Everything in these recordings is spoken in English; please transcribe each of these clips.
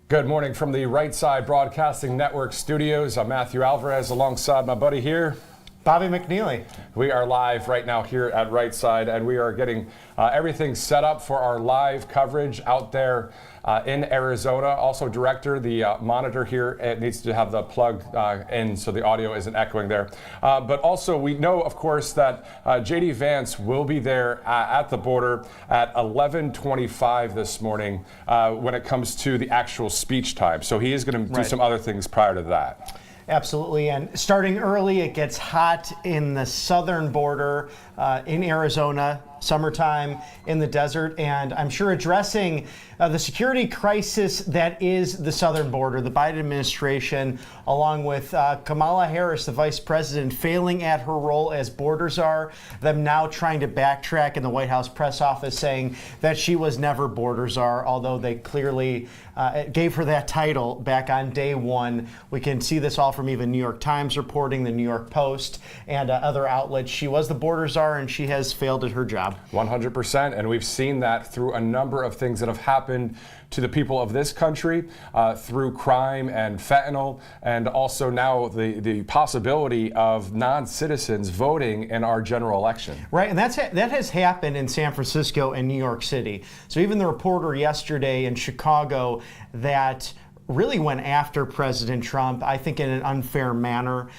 Good morning from the Right Side Broadcasting Network studios. I'm Matthew Alvarez alongside my buddy here, Bobby McNeely. We are live right now here at Right Side, and we are getting everything set up for our live coverage out there in Arizona. Also, director, the monitor here, it needs to have the plug in so the audio isn't echoing there. But also, we know, of course, that J.D. Vance will be there at the border at 11:25 this morning when it comes to the actual speech time. So he is going to do some other things prior to that. Absolutely, and starting early, it gets hot in the southern border in Arizona, summertime in the desert, and I'm sure addressing the security crisis that is the southern border. The Biden administration, along with Kamala Harris, the vice president, failing at her role as border czar, them now trying to backtrack in the White House press office saying that she was never border czar, although they clearly gave her that title back on day one. We can see this all from even New York Times reporting, the New York Post, and other outlets. She was the border czar, and she has failed at her job. 100%, and we've seen that through a number of things that have happened to the people of this country through crime and fentanyl, and also now the possibility of non-citizens voting in our general election. Right, and that has happened in San Francisco and New York City. So even the reporter yesterday in Chicago that really went after President Trump, I think in an unfair manner,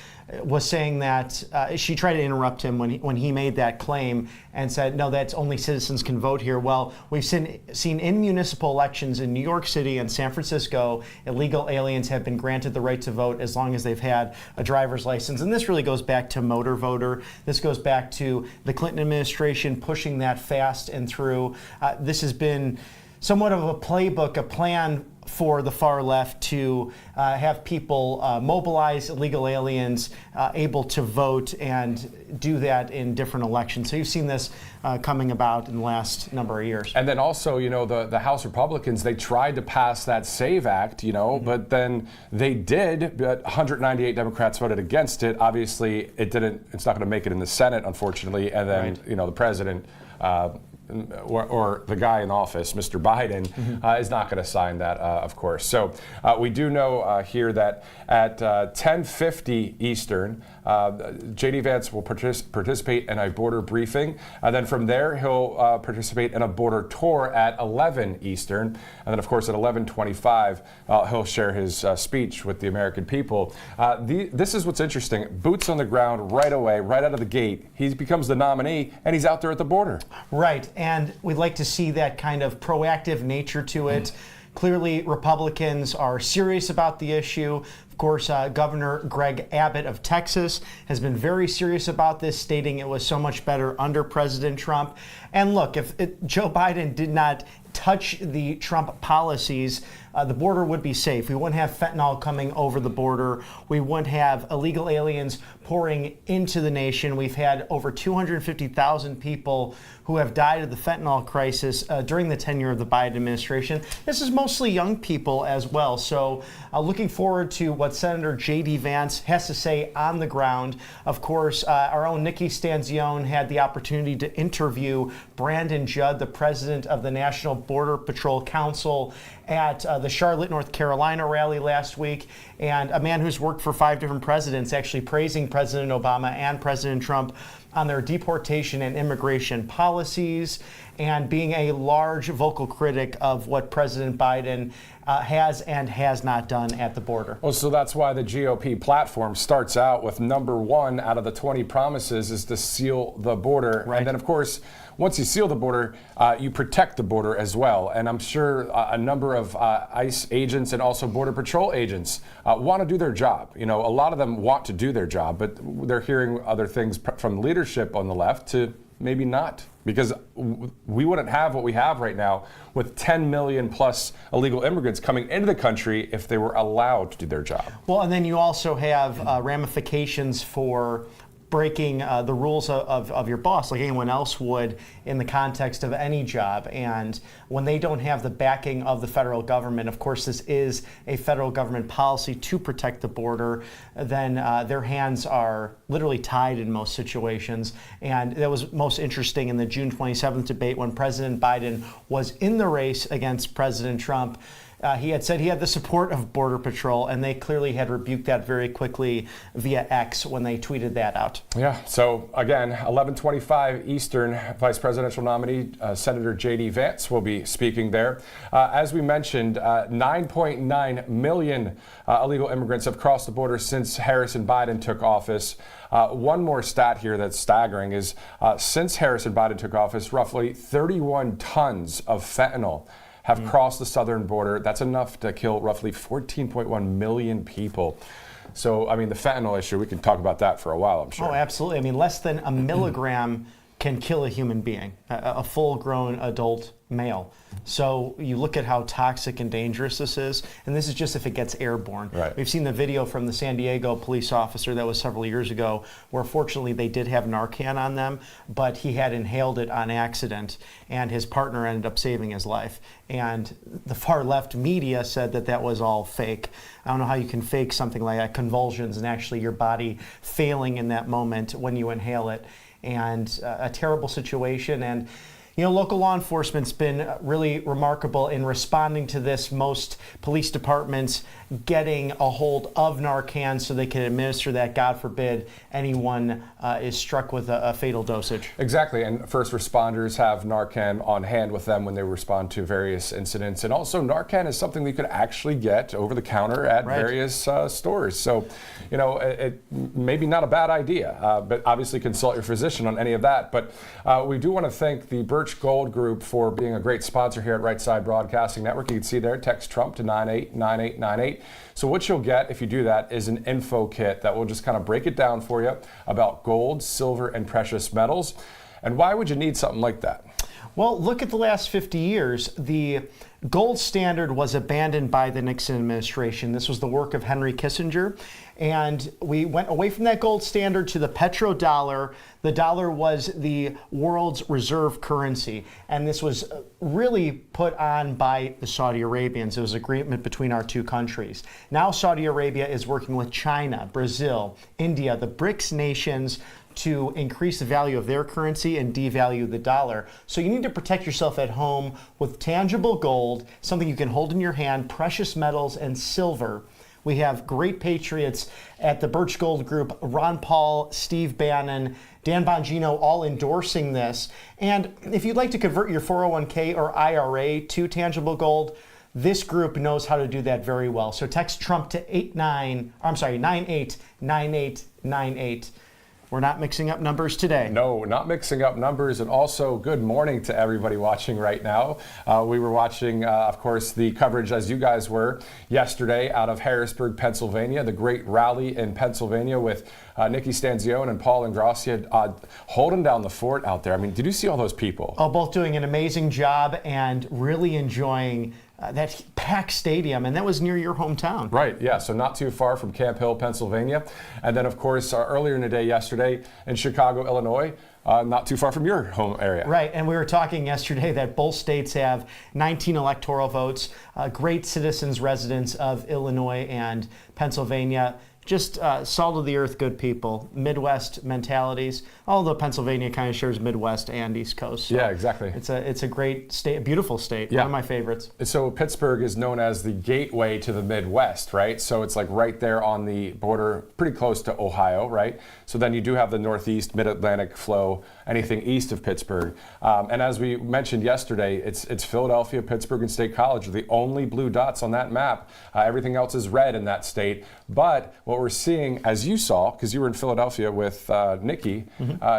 was saying that she tried to interrupt him when he made that claim and said, no, that's only citizens can vote here. Well, we've seen in municipal elections in New York City and San Francisco, illegal aliens have been granted the right to vote as long as they've had a driver's license. And this really goes back to motor voter. This goes back to the Clinton administration pushing that fast and through. This has been somewhat of a playbook, a plan for the far left to have people mobilize illegal aliens able to vote and do that in different elections. So you've seen this coming about in the last number of years. And then also, you know, the House Republicans, they tried to pass that SAVE Act, you know, but then they did, but 198 Democrats voted against it. Obviously, it's not going to make it in the Senate, unfortunately. And then, you know, the president or the guy in office, Mr. Biden, is not going to sign that, of course. So we do know here that at 10:50 Eastern, J.D. Vance will participate in a border briefing. And then from there, he'll participate in a border tour at 11 Eastern. And then, of course, at 11:25, he'll share his speech with the American people. This is what's interesting. Boots on the ground right away, right out of the gate. He becomes the nominee, and he's out there at the border. Right, and we'd like to see that kind of proactive nature to it. Clearly, Republicans are serious about the issue. Of course, Governor Greg Abbott of Texas has been very serious about this, stating it was so much better under President Trump. And look, if Joe Biden did not touch the Trump policies, the border would be safe. We wouldn't have fentanyl coming over the border. We wouldn't have illegal aliens pouring into the nation. We've had over 250,000 people who have died of the fentanyl crisis during the tenure of the Biden administration. This is mostly young people as well. So looking forward to what Senator J.D. Vance has to say on the ground. Of course, our own Nikki Stanzione had the opportunity to interview Brandon Judd, the president of the National Border Patrol Council, at the Charlotte, North Carolina rally last week, and a man who's worked for 5 different presidents, actually praising President Obama and President Trump on their deportation and immigration policies, and being a large vocal critic of what President Biden has and has not done at the border. Well, so that's why the GOP platform starts out with number 1 out of the 20 promises is to seal the border. Right. And then, of course, once you seal the border, you protect the border as well. And I'm sure a number of ICE agents and also Border Patrol agents want to do their job. You know, a lot of them want to do their job, but they're hearing other things from leadership on the left to maybe not, because we wouldn't have what we have right now with 10 million plus illegal immigrants coming into the country if they were allowed to do their job. Well, and then you also have ramifications for breaking the rules of your boss like anyone else would in the context of any job. And when they don't have the backing of the federal government, of course this is a federal government policy to protect the border, then their hands are literally tied in most situations. And that was most interesting in the June 27th debate when President Biden was in the race against President Trump. He had said he had the support of Border Patrol, and they clearly had rebuked that very quickly via X when they tweeted that out. Yeah, so again, 11:25 Eastern, Vice Presidential nominee Senator J.D. Vance will be speaking there. As we mentioned, 9.9 million illegal immigrants have crossed the border since Harrison Biden took office. One more stat here that's staggering is since Harrison Biden took office, roughly 31 tons of fentanyl have crossed the southern border. That's enough to kill roughly 14.1 million people. So, I mean, the fentanyl issue, we can talk about that for a while, I'm sure. Oh, absolutely. I mean, less than a milligram can kill a human being, a full-grown adult male. So you look at how toxic and dangerous this is, and this is just if it gets airborne. Right. We've seen the video from the San Diego police officer that was several years ago, where fortunately they did have Narcan on them, but he had inhaled it on accident, and his partner ended up saving his life. And the far left media said that that was all fake. I don't know how you can fake something like that, convulsions, and actually your body failing in that moment when you inhale it. And a terrible situation. And you know, local law enforcement's been really remarkable in responding to this. Most police departments getting a hold of Narcan so they can administer that, God forbid anyone is struck with a fatal dosage. Exactly, and first responders have Narcan on hand with them when they respond to various incidents. And also Narcan is something that you could actually get over the counter at various stores. So, you know, it maybe not a bad idea, but obviously consult your physician on any of that. But we do want to thank the Birch Gold Group for being a great sponsor here at Right Side Broadcasting Network. You can see there, text Trump to 989898. So what you'll get if you do that is an info kit that will just kind of break it down for you about gold, silver, and precious metals. And why would you need something like that? Well, look at the last 50 years. The gold standard was abandoned by the Nixon administration. This was the work of Henry Kissinger. And we went away from that gold standard to the petrodollar. The dollar was the world's reserve currency. And this was really put on by the Saudi Arabians. It was an agreement between our two countries. Now Saudi Arabia is working with China, Brazil, India, the BRICS nations, to increase the value of their currency and devalue the dollar. So you need to protect yourself at home with tangible gold, something you can hold in your hand, precious metals, and silver. We have great patriots at the Birch Gold Group, Ron Paul, Steve Bannon, Dan Bongino, all endorsing this. And if you'd like to convert your 401k or IRA to tangible gold, this group knows how to do that very well. So text Trump to 989898. We're not mixing up numbers today. No, not mixing up numbers. And also, good morning to everybody watching right now. We were watching, of course, the coverage, as you guys were, yesterday out of Harrisburg, Pennsylvania, the great rally in Pennsylvania with Nikki Stanzione and Paul Ingrassia holding down the fort out there. I mean, did you see all those people? Oh, both doing an amazing job and really enjoying that packed stadium, and that was near your hometown. Right, yeah, so not too far from Camp Hill, Pennsylvania. And then, of course, earlier in the day yesterday in Chicago, Illinois, not too far from your home area. Right, and we were talking yesterday that both states have 19 electoral votes, great citizens, residents of Illinois and Pennsylvania. Just salt of the earth, good people, Midwest mentalities. Although Pennsylvania kind of shares Midwest and East Coast. So yeah, exactly. It's a great state, a beautiful state. Yeah. One of my favorites. So Pittsburgh is known as the gateway to the Midwest, right? So it's like right there on the border, pretty close to Ohio, right? So then you do have the Northeast, Mid-Atlantic flow, anything east of Pittsburgh. And as we mentioned yesterday, it's Philadelphia, Pittsburgh, and State College are the only blue dots on that map. Everything else is red in that state. But what we're seeing, as you saw, because you were in Philadelphia with Nikki,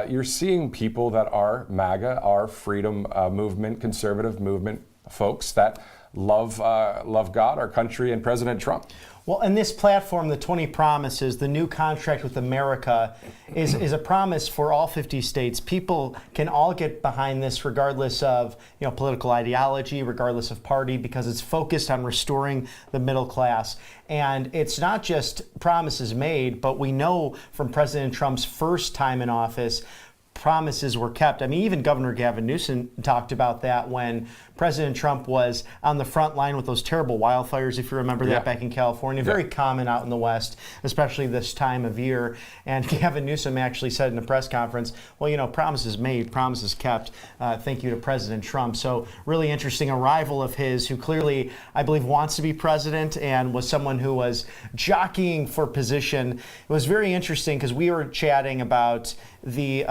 you're seeing people that are MAGA, are freedom movement, conservative movement folks that love God, our country, and President Trump. Well, and this platform, the 20 Promises, the new contract with America, is a promise for all 50 states. People can all get behind this regardless of political ideology, regardless of party, because it's focused on restoring the middle class. And it's not just promises made, but we know from President Trump's first time in office, promises were kept. I mean, even Governor Gavin Newsom talked about that when President Trump was on the front line with those terrible wildfires, if you remember that, back in California. Very common out in the West, especially this time of year. And Gavin Newsom actually said in a press conference, well, you know, promises made, promises kept. Thank you to President Trump. So really interesting, a rival of his who clearly, I believe, wants to be president and was someone who was jockeying for position. It was very interesting because we were chatting about the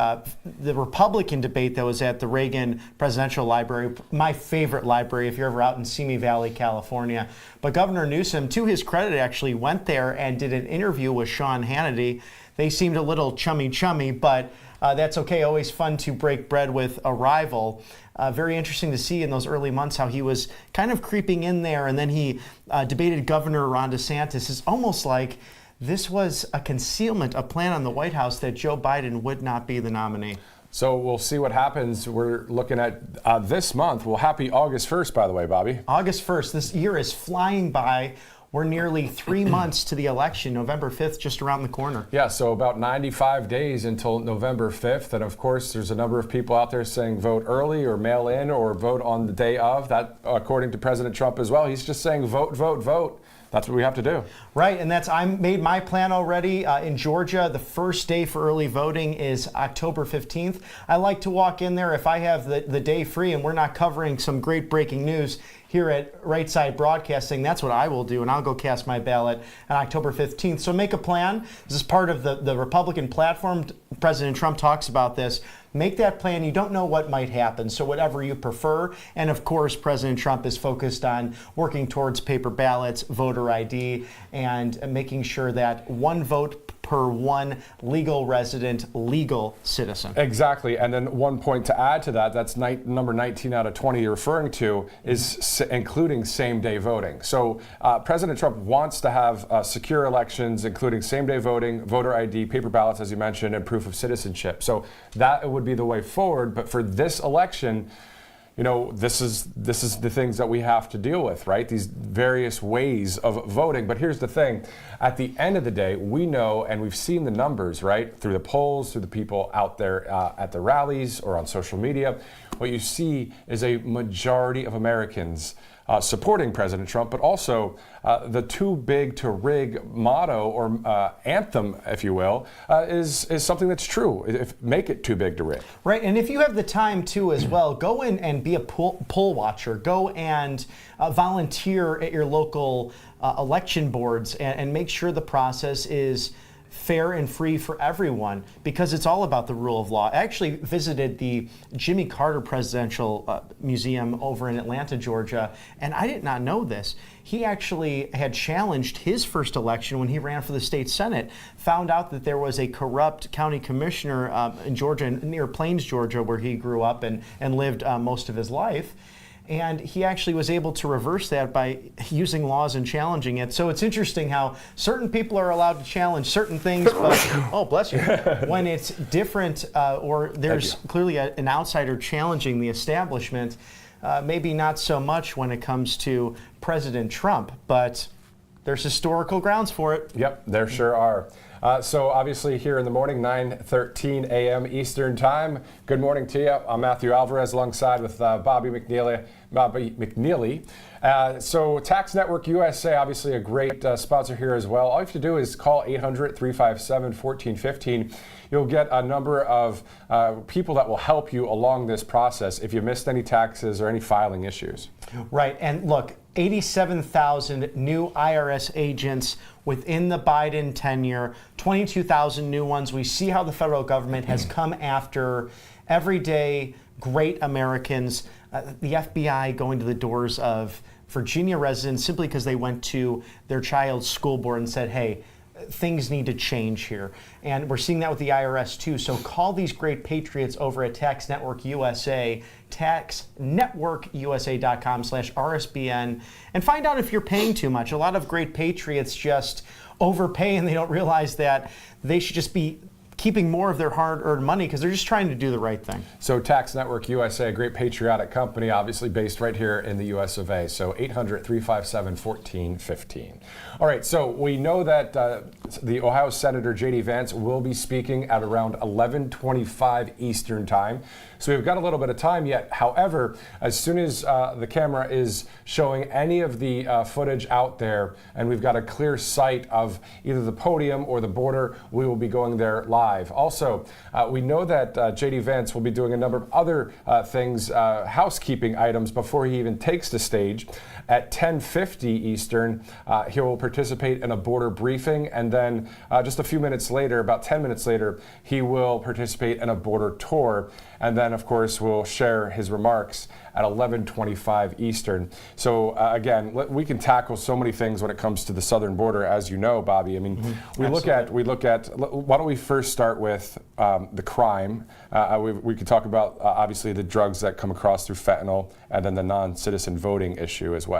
Republican debate that was at the Reagan Presidential Library, my favorite library if you're ever out in Simi Valley, California. But Governor Newsom, to his credit, actually went there and did an interview with Sean Hannity. They seemed a little chummy, but that's okay. Always fun to break bread with a rival. Very interesting to see in those early months how he was kind of creeping in there, and then he debated Governor Ron DeSantis. It's almost like this was a concealment, a plan on the White House that Joe Biden would not be the nominee. So we'll see what happens. We're looking at this month. Well, happy August 1st, by the way, Bobby. August 1st. This year is flying by. We're nearly 3 months to the election, November 5th, just around the corner. Yeah, so about 95 days until November 5th. And of course, there's a number of people out there saying vote early or mail in or vote on the day of. That, according to President Trump as well, he's just saying vote, vote, vote. That's what we have to do. Right, and I made my plan already. In Georgia, the first day for early voting is October 15th. I like to walk in there if I have the day free and we're not covering some great breaking news here at Right Side Broadcasting. That's what I will do, and I'll go cast my ballot on October 15th. So make a plan. This is part of the Republican platform. President Trump talks about this. Make that plan. You don't know what might happen, so whatever you prefer. And of course, President Trump is focused on working towards paper ballots, voter ID, and making sure that one vote per one legal resident, legal citizen. Exactly. And then one point to add to that, that's number 19 out of 20 you're referring to, is including same-day voting. So President Trump wants to have secure elections, including same-day voting, voter ID, paper ballots, as you mentioned, and proof of citizenship. So that would be the way forward. But for this election, you know, this is the things that we have to deal with, right? These various ways of voting. But here's the thing. At the end of the day, we know, and we've seen the numbers, right? Through the polls, through the people out there at the rallies or on social media, what you see is a majority of Americans supporting President Trump, but also the too big to rig motto or anthem, if you will, is something that's true. Make it too big to rig. Right, and if you have the time too as well, go in and be a poll watcher. Go and volunteer at your local election boards and make sure the process is fair and free for everyone, because it's all about the rule of law. I actually visited the Jimmy Carter Presidential Museum over in Atlanta, Georgia, and I did not know this. He actually had challenged his first election when he ran for the state Senate, found out that there was a corrupt county commissioner in Georgia, near Plains, Georgia, where he grew up and lived most of his life. And he actually was able to reverse that by using laws and challenging it. So it's interesting how certain people are allowed to challenge certain things, but, oh, bless you, when it's different or there's clearly an outsider challenging the establishment, maybe not so much when it comes to President Trump, but there's historical grounds for it. Yep, there sure are. So obviously here in the morning, 9:13 a.m. Eastern Time. Good morning to you. I'm Matthew Alvarez alongside with Bobby McNeely. So Tax Network USA, obviously a great sponsor here as well. All you have to do is call 800-357-1415. You'll get a number of people that will help you along this process if you missed any taxes or any filing issues. Right, and look, 87,000 new IRS agents within the Biden tenure, 22,000 new ones. We see how the federal government has come after everyday great Americans. The FBI going to the doors of Virginia residents simply because they went to their child's school board and said, hey, things need to change here. And we're seeing that with the IRS too. So call these great patriots over at Tax Network USA, taxnetworkusa.com/RSBN, and find out if you're paying too much. A lot of great patriots just overpay and they don't realize that they should just be keeping more of their hard-earned money because they're just trying to do the right thing. So Tax Network USA, a great patriotic company, obviously based right here in the US of A. So 800-357-1415. All right, so we know that the Ohio Senator J.D. Vance will be speaking at around 11:25 Eastern Time. So we've got a little bit of time yet. However, as soon as the camera is showing any of the footage out there and we've got a clear sight of either the podium or the border, we will be going there live. Also, we know that J.D. Vance will be doing a number of other things, housekeeping items before he even takes the stage. At 10:50 Eastern, he will participate in a border briefing, and then just a few minutes later, about 10 minutes later, he will participate in a border tour, and then, of course, we'll share his remarks at 11:25 Eastern. So again, we can tackle so many things when it comes to the southern border, as you know, Bobby. I mean, we look at. Why don't we first start with the crime? We could talk about obviously the drugs that come across through fentanyl, and then the non-citizen voting issue as well.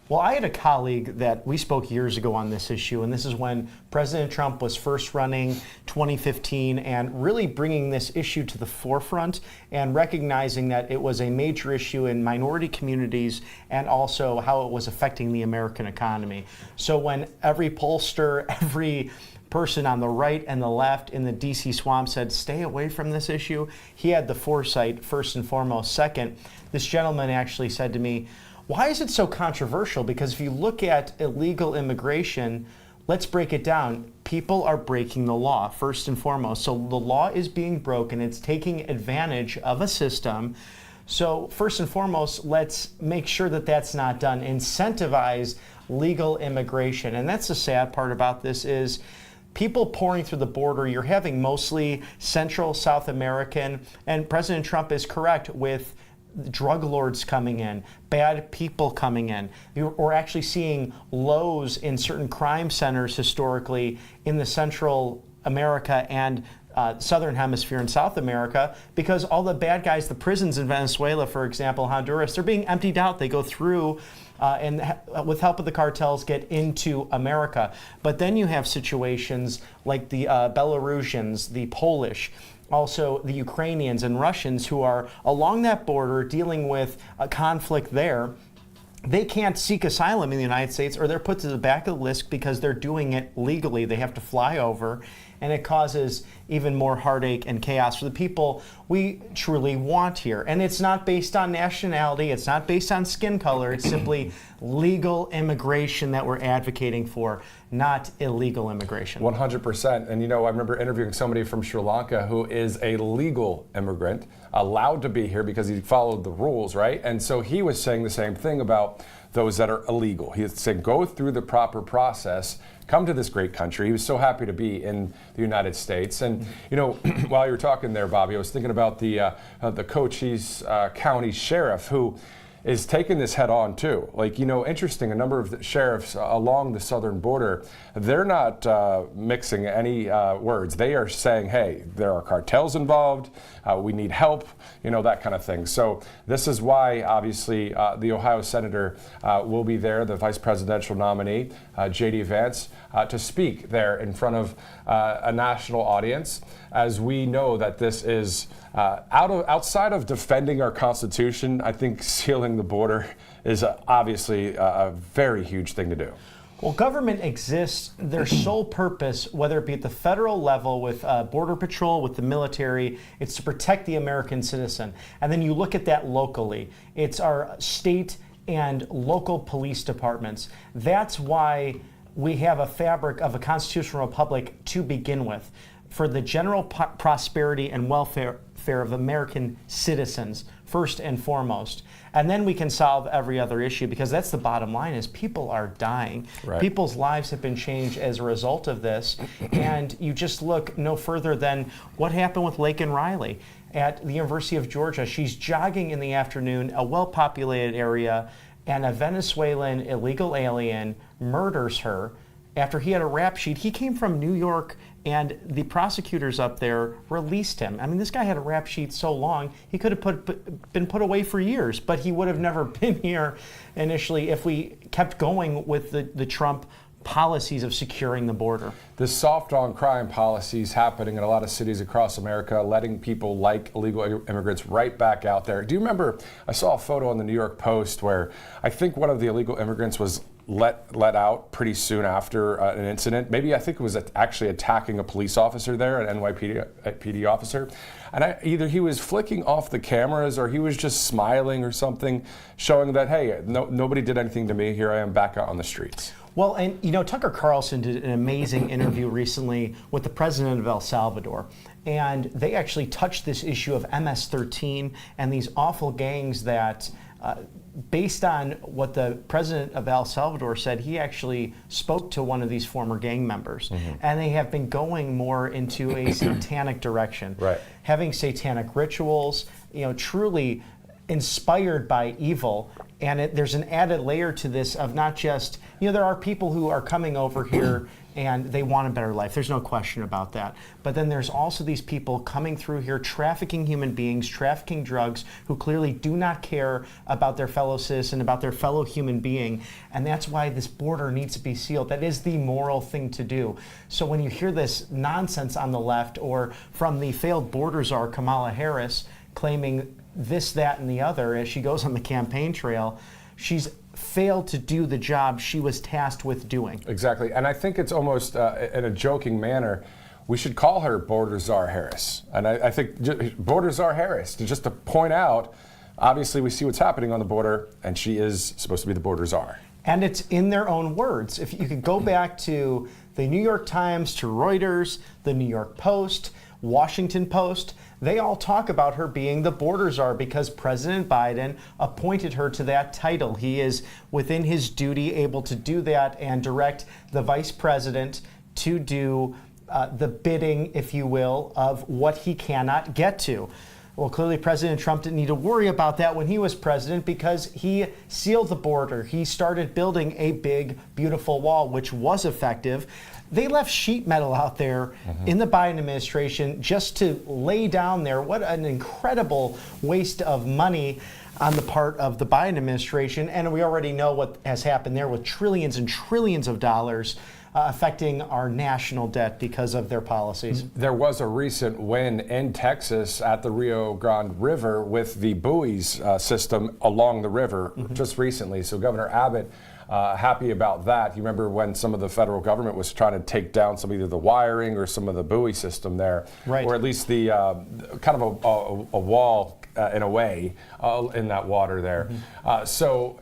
Well, I had a colleague that we spoke years ago on this issue, and this is when President Trump was first running 2015 and really bringing this issue to the forefront and recognizing that it was a major issue in minority communities and also how it was affecting the American economy. So when every pollster, every person on the right and the left in the DC swamp said, stay away from this issue, he had the foresight, first and foremost. Second, this gentleman actually said to me, why is it so controversial? Because if you look at illegal immigration, let's break it down. People are breaking the law, first and foremost. So the law is being broken. It's taking advantage of a system. So first and foremost, let's make sure that that's not done. Incentivize legal immigration. And that's the sad part about this is people pouring through the border, you're having mostly Central, South American, and President Trump is correct with drug lords coming in, bad people coming in. We're actually seeing lows in certain crime centers historically in the Central America and Southern Hemisphere and South America because all the bad guys, the prisons in Venezuela, for example, Honduras, they're being emptied out. They go through and with help of the cartels get into America. But then you have situations like the Belarusians, the Polish, also the Ukrainians and Russians who are along that border dealing with a conflict there. They can't seek asylum in the United States or they're put to the back of the list because they're doing it legally. They have to fly over, and it causes even more heartache and chaos for the people we truly want here. And it's not based on nationality, it's not based on skin color, it's simply legal immigration that we're advocating for, not illegal immigration. 100%. And I remember interviewing somebody from Sri Lanka who is a legal immigrant, allowed to be here because he followed the rules, right? And so he was saying the same thing about those that are illegal. He said, go through the proper process, come to this great country. He was so happy to be in the United States. And, while you were talking there, Bobby, I was thinking about the Cochise County Sheriff who is taking this head on too. Interesting, a number of the sheriffs along the southern border, they're not mixing any words. They are saying, hey, there are cartels involved, we need help, that kind of thing. So this is why, obviously, the Ohio Senator will be there, the vice presidential nominee, J.D. Vance, to speak there in front of a national audience, as we know that this is outside of defending our Constitution. I think sealing the border is obviously a very huge thing to do. Well, government exists, their sole purpose, whether it be at the federal level with Border Patrol, with the military, it's to protect the American citizen. And then you look at that locally. It's our state and local police departments. That's why we have a fabric of a constitutional republic to begin with, for the general prosperity and welfare of American citizens, first and foremost. And then we can solve every other issue, because that's the bottom line, is people are dying. Right. People's lives have been changed as a result of this. And you just look no further than what happened with Laken Riley at the University of Georgia. She's jogging in the afternoon, a well-populated area, and a Venezuelan illegal alien murders her after he had a rap sheet. He came from New York, and the prosecutors up there released him. I mean, this guy had a rap sheet so long, he could have been put away for years, but he would have never been here initially if we kept going with the Trump policies of securing the border. This soft on crime policy is happening in a lot of cities across America, letting people like illegal immigrants right back out there. Do you remember, I saw a photo on the New York Post where I think one of the illegal immigrants was let out pretty soon after an incident. Maybe I think it was actually attacking a police officer there, an NYPD officer. And either he was flicking off the cameras or he was just smiling or something, showing that, hey, nobody did anything to me. Here I am back out on the streets. Well, and you know, Tucker Carlson did an amazing interview recently with the president of El Salvador. And they actually touched this issue of MS-13 and these awful gangs that, based on what the president of El Salvador said, he actually spoke to one of these former gang members. And they have been going more into a satanic direction. Right. Having satanic rituals, you know, truly inspired by evil. And there's an added layer to this of not just, you know, there are people who are coming over here and they want a better life. There's no question about that. But then there's also these people coming through here trafficking human beings, trafficking drugs, who clearly do not care about their fellow citizen, about their fellow human being. And that's why this border needs to be sealed. That is the moral thing to do. So when you hear this nonsense on the left or from the failed border czar Kamala Harris claiming this, that, and the other as she goes on the campaign trail, she's failed to do the job she was tasked with doing. Exactly. And I think it's almost in a joking manner, we should call her Border Czar Harris. And I think Border Czar Harris, just to point out, obviously we see what's happening on the border, and she is supposed to be the border czar. And it's in their own words. If you could go back to the New York Times, to Reuters, the New York Post, Washington Post, they all talk about her being the border czar because President Biden appointed her to that title. He is within his duty able to do that and direct the vice president to do the bidding, if you will, of what he cannot get to. Well, clearly President Trump didn't need to worry about that when he was president because he sealed the border. He started building a big, beautiful wall, which was effective. They left sheet metal out there in the Biden administration just to lay down there. What an incredible waste of money on the part of the Biden administration. And we already know what has happened there with trillions and trillions of dollars affecting our national debt because of their policies. There was a recent win in Texas at the Rio Grande River with the buoys system along the river just recently. So Governor Abbott happy about that. You remember when some of the federal government was trying to take down some either the wiring or some of the buoy system there, right, or at least the kind of a wall in a way in that water there. So,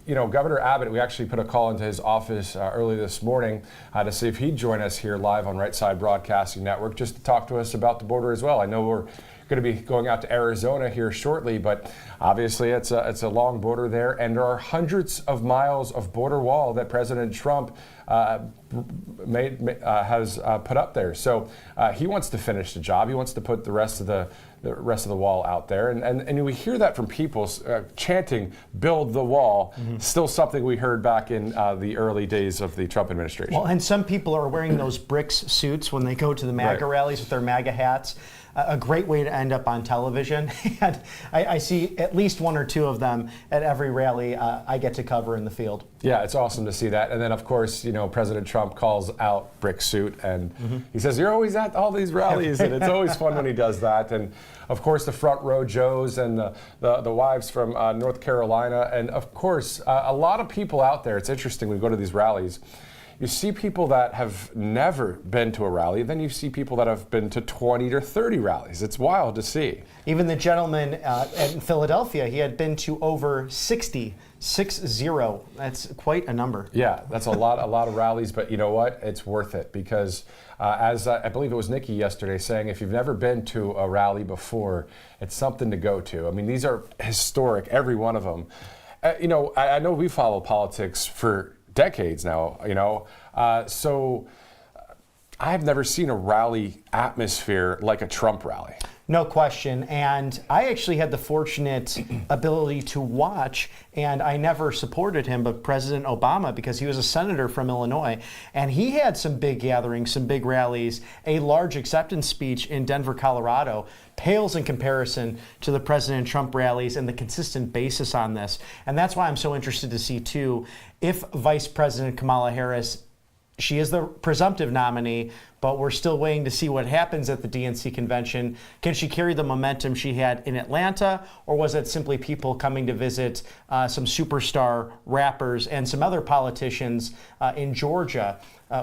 you know, Governor Abbott, we actually put a call into his office early this morning to see if he'd join us here live on Right Side Broadcasting Network just to talk to us about the border as well. I know we're going to be going out to Arizona here shortly, but obviously it's a long border there, and there are hundreds of miles of border wall that President Trump has put up there. So he wants to finish the job. He wants to put the rest of the wall out there, and we hear that from people chanting "Build the wall." Still something we heard back in the early days of the Trump administration. Well, and some people are wearing those bricks suits when they go to the MAGA rallies with their MAGA hats. A great way to end up on television. And I see at least one or two of them at every rally I get to cover in the field. Yeah, it's awesome to see that. And then, of course, you know, President Trump calls out brick suit, and he says, "You're always at all these rallies," and it's always fun when he does that. And, of course, the front row Joes and the wives from North Carolina. And, of course, a lot of people out there. It's interesting, we go to these rallies. You see people that have never been to a rally, then you see people that have been to 20 to 30 rallies. It's wild to see. Even the gentleman in Philadelphia, he had been to over 60. That's quite a number. Yeah, that's a lot of rallies, but you know what? It's worth it because as I believe it was Nikki yesterday saying, if you've never been to a rally before, it's something to go to. I mean, these are historic, every one of them. You know, I know we follow politics for decades now, you know, so I've never seen a rally atmosphere like a Trump rally. No question. And I actually had the fortunate ability to watch, and I never supported him, but President Obama, because he was a senator from Illinois, and he had some big gatherings, some big rallies. A large acceptance speech in Denver, Colorado pales in comparison to the President Trump rallies and the consistent basis on this. And that's why I'm so interested to see, too, if Vice President Kamala Harris she is the presumptive nominee, but we're still waiting to see what happens at the DNC convention. Can she carry the momentum she had in Atlanta, or was it simply people coming to visit some superstar rappers and some other politicians in Georgia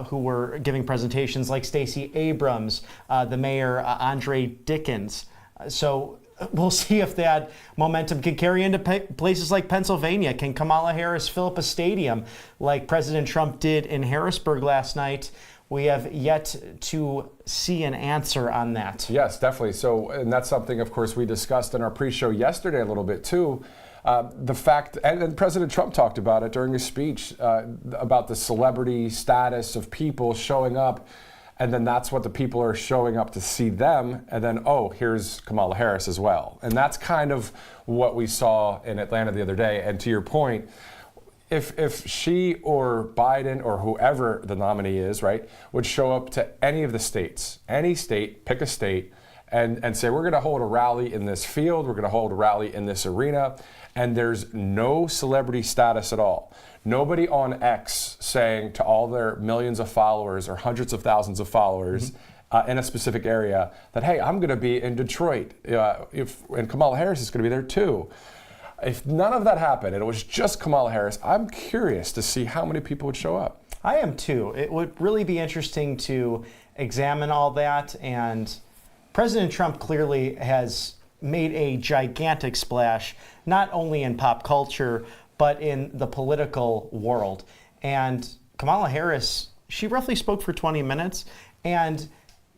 who were giving presentations, like Stacey Abrams, the mayor, Andre Dickens? So we'll see if that momentum can carry into places like Pennsylvania. Can Kamala Harris fill up a stadium like President Trump did in Harrisburg last night? We have yet to see an answer on that. Yes, definitely. So, and that's something, of course, we discussed in our pre-show yesterday a little bit too. The fact, and President Trump talked about it during his speech, about the celebrity status of people showing up, and then that's what the people are showing up to see them, and then, oh, here's Kamala Harris as well. And that's kind of what we saw in Atlanta the other day. And to your point, if she or Biden or whoever the nominee is, right, would show up to any of the states, any state, pick a state, and say, we're going to hold a rally in this field, we're going to hold a rally in this arena, and there's no celebrity status at all. Nobody on X saying to all their millions of followers or hundreds of thousands of followers in a specific area that, hey, I'm going to be in Detroit, and Kamala Harris is going to be there too. If none of that happened and it was just Kamala Harris, I'm curious to see how many people would show up. I am too. It would really be interesting to examine all that. And President Trump clearly has made a gigantic splash, not only in pop culture, but in the political world. And Kamala Harris, she roughly spoke for 20 minutes and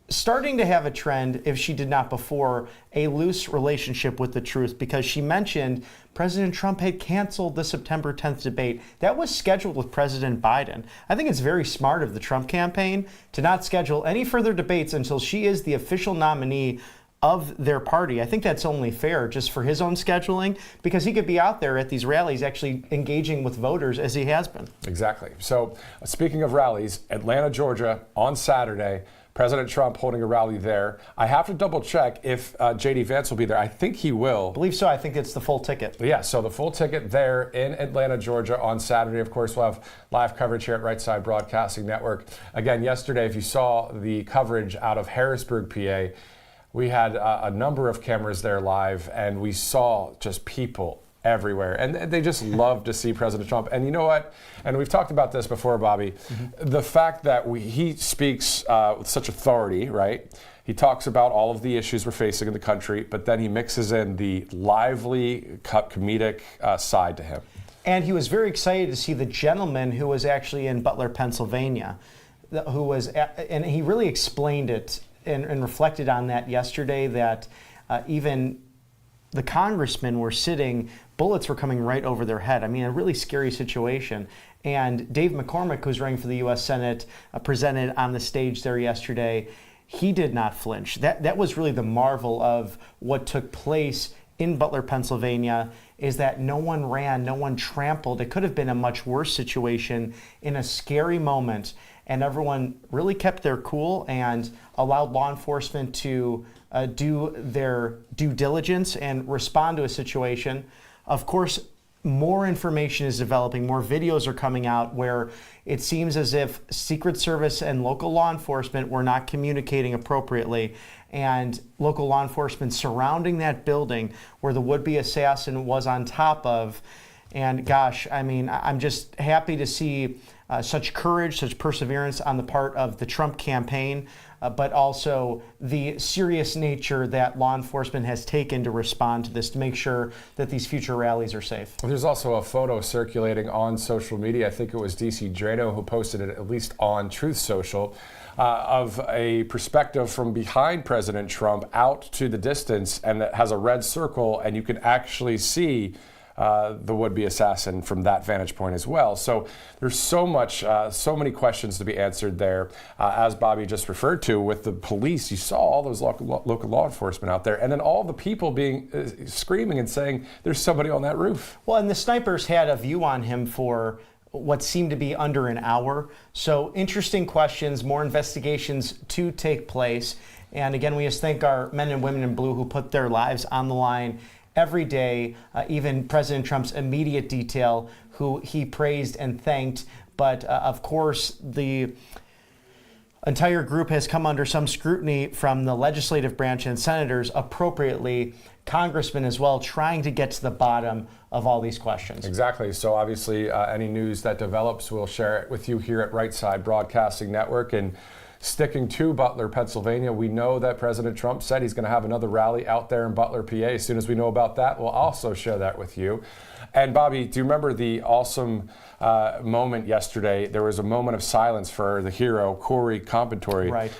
starting to have a trend, if she did not before, a loose relationship with the truth, because she mentioned President Trump had canceled the September 10th debate. That was scheduled with President Biden. I think it's very smart of the Trump campaign to not schedule any further debates until she is the official nominee of their party. I think that's only fair just for his own scheduling, because he could be out there at these rallies actually engaging with voters as he has been. Exactly. So speaking of rallies, Atlanta, Georgia on Saturday, President Trump holding a rally there. I have to double check if J.D. Vance will be there. I think he will. I believe so. I think it's the full ticket. Yeah, so the full ticket there in Atlanta, Georgia on Saturday. Of course, we'll have live coverage here at Right Side Broadcasting Network. Again, yesterday, if you saw the coverage out of Harrisburg, PA, we had a number of cameras there live, and we saw just people everywhere. And they just love to see President Trump. And you know what? And we've talked about this before, Bobby. The fact that he speaks with such authority, right? He talks about all of the issues we're facing in the country, but then he mixes in the lively, comedic side to him. And he was very excited to see the gentleman who was actually in Butler, Pennsylvania, and he really explained it and reflected on that yesterday, that even the congressmen were sitting, bullets were coming right over their head. I mean, a really scary situation. And Dave McCormick, who's running for the U.S. Senate, presented on the stage there yesterday. He did not flinch. That was really the marvel of what took place in Butler, Pennsylvania, is that no one ran, no one trampled. It could have been a much worse situation in a scary moment. And everyone really kept their cool and allowed law enforcement to do their due diligence and respond to a situation. Of course, more information is developing, more videos are coming out where it seems as if Secret Service and local law enforcement were not communicating appropriately, and local law enforcement surrounding that building where the would-be assassin was on top of. And gosh, I mean, I'm just happy to see such courage, such perseverance on the part of the Trump campaign, but also the serious nature that law enforcement has taken to respond to this, to make sure that these future rallies are safe. There's also a photo circulating on social media. I think it was DC Drano who posted it, at least on Truth Social, of a perspective from behind President Trump out to the distance, and it has a red circle, and you can actually see the would-be assassin from that vantage point as well. So there's so many questions to be answered there. As Bobby just referred to, with the police, you saw all those local law enforcement out there, and then all the people being screaming and saying, there's somebody on that roof. Well, and the snipers had a view on him for what seemed to be under an hour. So interesting questions, more investigations to take place. And again, we just thank our men and women in blue who put their lives on the line every day, even President Trump's immediate detail, who he praised and thanked. But of course, the entire group has come under some scrutiny from the legislative branch and senators, appropriately, congressmen as well, trying to get to the bottom of all these questions. Exactly. So obviously, any news that develops, we'll share it with you here at Right Side Broadcasting Network. And sticking to Butler, Pennsylvania, we know that President Trump said he's going to have another rally out there in Butler, PA. As soon as we know about that, we'll also share that with you. And Bobby, do you remember the awesome moment yesterday? There was a moment of silence for the hero, Corey Compitory. Right.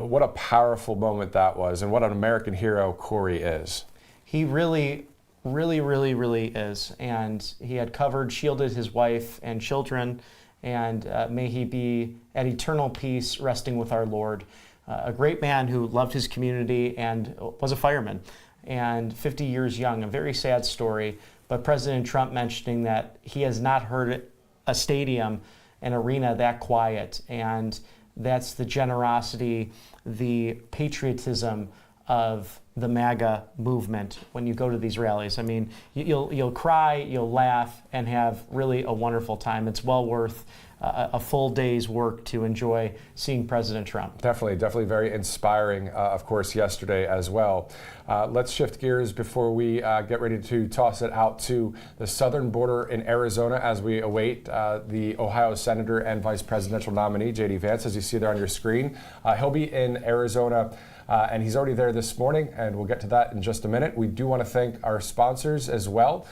What a powerful moment that was, and what an American hero Corey is. He really is. And he had shielded his wife and children, and may he be at eternal peace, resting with our Lord. A great man who loved his community and was a fireman, and 50 years young, a very sad story. But President Trump mentioning that he has not heard a stadium, an arena that quiet, and that's the generosity, the patriotism of the MAGA movement when you go to these rallies. I mean, you'll cry, you'll laugh, and have really a wonderful time. It's well worth a full day's work to enjoy seeing President Trump. Definitely very inspiring, of course, yesterday as well. Let's shift gears before we get ready to toss it out to the southern border in Arizona as we await the Ohio Senator and Vice Presidential nominee, J.D. Vance, as you see there on your screen. He'll be in Arizona. And he's already there this morning, and we'll get to that in just a minute. We do want to thank our sponsors as well.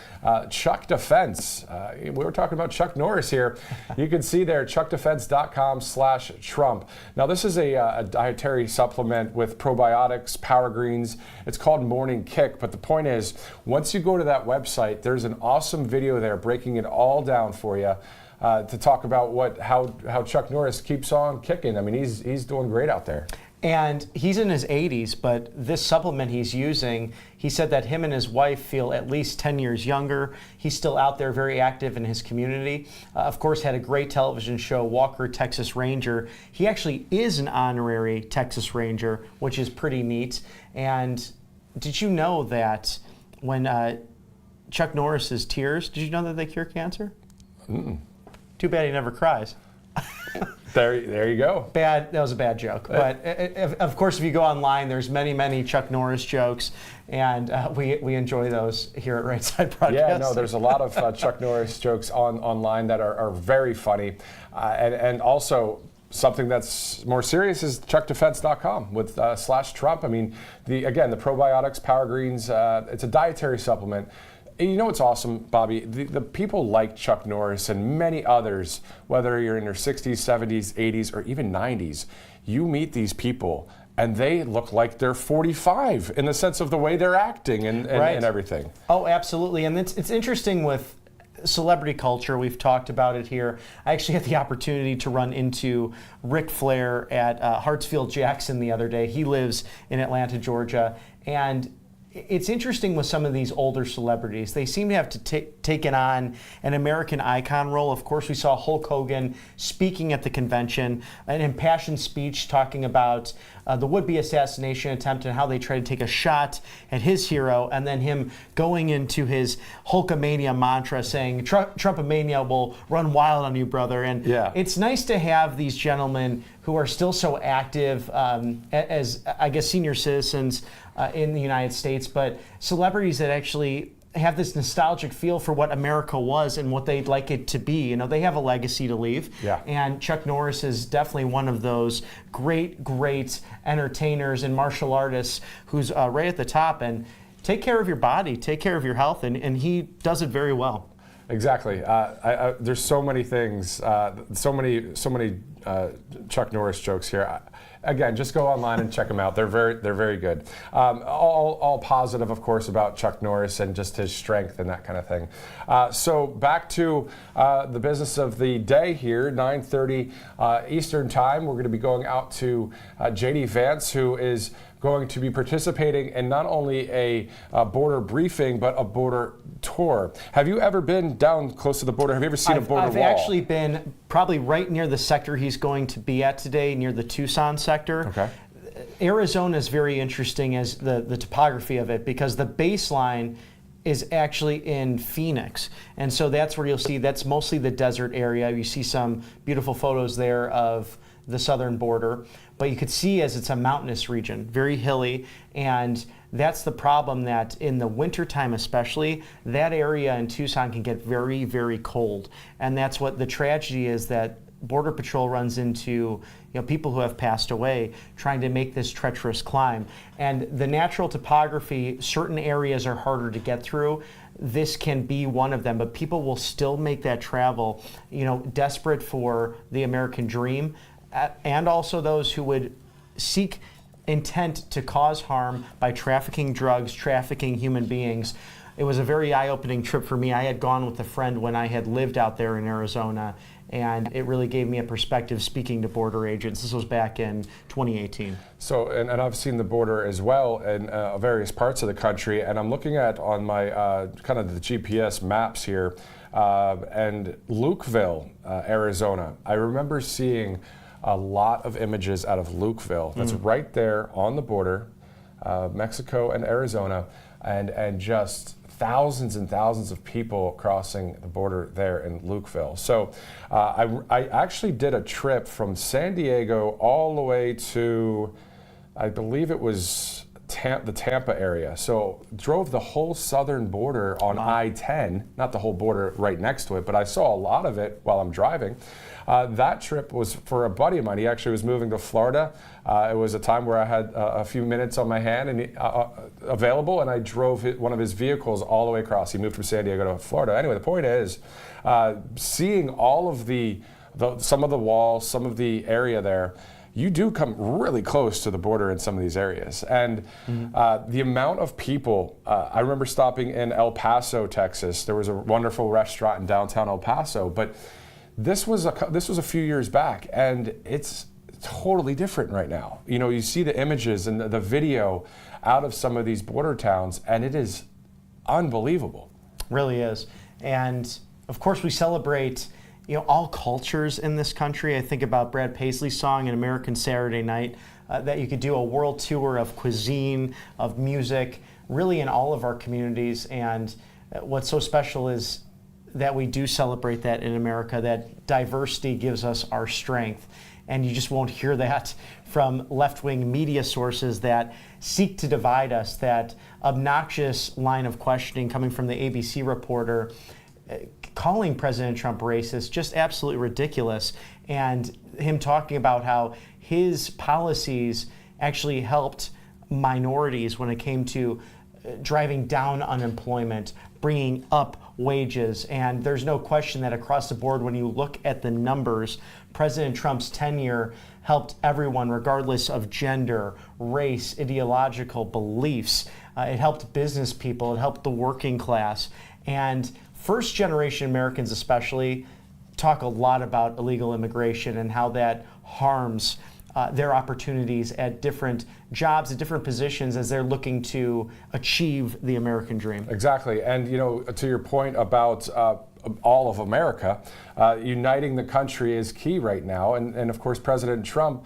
Chuck Defense. We were talking about Chuck Norris here. You can see there, chuckdefense.com/Trump. Now, this is a dietary supplement with probiotics, power greens. It's called Morning Kick, but the point is, once you go to that website, there's an awesome video there breaking it all down for you. To talk about how Chuck Norris keeps on kicking. I mean, he's doing great out there. And he's in his 80s, but this supplement he's using, he said that him and his wife feel at least 10 years younger. He's still out there, very active in his community. Of course, had a great television show, Walker, Texas Ranger. He actually is an honorary Texas Ranger, which is pretty neat. And did you know that when Chuck Norris's tears, did you know that they cure cancer? Mm-mm. Too bad he never cries. There you go. That was a bad joke. But of course, if you go online, there's many Chuck Norris jokes, and we enjoy those here at Right Side Broadcast. Yeah, no, there's a lot of Chuck Norris jokes online that are very funny, and also something that's more serious is chuckdefense.com with /Trump. I mean, the probiotics, power greens, it's a dietary supplement. You know what's awesome, Bobby? The people like Chuck Norris and many others, whether you're in your 60s, 70s, 80s, or even 90s, you meet these people and they look like they're 45 in the sense of the way they're acting and everything. Oh, absolutely. And it's interesting with celebrity culture. We've talked about it here. I actually had the opportunity to run into Ric Flair at Hartsfield-Jackson the other day. He lives in Atlanta, Georgia. And it's interesting with some of these older celebrities. They seem to have taken on an American icon role. Of course, we saw Hulk Hogan speaking at the convention, an impassioned speech talking about the would-be assassination attempt and how they tried to take a shot at his hero, and then him going into his Hulkamania mantra saying, Trumpamania will run wild on you, brother. And It's nice to have these gentlemen who are still so active as, I guess, senior citizens in the United States, but celebrities that actually have this nostalgic feel for what America was and what they'd like it to be. You know, they have a legacy to leave. Yeah. And Chuck Norris is definitely one of those great entertainers and martial artists who's right at the top. And take care of your body, take care of your health, and he does it very well. Exactly. There's so many things, so many Chuck Norris jokes here. Again, just go online and check them out. They're very good. All positive, of course, about Chuck Norris and just his strength and that kind of thing. So back to the business of the day here, 9:30 Eastern Time. We're going to be going out to J.D. Vance, who is going to be participating in not only a border briefing, but a border tour. Have you ever been down close to the border? Have you ever seen a border wall? I've actually been probably right near the sector he's going to be at today, near the Tucson sector. Okay. Arizona is very interesting as the topography of it, because the baseline is actually in Phoenix. And so that's where you'll see, that's mostly the desert area. You see some beautiful photos there of the southern border, but you could see as it's a mountainous region, very hilly, and that's the problem, that in the wintertime especially, that area in Tucson can get very, very cold. And that's what the tragedy is, that Border Patrol runs into people who have passed away trying to make this treacherous climb. And the natural topography, certain areas are harder to get through. This can be one of them, but people will still make that travel, desperate for the American dream, and also those who would seek intent to cause harm by trafficking drugs, trafficking human beings. It was a very eye-opening trip for me. I had gone with a friend when I had lived out there in Arizona, and it really gave me a perspective speaking to border agents. This was back in 2018. So, and I've seen the border as well in various parts of the country, and I'm looking at on my kind of the GPS maps here, and Lukeville, Arizona. I remember seeing a lot of images out of Lukeville. That's right there on the border, Mexico and Arizona, and just thousands and thousands of people crossing the border there in Lukeville. So I actually did a trip from San Diego all the way to, I believe it was the Tampa area. So drove the whole southern border on I-10, not the whole border right next to it, but I saw a lot of it while I'm driving. That trip was for a buddy of mine. He actually was moving to Florida. It was a time where I had a few minutes on my hand and available, and I drove one of his vehicles all the way across. He moved from San Diego to Florida. Anyway, the point is, seeing all of some of the walls, some of the area there, you do come really close to the border in some of these areas. And the amount of people, I remember stopping in El Paso, Texas. There was a wonderful restaurant in downtown El Paso, but this was a few years back, and it's totally different right now. You see the images and the video out of some of these border towns, and it is unbelievable. Really is. And of course we celebrate all cultures in this country. I think about Brad Paisley's song, An American Saturday Night, that you could do a world tour of cuisine, of music, really in all of our communities. And what's so special is that we do celebrate that in America, that diversity gives us our strength. And you just won't hear that from left-wing media sources that seek to divide us. That obnoxious line of questioning coming from the ABC reporter calling President Trump racist, just absolutely ridiculous. And him talking about how his policies actually helped minorities when it came to driving down unemployment, bringing up wages. And there's no question that across the board, when you look at the numbers, President Trump's tenure helped everyone, regardless of gender, race, ideological beliefs. It helped business people, it helped the working class. And first generation Americans especially talk a lot about illegal immigration and how that harms their opportunities at different jobs, at different positions as they're looking to achieve the American dream. Exactly. And to your point about all of America, uniting the country is key right now. And of course, President Trump,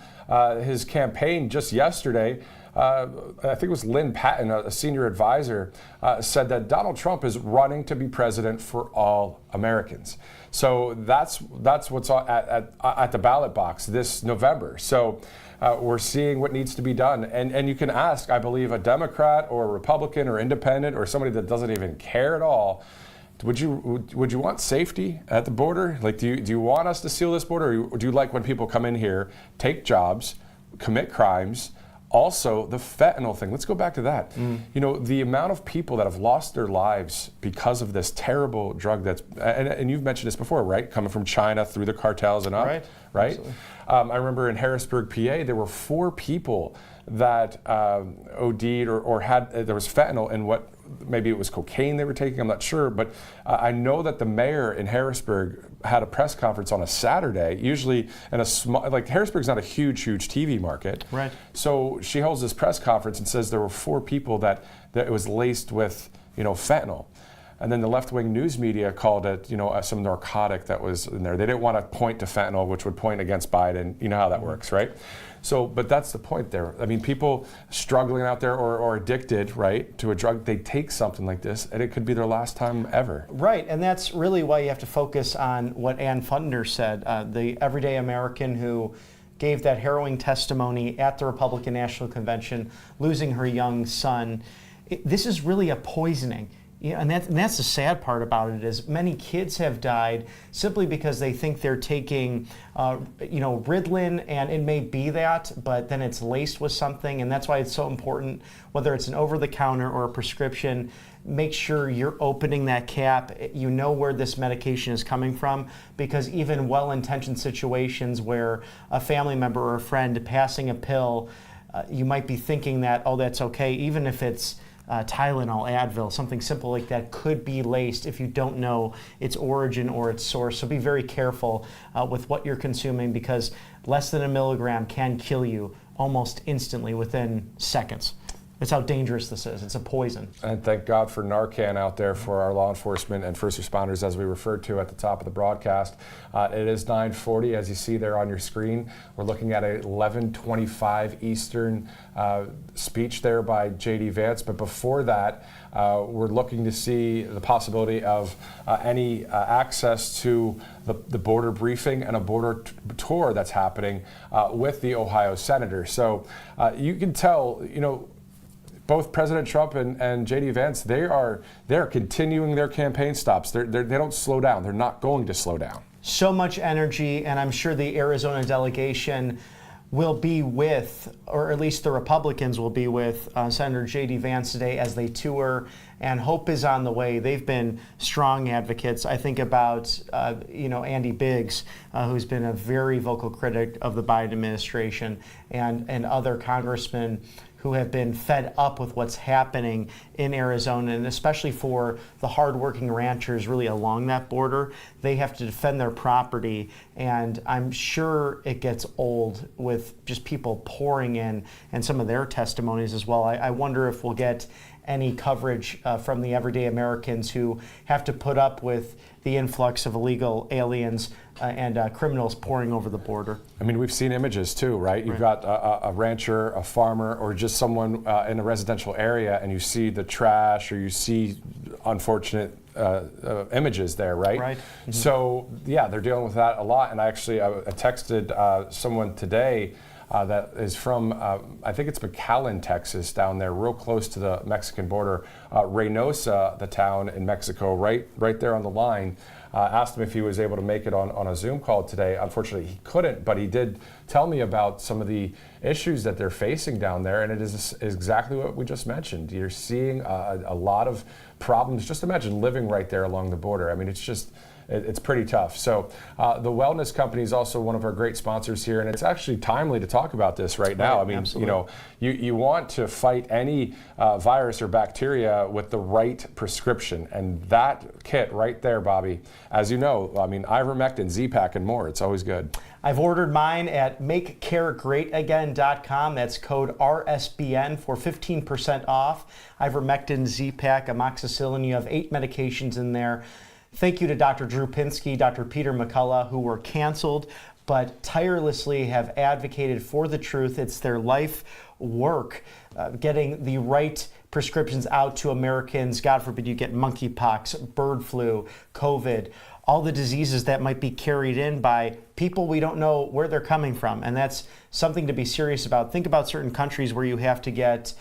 his campaign just yesterday, I think it was Lynn Patton, a senior advisor, said that Donald Trump is running to be president for all Americans. So that's what's at the ballot box this November. So we're seeing what needs to be done. And you can ask, I believe, a Democrat or a Republican or independent or somebody that doesn't even care at all, would you want safety at the border? Like, do you want us to seal this border, or do you like when people come in here, take jobs, commit crimes? Also, the fentanyl thing. Let's go back to that. The amount of people that have lost their lives because of this terrible drug that's, and you've mentioned this before, right? Coming from China through the cartels and up, right? I remember in Harrisburg, PA, there were 4 people that OD'd or had, there was fentanyl in what, maybe it was cocaine they were taking, I'm not sure, but I know that the mayor in Harrisburg had a press conference on a Saturday, usually in a small, like Harrisburg's not a huge TV market. Right. So she holds this press conference and says there were 4 people that it was laced with, fentanyl. And then the left-wing news media called it, some narcotic that was in there. They didn't want to point to fentanyl, which would point against Biden. You know how that works, right? So, but that's the point there. I mean, people struggling out there or addicted, right, to a drug, they take something like this, and it could be their last time ever. Right, and that's really why you have to focus on what Ann Fundner said, the everyday American who gave that harrowing testimony at the Republican National Convention, losing her young son. This is really a poisoning. Yeah, and that's the sad part about it is many kids have died simply because they think they're taking, Ritalin, and it may be that, but then it's laced with something, and that's why it's so important, whether it's an over-the-counter or a prescription, make sure you're opening that cap. You know where this medication is coming from, because even well-intentioned situations where a family member or a friend passing a pill, you might be thinking that, oh, that's okay, even if it's Tylenol, Advil, something simple like that could be laced if you don't know its origin or its source. So be very careful with what you're consuming, because less than a milligram can kill you almost instantly within seconds. That's how dangerous this is. It's a poison. And thank God for Narcan out there for our law enforcement and first responders, as we referred to at the top of the broadcast. It is 9:40, as you see there on your screen. We're looking at a 11:25 Eastern speech there by J.D. Vance. But before that, we're looking to see the possibility of any access to the border briefing and a border tour that's happening with the Ohio senator. So you can tell, both President Trump and J.D. Vance, they're continuing their campaign stops. They don't slow down. They're not going to slow down. So much energy, and I'm sure the Arizona delegation will be with, or at least the Republicans will be with, Senator J.D. Vance today as they tour, and hope is on the way. They've been strong advocates. I think about, Andy Biggs, who's been a very vocal critic of the Biden administration, and other congressmen who have been fed up with what's happening in Arizona, and especially for the hardworking ranchers really along that border. They have to defend their property, and I'm sure it gets old with just people pouring in and some of their testimonies as well. I wonder if we'll get any coverage from the everyday Americans who have to put up with the influx of illegal aliens and criminals pouring over the border. I mean, we've seen images too, right? You've got a rancher, a farmer, or just someone in a residential area, and you see the trash, or you see unfortunate images there, right? Right. Mm-hmm. So, yeah, they're dealing with that a lot. And I texted someone today that is from, I think it's McAllen, Texas, down there, real close to the Mexican border. Reynosa, the town in Mexico, right there on the line. Asked him if he was able to make it on a Zoom call today. Unfortunately, he couldn't, but he did tell me about some of the issues that they're facing down there, and it is exactly what we just mentioned. You're seeing a lot of problems. Just imagine living right there along the border. I mean, it's pretty tough. So the wellness company is also one of our great sponsors here, and it's actually timely to talk about this right now. I mean, absolutely. You want to fight any virus or bacteria with the right prescription, and that kit right there, Bobby, as you know, I mean, ivermectin, Z-Pak, and more. It's always good. I've ordered mine at makecaregreatagain.com. That's code RSBN for 15% off. Ivermectin, Z-Pak, amoxicillin. You have 8 medications in there. Thank you to Dr. Drew Pinsky, Dr. Peter McCullough, who were canceled, but tirelessly have advocated for the truth. It's their life work, getting the right prescriptions out to Americans. God forbid you get monkeypox, bird flu, COVID, all the diseases that might be carried in by people we don't know where they're coming from. And that's something to be serious about. Think about certain countries where you have to get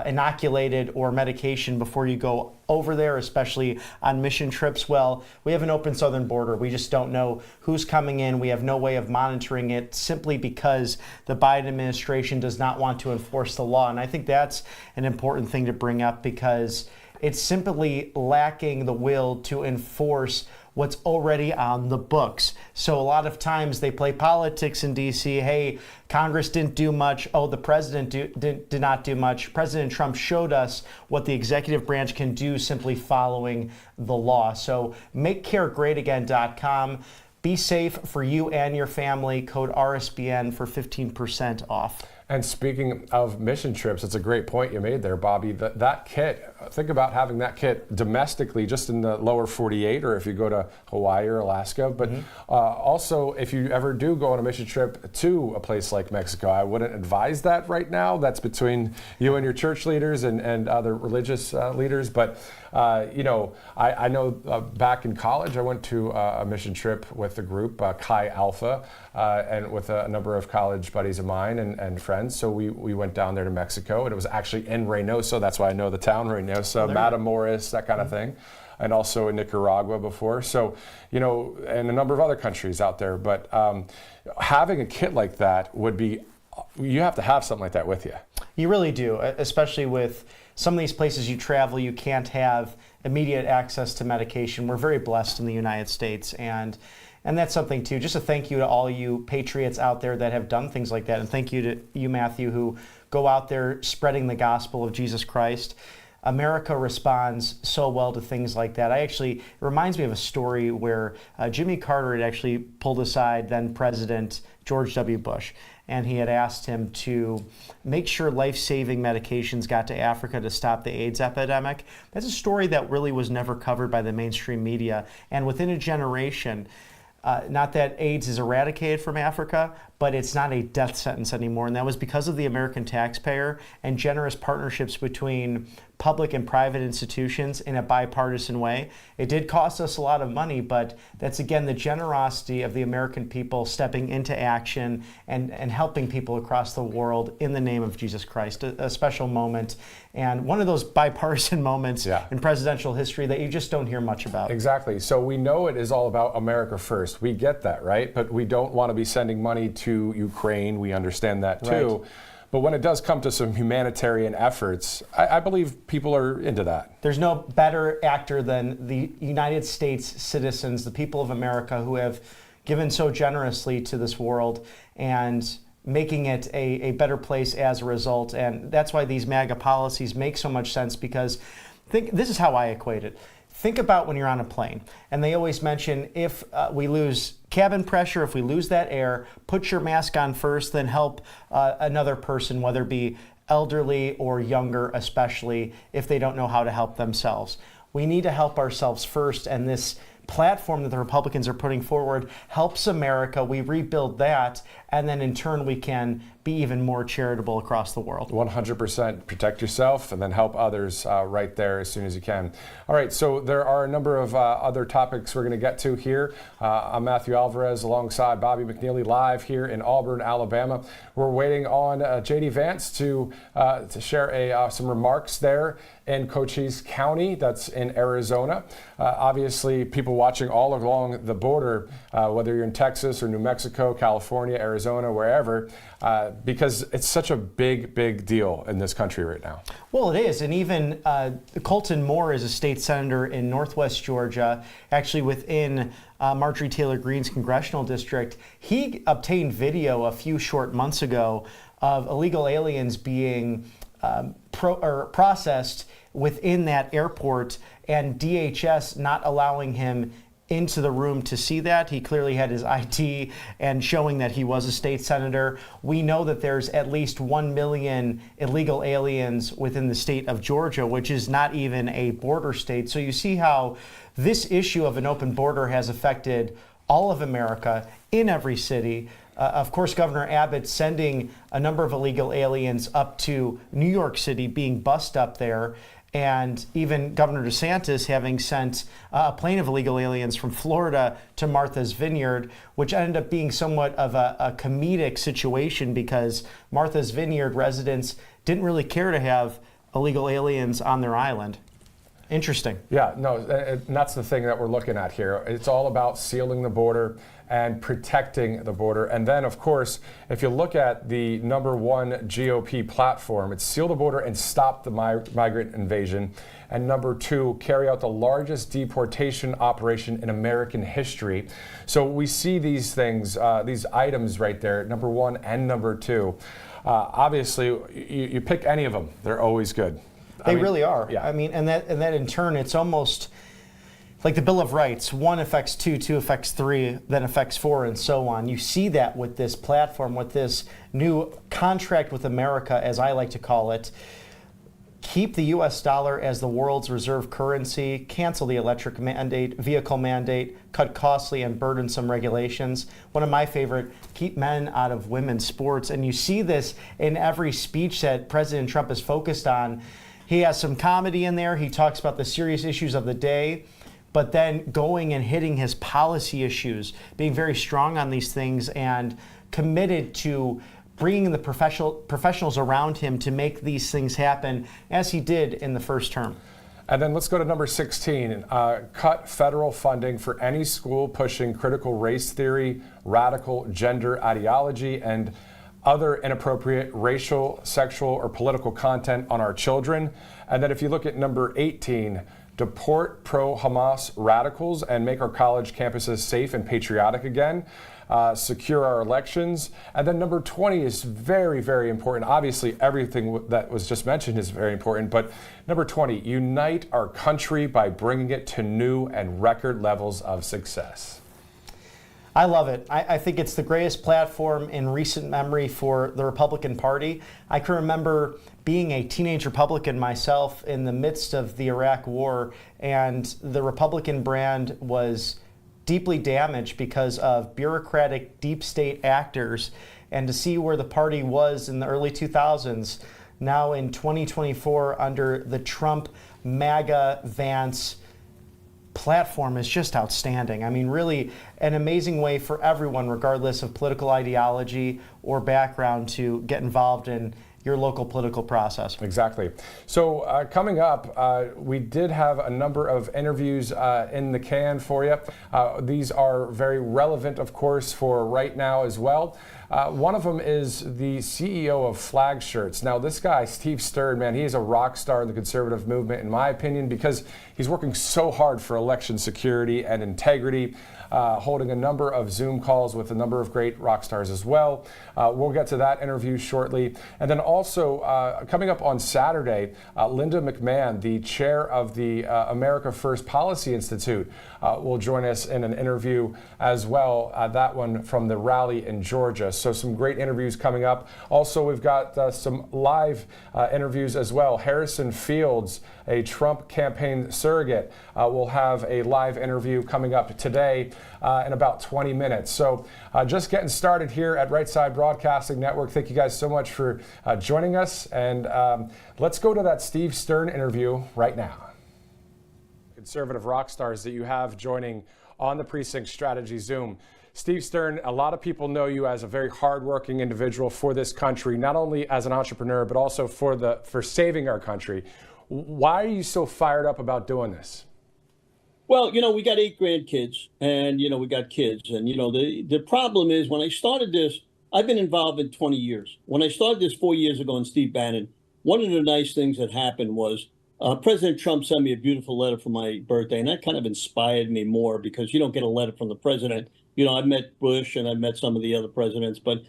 inoculated or medication before you go over there, especially on mission trips. Well, we have an open southern border. We just don't know who's coming in. We have no way of monitoring it simply because the Biden administration does not want to enforce the law. And I think that's an important thing to bring up, because it's simply lacking the will to enforce what's already on the books. So a lot of times they play politics in D.C. Hey, Congress didn't do much. Oh, the president did not do much. President Trump showed us what the executive branch can do simply following the law. So makecaregreatagain.com. Be safe for you and your family. Code RSBN for 15% off. And speaking of mission trips, it's a great point you made there, Bobby. That kit, think about having that kit domestically just in the lower 48, or if you go to Hawaii or Alaska. But also, if you ever do go on a mission trip to a place like Mexico, I wouldn't advise that right now. That's between you and your church leaders and other religious leaders. But I know back in college, I went to a mission trip with a group, Chi Alpha, and with a number of college buddies of mine and friends. So we went down there to Mexico, and it was actually in Reynosa. That's why I know the town, Reynosa, Matamoros, that kind of thing. And also in Nicaragua before. So, and a number of other countries out there. But having a kit like that you have to have something like that with you. You really do, especially with some of these places you travel, you can't have immediate access to medication. We're very blessed in the United States, and that's something too. Just a thank you to all you patriots out there that have done things like that, and thank you to you, Matthew, who go out there spreading the gospel of Jesus Christ. America responds so well to things like that. It reminds me of a story where Jimmy Carter had actually pulled aside then President George W. Bush, and he had asked him to make sure life-saving medications got to Africa to stop the AIDS epidemic. That's a story that really was never covered by the mainstream media, and within a generation, not that AIDS is eradicated from Africa, but it's not a death sentence anymore. And that was because of the American taxpayer and generous partnerships between public and private institutions in a bipartisan way. It did cost us a lot of money, but that's, again, the generosity of the American people stepping into action and helping people across the world in the name of Jesus Christ. A special moment, and one of those bipartisan moments in presidential history that you just don't hear much about. Exactly. So we know it is all about America first. We get that, right? But we don't want to be sending money to Ukraine. We understand that too. Right. But when it does come to some humanitarian efforts, I believe people are into that. There's no better actor than the United States citizens, the people of America, who have given so generously to this world and making it a better place as a result. And that's why these MAGA policies make so much sense, because this is how I equate it. Think about when you're on a plane, and they always mention if we lose cabin pressure, if we lose that air, put your mask on first, then help another person, whether it be elderly or younger, especially if they don't know how to help themselves. We need to help ourselves first, and this platform that the Republicans are putting forward helps America. We rebuild that, and then in turn we can be even more charitable across the world. 100%. Protect yourself and then help others right there as soon as you can. All right, so there are a number of other topics we're going to get to here. I'm Matthew Alvarez alongside Bobby McNeely live here in Auburn, Alabama. We're waiting on J.D. Vance to share some remarks there in Cochise County, that's in Arizona. Obviously, people watching all along the border, whether you're in Texas or New Mexico, California, Arizona, wherever, because it's such a big deal in this country right now. Well, it is, and even Colton Moore is a state senator in Northwest Georgia, actually within Marjorie Taylor Greene's congressional district. He obtained video a few short months ago of illegal aliens being processed within that airport, and DHS not allowing him into the room to see that. He clearly had his ID and showing that he was a state senator. We know that there's at least 1 million illegal aliens within the state of Georgia, which is not even a border state. So you see how this issue of an open border has affected all of America in every city. Of course, Governor Abbott sending a number of illegal aliens up to New York City, being bussed up there, and even Governor DeSantis having sent a plane of illegal aliens from Florida to Martha's Vineyard, which ended up being somewhat of a comedic situation because Martha's Vineyard residents didn't really care to have illegal aliens on their island. Interesting. Yeah, no, and that's the thing that we're looking at here. It's all about sealing the border and protecting the border. And then, of course, if you look at the #1 GOP platform, it's seal the border and stop the migrant invasion. And #2, carry out the largest deportation operation in American history. So we see these things, these items right there, #1 and #2. Obviously, you pick any of them, they're always good. They really are. Yeah. I mean, and that in turn, it's almost Like the Bill of Rights, 1 affects 2, 2 affects 3, then affects 4, and so on. You see that with this platform, with this new contract with America, as I like to call it. Keep the U.S. dollar as the world's reserve currency, cancel the electric vehicle mandate, cut costly and burdensome regulations. One of my favorite, keep men out of women's sports. And you see this in every speech that President Trump is focused on. He has some comedy in there. He talks about the serious issues of the day, but then going and hitting his policy issues, being very strong on these things and committed to bringing the professionals around him to make these things happen, as he did in the first term. And then let's go to number 16, cut federal funding for any school pushing critical race theory, radical gender ideology, and other inappropriate racial, sexual, or political content on our children. And then if you look at number 18, deport pro-Hamas radicals and make our college campuses safe and patriotic again. Secure our elections. And then number 20 is very, very important. Obviously, everything that was just mentioned is very important. But number 20, unite our country by bringing it to new and record levels of success. I love it. I think it's the greatest platform in recent memory for the Republican Party. I can remember being a teenage Republican myself in the midst of the Iraq War, and the Republican brand was deeply damaged because of bureaucratic deep state actors. And to see where the party was in the early 2000s, now in 2024 under the Trump MAGA Vance platform is just outstanding. I mean, really an amazing way for everyone, regardless of political ideology or background, to get involved in your local political process. Exactly. So coming up, we did have a number of interviews in the can for you. These are very relevant, of course, for right now as well. One of them is the CEO of Flag Shirts. Now, this guy, Steve Stern, man, he is a rock star in the conservative movement, in my opinion, because he's working so hard for election security and integrity, holding a number of Zoom calls with a number of great rock stars as well. We'll get to that interview shortly. And then also coming up on Saturday, Linda McMahon, the chair of the America First Policy Institute, will join us in an interview as well, that one from the rally in Georgia. So some great interviews coming up. Also, we've got some live interviews as well. Harrison Fields, a Trump campaign surrogate, will have a live interview coming up today in about 20 minutes. So just getting started here at Right Side Broadcasting Network. Thank you guys so much for joining us. And let's go to that Steve Stern interview right now. Conservative rock stars that you have joining on the Precinct Strategy Zoom. Steve Stern, a lot of people know you as a very hardworking individual for this country, not only as an entrepreneur, but also for saving our country. Why are you so fired up about doing this? Well, we got 8 grandkids, and, we got kids. And, the problem is, when I started this, I've been involved in 20 years. When I started this 4 years ago in Steve Bannon, one of the nice things that happened was President Trump sent me a beautiful letter for my birthday, and that kind of inspired me more, because you don't get a letter from the president. I've met Bush and I've met some of the other presidents, but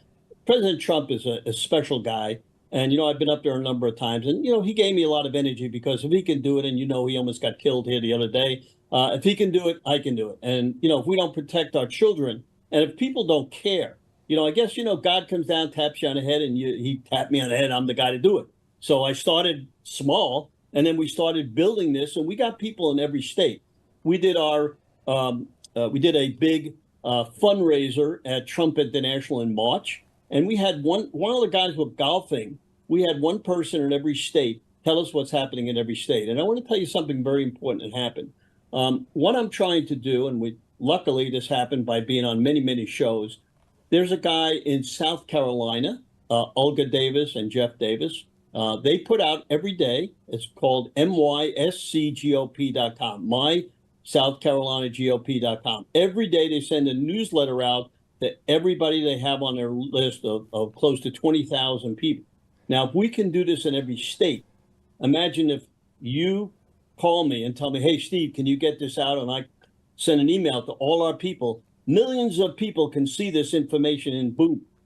President Trump is a special guy. And, I've been up there a number of times, and, he gave me a lot of energy, because if he can do it, and, he almost got killed here the other day, if he can do it, I can do it. And, if we don't protect our children, and if people don't care, I guess, God comes down, taps you on the head, and he tapped me on the head. I'm the guy to do it. So I started small, and then we started building this, and we got people in every state. We did we did a big fundraiser at Trump International in March, and we had one of the guys who were golfing. We had one person in every state tell us what's happening in every state. And I want to tell you something very important that happened. What I'm trying to do, and luckily this happened by being on many, many shows. There's a guy in South Carolina, Olga Davis and Jeff Davis. They put out every day. It's called myscgop.com, mysouthcarolinagop.com. Every day they send a newsletter out to everybody they have on their list of close to 20,000 people. Now, if we can do this in every state, imagine if you call me and tell me, hey, Steve, can you get this out? And I send an email to all our people. Millions of people can see this information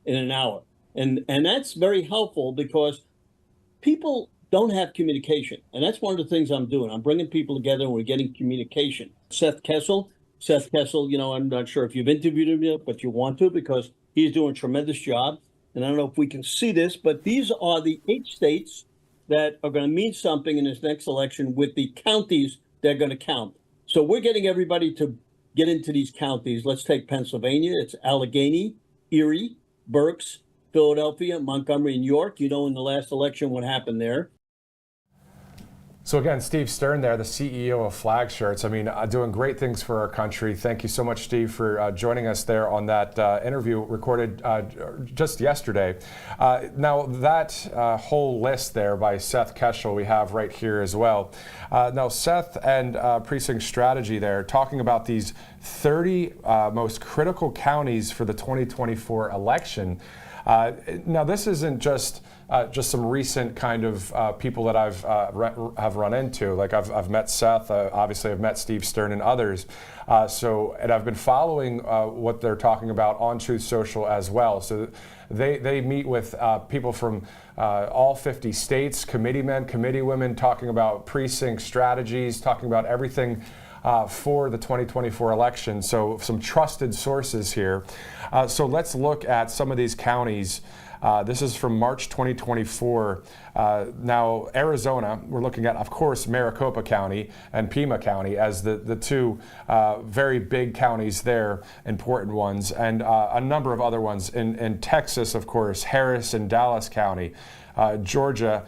in an hour. And that's very helpful, because people don't have communication. And that's one of the things I'm doing. I'm bringing people together and we're getting communication. Seth Kessel, I'm not sure if you've interviewed him yet, but you want to because he's doing a tremendous job. And I don't know if we can see this, but these are the 8 states that are going to mean something in this next election with the counties they're going to count. So we're getting everybody to get into these counties. Let's take Pennsylvania. It's Allegheny, Erie, Berks, Philadelphia, Montgomery, and York. In the last election, what happened there. So again, Steve Stern there, the CEO of Flag Shirts. Doing great things for our country. Thank you so much, Steve, for joining us there on that interview recorded just yesterday. Now, that whole list there by Seth Keshel we have right here as well. Now, Seth and Precinct Strategy there talking about these 30 most critical counties for the 2024 election. Now, this isn't just some recent kind of people that have run into. Like I've met Seth, obviously I've met Steve Stern and others. And I've been following what they're talking about on Truth Social as well. So they meet with people from all 50 states, committeemen, committeewomen, talking about precinct strategies, talking about everything for the 2024 election. So some trusted sources here. So let's look at some of these counties. This is from March 2024. Now, Arizona, we're looking at, of course, Maricopa County and Pima County as the two very big counties there, important ones, and a number of other ones. In Texas, of course, Harris and Dallas County. Georgia,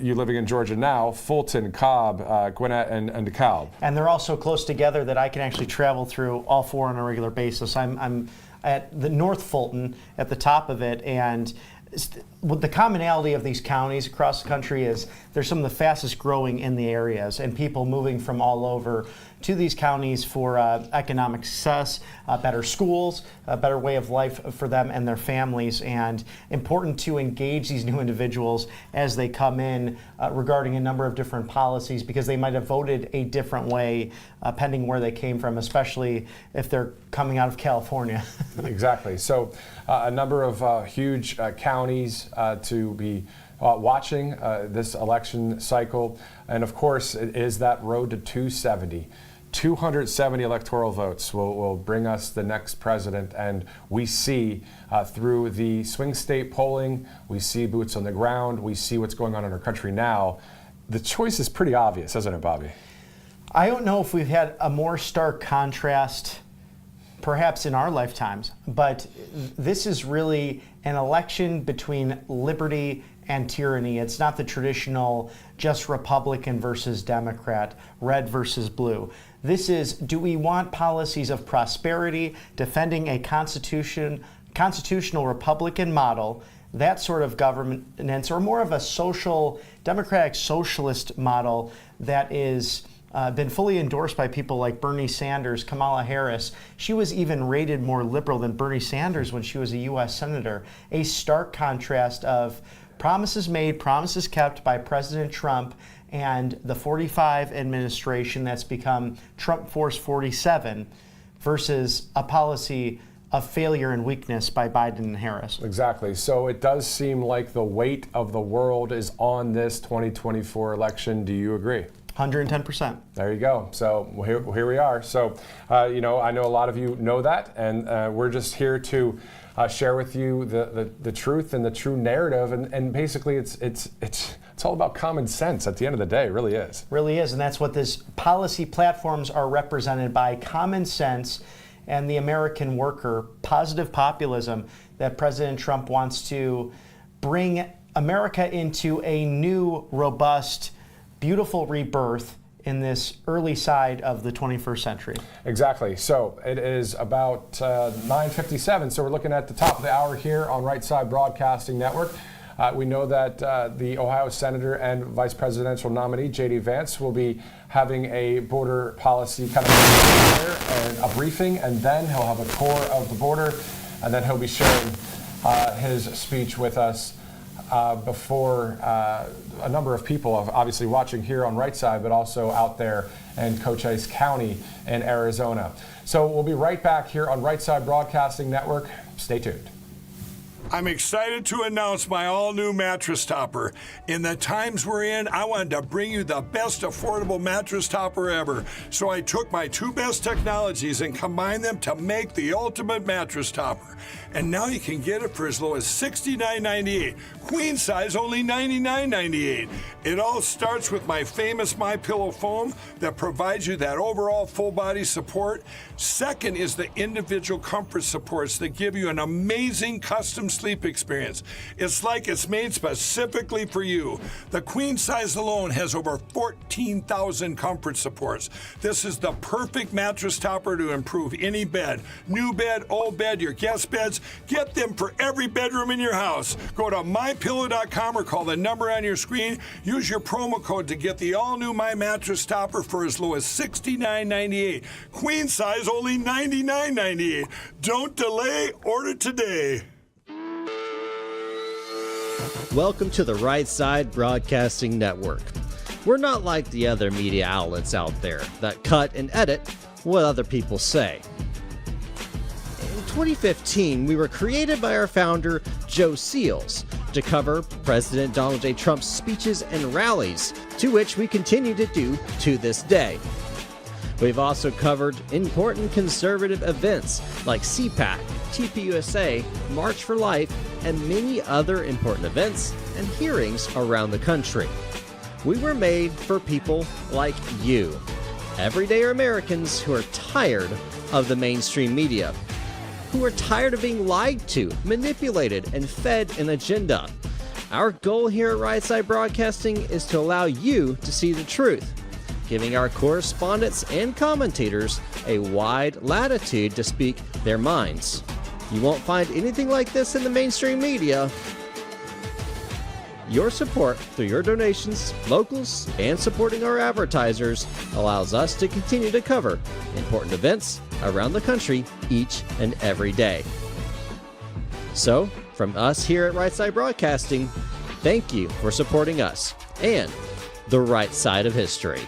you living in Georgia now, Fulton, Cobb, Gwinnett, and DeKalb. And they're all so close together that I can actually travel through all 4 on a regular basis. I'm at the North Fulton at the top of it, and the commonality of these counties across the country is they're some of the fastest growing in the areas, and people moving from all over to these counties for economic success, better schools, a better way of life for them and their families, and important to engage these new individuals as they come in regarding a number of different policies, because they might have voted a different way pending where they came from, especially if they're coming out of California. Exactly. So a number of huge counties to be watching this election cycle. And of course, it is that road to 270. 270 electoral votes will bring us the next president. And we see through the swing state polling, we see boots on the ground, we see what's going on in our country now. The choice is pretty obvious, isn't it, Bobby? I don't know if we've had a more stark contrast perhaps in our lifetimes, but this is really an election between liberty and tyranny. It's not the traditional just Republican versus Democrat, red versus blue. This is, do we want policies of prosperity, defending a constitutional Republican model, that sort of governance, or more of a social, democratic socialist model that is been fully endorsed by people like Bernie Sanders, Kamala Harris. She was even rated more liberal than Bernie Sanders when she was a U.S. Senator. A stark contrast of promises made, promises kept by President Trump and the 45 administration that's become Trump Force 47 versus a policy of failure and weakness by Biden and Harris. Exactly. So it does seem like the weight of the world is on this 2024 election. Do you agree? 110%. There you go. So here we are. So, I know a lot of you know that, and we're just here to share with you the truth and the true narrative. And basically, it's all about common sense at the end of the day. It really is. Really is. And that's what this policy platforms are represented by: common sense and the American worker, positive populism that President Trump wants to bring America into a new, robust, beautiful rebirth in this early side of the 21st century. Exactly. So it is about 9:57. So we're looking at the top of the hour here on Right Side Broadcasting Network. We know that the Ohio Senator and Vice Presidential nominee, J.D. Vance, will be having a border policy kind of and a briefing, and then he'll have a tour of the border, and then he'll be sharing his speech with us before a number of people obviously watching here on Right Side, but also out there in Cochise County in Arizona. So we'll be right back here on Right Side Broadcasting Network. Stay tuned. I'm excited to announce my all-new mattress topper. In the times we're in, I wanted to bring you the best affordable mattress topper ever. So I took my two best technologies and combined them to make the ultimate mattress topper. And now you can get it for as low as $69.98. Queen size only $99.98. It all starts with my famous MyPillow foam that provides you that overall full body support. Second is the individual comfort supports that give you an amazing custom sleep experience. It's like it's made specifically for you. The queen size alone has over 14,000 comfort supports. This is the perfect mattress topper to improve any bed. New bed, old bed, your guest beds. Get them for every bedroom in your house. Go to mypillow.com or call the number on your screen. Use your promo code to get the all-new My Mattress Topper for as low as $69.98. Queen size only $99.98. Don't delay, order today. Welcome to the Right Side Broadcasting Network. We're not like the other media outlets out there that cut and edit what other people say. In 2015, we were created by our founder, Joe Seals, to cover President Donald J. Trump's speeches and rallies, to which we continue to do to this day. We've also covered important conservative events like CPAC, tvOS, March for Life, and many other important events and hearings around the country. We were made for people like you, everyday Americans who are tired of the mainstream media, who are tired of being lied to, manipulated, and fed an agenda. Our goal here at Right Side Broadcasting is to allow you to see the truth, giving our correspondents and commentators a wide latitude to speak their minds. You won't find anything like this in the mainstream media. Your support through your donations, locals, and supporting our advertisers allows us to continue to cover important events around the country each and every day. So, from us here at Right Side Broadcasting, thank you for supporting us and the right side of history.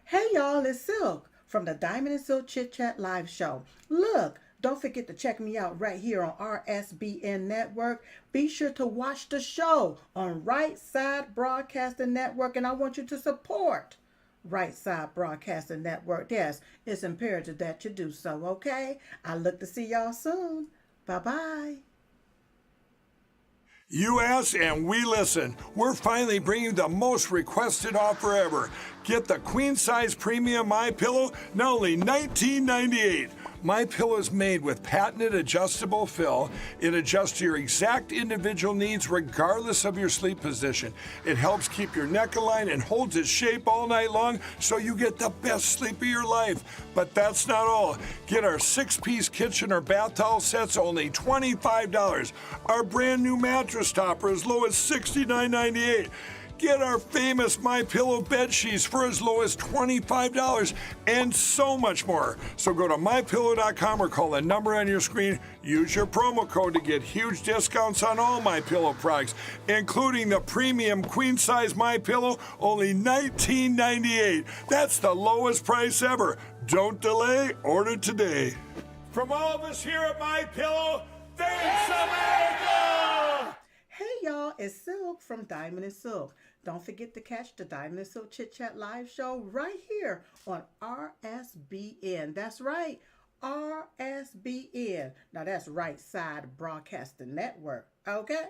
Hey y'all, it's Silk from the Diamond and Silk Chit Chat live show. Look, don't forget to check me out right here on RSBN Network. Be sure to watch the show on Right Side Broadcasting Network, and I want you to support Right Side Broadcasting Network. Yes, it's imperative that you do so, okay? I look to see y'all soon. Bye-bye. You ask and we listen. We're finally bringing the most requested offer ever. Get the queen size premium MyPillow, now only $19.98. MyPillow is made with patented adjustable fill. It adjusts to your exact individual needs regardless of your sleep position. It helps keep your neck aligned and holds its shape all night long so you get the best sleep of your life. But that's not all. Get our 6-piece kitchen or bath towel sets only $25. Our brand new mattress topper as low as $69.98. Get our famous MyPillow bed sheets for as low as $25 and so much more. So go to mypillow.com or call the number on your screen. Use your promo code to get huge discounts on all MyPillow products, including the premium queen size MyPillow, only $19.98. That's the lowest price ever. Don't delay, order today. From all of us here at MyPillow, thanks America! Hey y'all, it's Silk from Diamond and Silk. Don't forget to catch the Diamond and Silk Chit Chat live show right here on RSBN. That's right, RSBN. Now that's Right Side Broadcasting Network. Okay?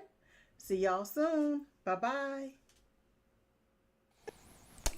See y'all soon. Bye-bye.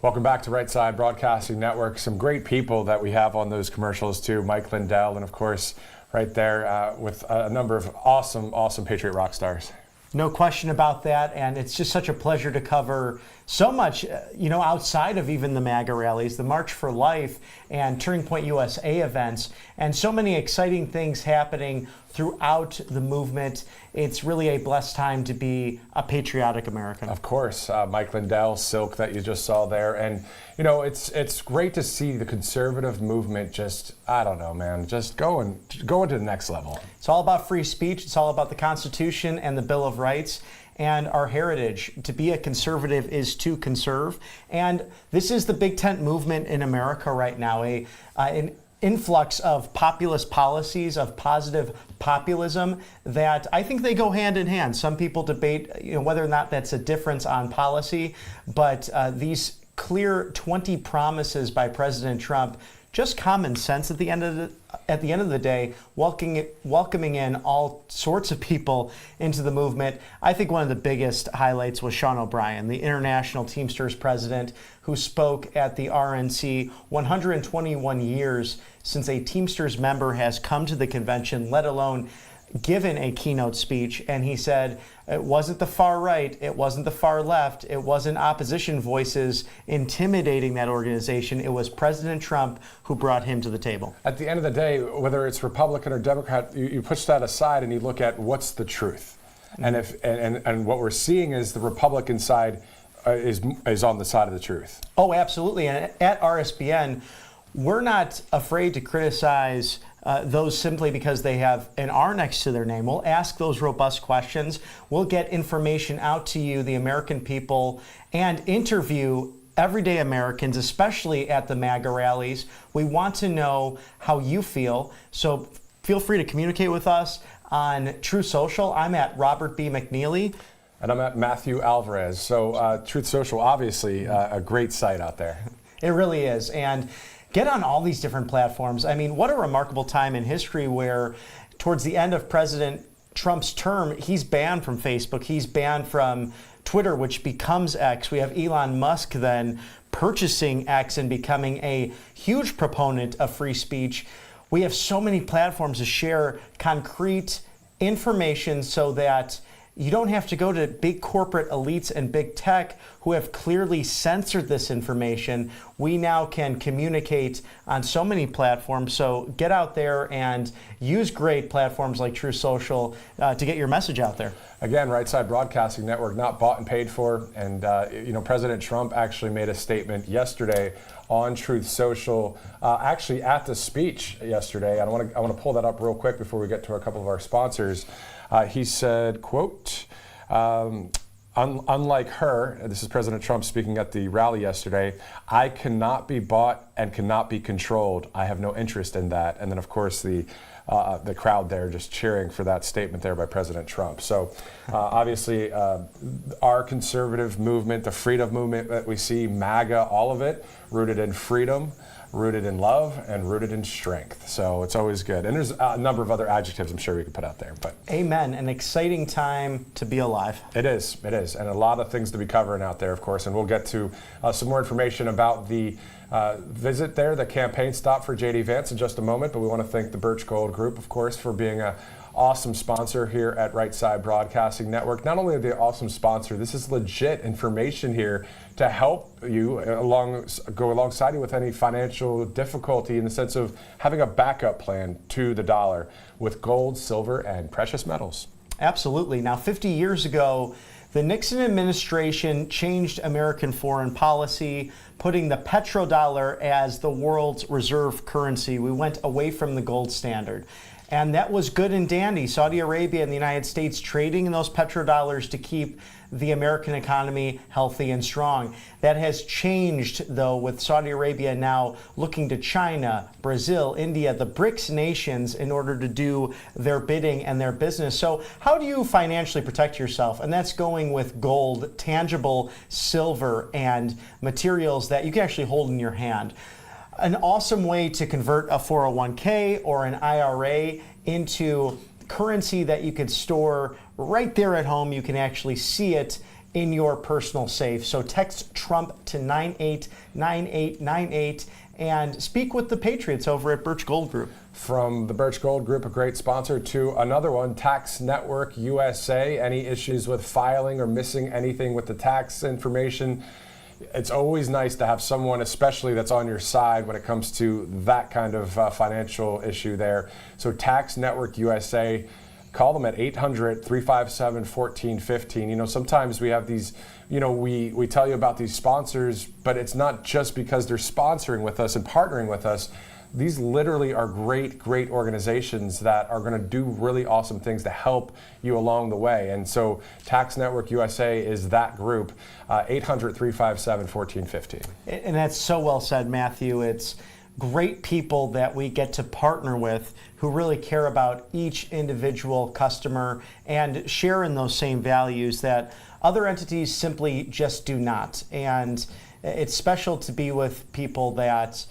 Welcome back to Right Side Broadcasting Network. Some great people that we have on those commercials too. Mike Lindell, and of course, right there with a number of awesome Patriot rock stars. No question about that, and it's just such a pleasure to cover so much, outside of even the MAGA rallies, the March for Life and Turning Point USA events, and so many exciting things happening throughout the movement. It's really a blessed time to be a patriotic American. Of course, Mike Lindell, Silk that you just saw there, and it's great to see the conservative movement just going to the next level. It's all about free speech. It's all about the Constitution and the Bill of Rights and our heritage. To be a conservative is to conserve, and this is the big tent movement in America right now. An influx of populist policies, of positive populism, that I think they go hand in hand. Some people debate whether or not that's a difference on policy, but these clear 20 promises by President Trump, just common sense at the end of the day, welcoming in all sorts of people into the movement. I think one of the biggest highlights was Sean O'Brien, the International Teamsters president, who spoke at the RNC. 121 years since a Teamsters member has come to the convention, let alone given a keynote speech, and he said it wasn't the far right, it wasn't the far left, it wasn't opposition voices intimidating that organization. It was President Trump who brought him to the table. At the end of the day, whether it's Republican or Democrat, you push that aside and you look at what's the truth. And and what we're seeing is the Republican side is on the side of the truth. Oh, absolutely. And at RSBN, we're not afraid to criticize those simply because they have an R next to their name. We'll ask those robust questions. We'll get information out to you, the American people, and interview everyday Americans, especially at the MAGA rallies. We want to know how you feel. So feel free to communicate with us on Truth Social. I'm at Robert B. McNeely. And I'm at Matthew Alvarez. So Truth Social, obviously, a great site out there. It really is. And get on all these different platforms. I mean, what a remarkable time in history where towards the end of President Trump's term, he's banned from Facebook. He's banned from Twitter, which becomes X. We have Elon Musk then purchasing X and becoming a huge proponent of free speech. We have so many platforms to share concrete information so that you don't have to go to big corporate elites and big tech who have clearly censored this information. We now can communicate on so many platforms. So get out there and use great platforms like Truth Social to get your message out there. Again, Right Side Broadcasting Network, not bought and paid for. And President Trump actually made a statement yesterday on Truth Social, actually at the speech yesterday. I want to pull that up real quick before we get to a couple of our sponsors. He said, quote, unlike her, this is President Trump speaking at the rally yesterday, I cannot be bought and cannot be controlled. I have no interest in that. And then, of course, the crowd there just cheering for that statement there by President Trump. So obviously, our conservative movement, the freedom movement that we see, MAGA, all of it, rooted in freedom, rooted in love, and rooted in strength. So it's always good. And there's a number of other adjectives I'm sure we could put out there. But amen. An exciting time to be alive. It is. And a lot of things to be covering out there, of course. And we'll get to some more information about the visit there, the campaign stop for J.D. Vance in just a moment. But we want to thank the Birch Gold Group, of course, for being an awesome sponsor here at Right Side Broadcasting Network. Not only are they an awesome sponsor, this is legit information here to help you go alongside you with any financial difficulty in the sense of having a backup plan to the dollar with gold, silver, and precious metals. Absolutely. Now, 50 years ago, the Nixon administration changed American foreign policy, putting the petrodollar as the world's reserve currency. We went away from the gold standard. And that was good and dandy. Saudi Arabia and the United States trading in those petrodollars to keep the American economy healthy and strong. That has changed, though, with Saudi Arabia now looking to China, Brazil, India, the BRICS nations in order to do their bidding and their business. So how do you financially protect yourself? And that's going with gold, tangible silver, and materials that you can actually hold in your hand. An awesome way to convert a 401k or an IRA into currency that you could store right there at home. You can actually see it in your personal safe. So text Trump to 989898 and speak with the Patriots over at Birch Gold Group. From the Birch Gold Group, a great sponsor, to another one, Tax Network USA. Any issues with filing or missing anything with the tax information, it's always nice to have someone, especially that's on your side when it comes to that kind of financial issue there. So Tax Network USA, call them at 800-357-1415. Sometimes we have these, we tell you about these sponsors, but it's not just because they're sponsoring with us and partnering with us. These literally are great, great organizations that are going to do really awesome things to help you along the way. And so Tax Network USA is that group, 800-357-1415. And that's so well said, Matthew. It's great people that we get to partner with who really care about each individual customer and share in those same values that other entities simply just do not. And it's special to be with people that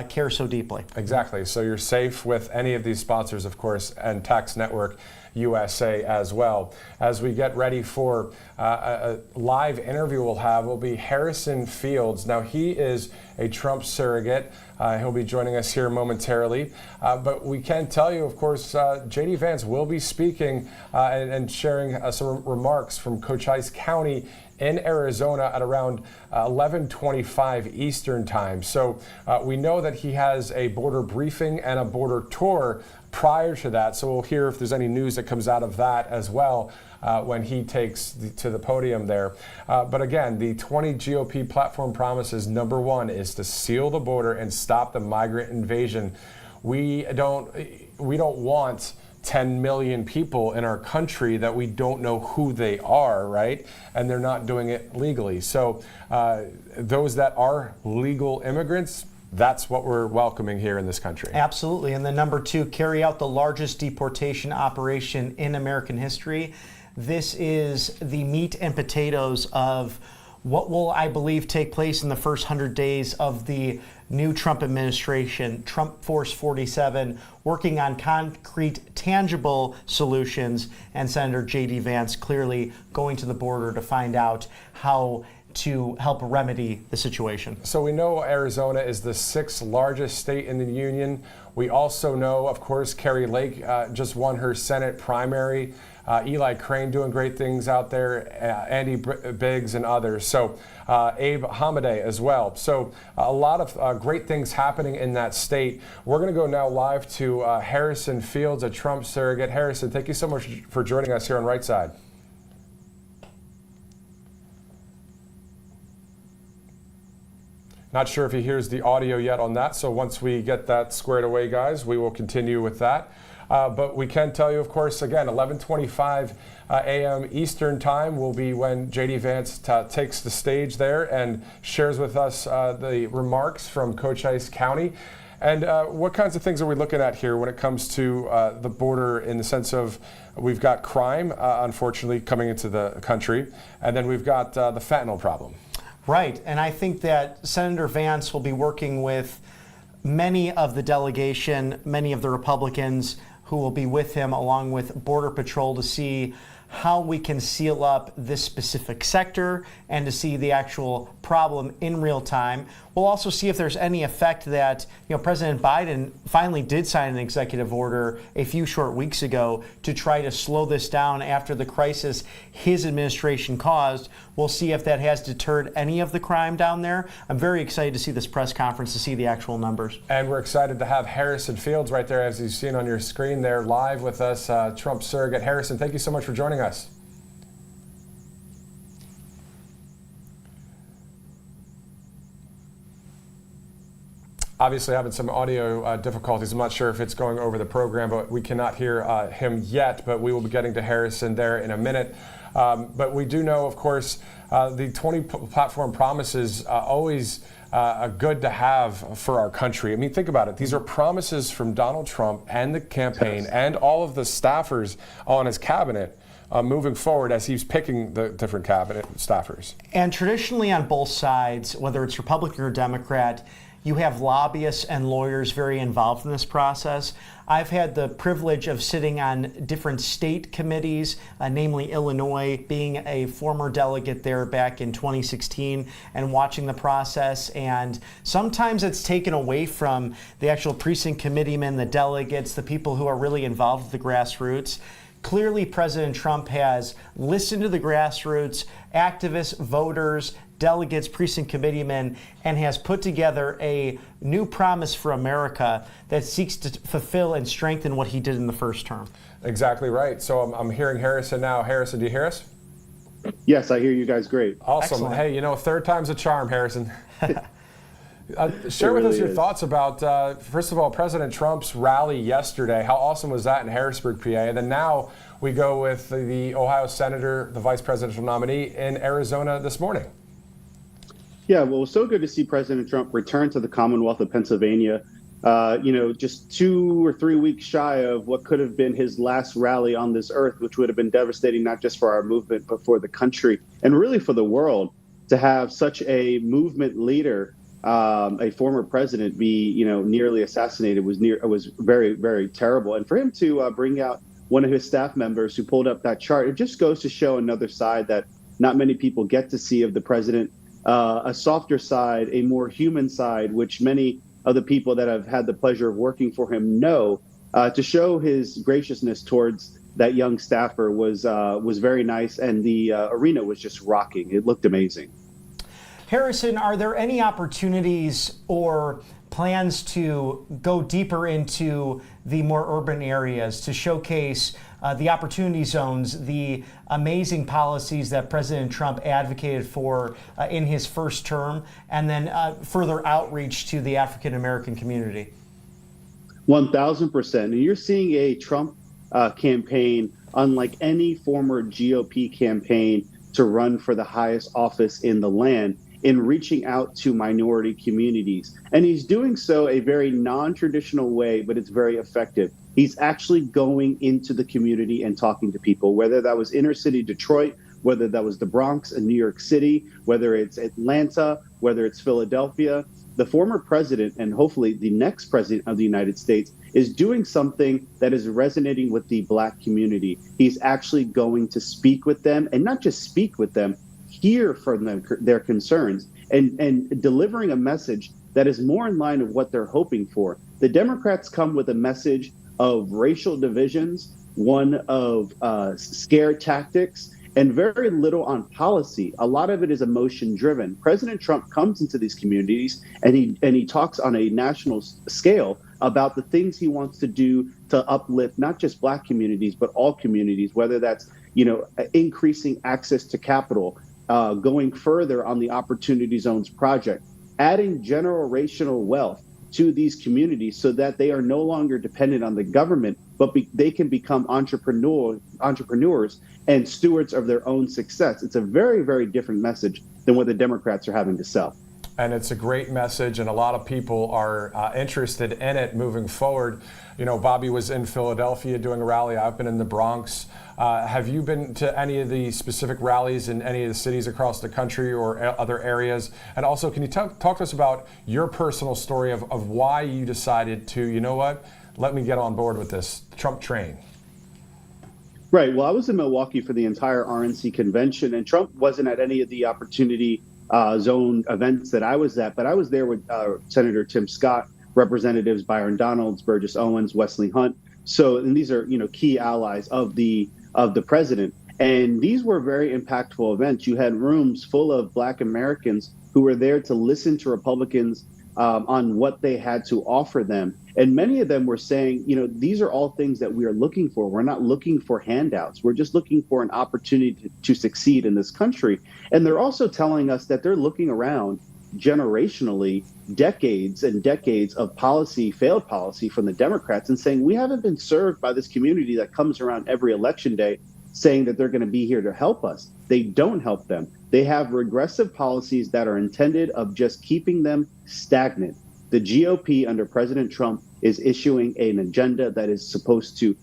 care so deeply. Exactly. So you're safe with any of these sponsors, of course, and Tax Network USA as well. As we get ready for a live interview will be Harrison Fields. Now, he is a Trump surrogate. He'll be joining us here momentarily. But we can tell you, of course, J.D. Vance will be speaking and sharing some remarks from Cochise County in Arizona at around 11:25 Eastern time. So we know that he has a border briefing and a border tour prior to that. So we'll hear if there's any news that comes out of that as well when he takes to the podium there. But again, the 20 GOP platform promises, number one is to seal the border and stop the migrant invasion. We don't want 10 million people in our country that we don't know who they are, right? And they're not doing it legally. So those that are legal immigrants, that's what we're welcoming here in this country. Absolutely. And then number two, carry out the largest deportation operation in American history. This is the meat and potatoes of what will, I believe, take place in the first 100 days of the new Trump administration, Trump Force 47, working on concrete, tangible solutions, and Senator J.D. Vance clearly going to the border to find out how to help remedy the situation. So we know Arizona is the 6th largest state in the union. We also know, of course, Carrie Lake just won her Senate primary. Eli Crane doing great things out there, Andy Biggs and others. So Abe Hamadeh as well. So a lot of great things happening in that state. We're going to go now live to Harrison Fields, a Trump surrogate. Harrison, thank you so much for joining us here on Right Side. Not sure if he hears the audio yet on that, so once we get that squared away, guys, we will continue with that. But we can tell you, of course, again, 11:25 a.m. Eastern Time will be when J.D. Vance takes the stage there and shares with us the remarks from Cochise County. And what kinds of things are we looking at here when it comes to the border, in the sense of we've got crime, unfortunately, coming into the country, and then we've got the fentanyl problem. Right, and I think that Senator Vance will be working with many of the delegation, many of the Republicans who will be with him, along with Border Patrol, to see how we can seal up this specific sector and to see the actual problem in real time. We'll also see if there's any effect that, President Biden finally did sign an executive order a few short weeks ago to try to slow this down after the crisis his administration caused. We'll see if that has deterred any of the crime down there. I'm very excited to see this press conference to see the actual numbers. And we're excited to have Harrison Fields right there, as you've seen on your screen there, live with us, Trump surrogate. Harrison, thank you so much for joining us. Obviously having some audio difficulties. I'm not sure if it's going over the program, but we cannot hear him yet, but we will be getting to Harrison there in a minute. But we do know, of course, the 20 platform promises always good to have for our country. I mean, think about it. These are promises from Donald Trump and the campaign and all of the staffers on his cabinet moving forward as he's picking the different cabinet staffers. And traditionally on both sides, whether it's Republican or Democrat, you have lobbyists and lawyers very involved in this process. I've had the privilege of sitting on different state committees, namely Illinois, being a former delegate there back in 2016 and watching the process. And sometimes it's taken away from the actual precinct committeemen, the delegates, the people who are really involved with the grassroots. Clearly, President Trump has listened to the grassroots, activists, voters, delegates, precinct committeemen, and has put together a new promise for America that seeks to fulfill and strengthen what he did in the first term. Exactly right. So I'm hearing Harrison now. Harrison, do you hear us? Yes, I hear you guys great. Awesome. Excellent. Hey, third time's a charm, Harrison. Share with us your thoughts about, first of all, President Trump's rally yesterday. How awesome was that in Harrisburg, PA? And then now we go with the Ohio senator, the vice presidential nominee, in Arizona this morning. Yeah, well, it was so good to see President Trump return to the Commonwealth of Pennsylvania just 2 or 3 weeks shy of what could have been his last rally on this earth, which would have been devastating, not just for our movement, but for the country and really for the world, to have such a movement leader, a former president, be, nearly assassinated was very, very terrible. And for him to bring out one of his staff members who pulled up that chart, it just goes to show another side that not many people get to see of the president, a softer side, a more human side, which many of the people that have had the pleasure of working for him know. To show his graciousness towards that young staffer was very nice, and the arena was just rocking. It looked amazing. Harrison, are there any opportunities or plans to go deeper into the more urban areas to showcase the opportunity zones, the amazing policies that President Trump advocated for in his first term, and then further outreach to the African American community? 1,000%. And you're seeing a Trump campaign unlike any former GOP campaign to run for the highest office in the land, in reaching out to minority communities. And he's doing so a very non-traditional way, but it's very effective. He's actually going into the community and talking to people, whether that was inner city Detroit, whether that was the Bronx in New York City, whether it's Atlanta, whether it's Philadelphia. The former president, and hopefully the next president of the United States, is doing something that is resonating with the Black community. He's actually going to speak with them, and not just speak with them, hear from them their concerns, and delivering a message that is more in line of what they're hoping for. The Democrats come with a message of racial divisions, one of scare tactics, and very little on policy. A lot of it is emotion driven. President Trump comes into these communities and he talks on a national scale about the things he wants to do to uplift not just Black communities, but all communities, whether that's, increasing access to capital, going further on the Opportunity Zones project, adding generational wealth to these communities so that they are no longer dependent on the government, but they can become entrepreneurs and stewards of their own success. It's a very, very different message than what the Democrats are having to sell. And it's a great message, and a lot of people are interested in it moving forward. Bobby was in Philadelphia doing a rally. I've been in the Bronx. Have you been to any of the specific rallies in any of the cities across the country or other areas? And also, can you talk to us about your personal story of why you decided to, let me get on board with this Trump train? Right. Well, I was in Milwaukee for the entire RNC convention, and Trump wasn't at any of the Opportunity Zone events that I was at, but I was there with Senator Tim Scott, Representatives Byron Donalds, Burgess Owens, Wesley Hunt. And these are, key allies of the president. And these were very impactful events. You had rooms full of Black Americans who were there to listen to Republicans on what they had to offer them. And many of them were saying, these are all things that we are looking for. We're not looking for handouts. We're just looking for an opportunity to succeed in this country. And they're also telling us that they're looking around generationally, decades and decades of failed policy from the Democrats, and saying, we haven't been served by this community that comes around every election day saying that they're going to be here to help us. They don't help them. They have regressive policies that are intended of just keeping them stagnant. The GOP under President Trump is issuing an agenda that is supposed to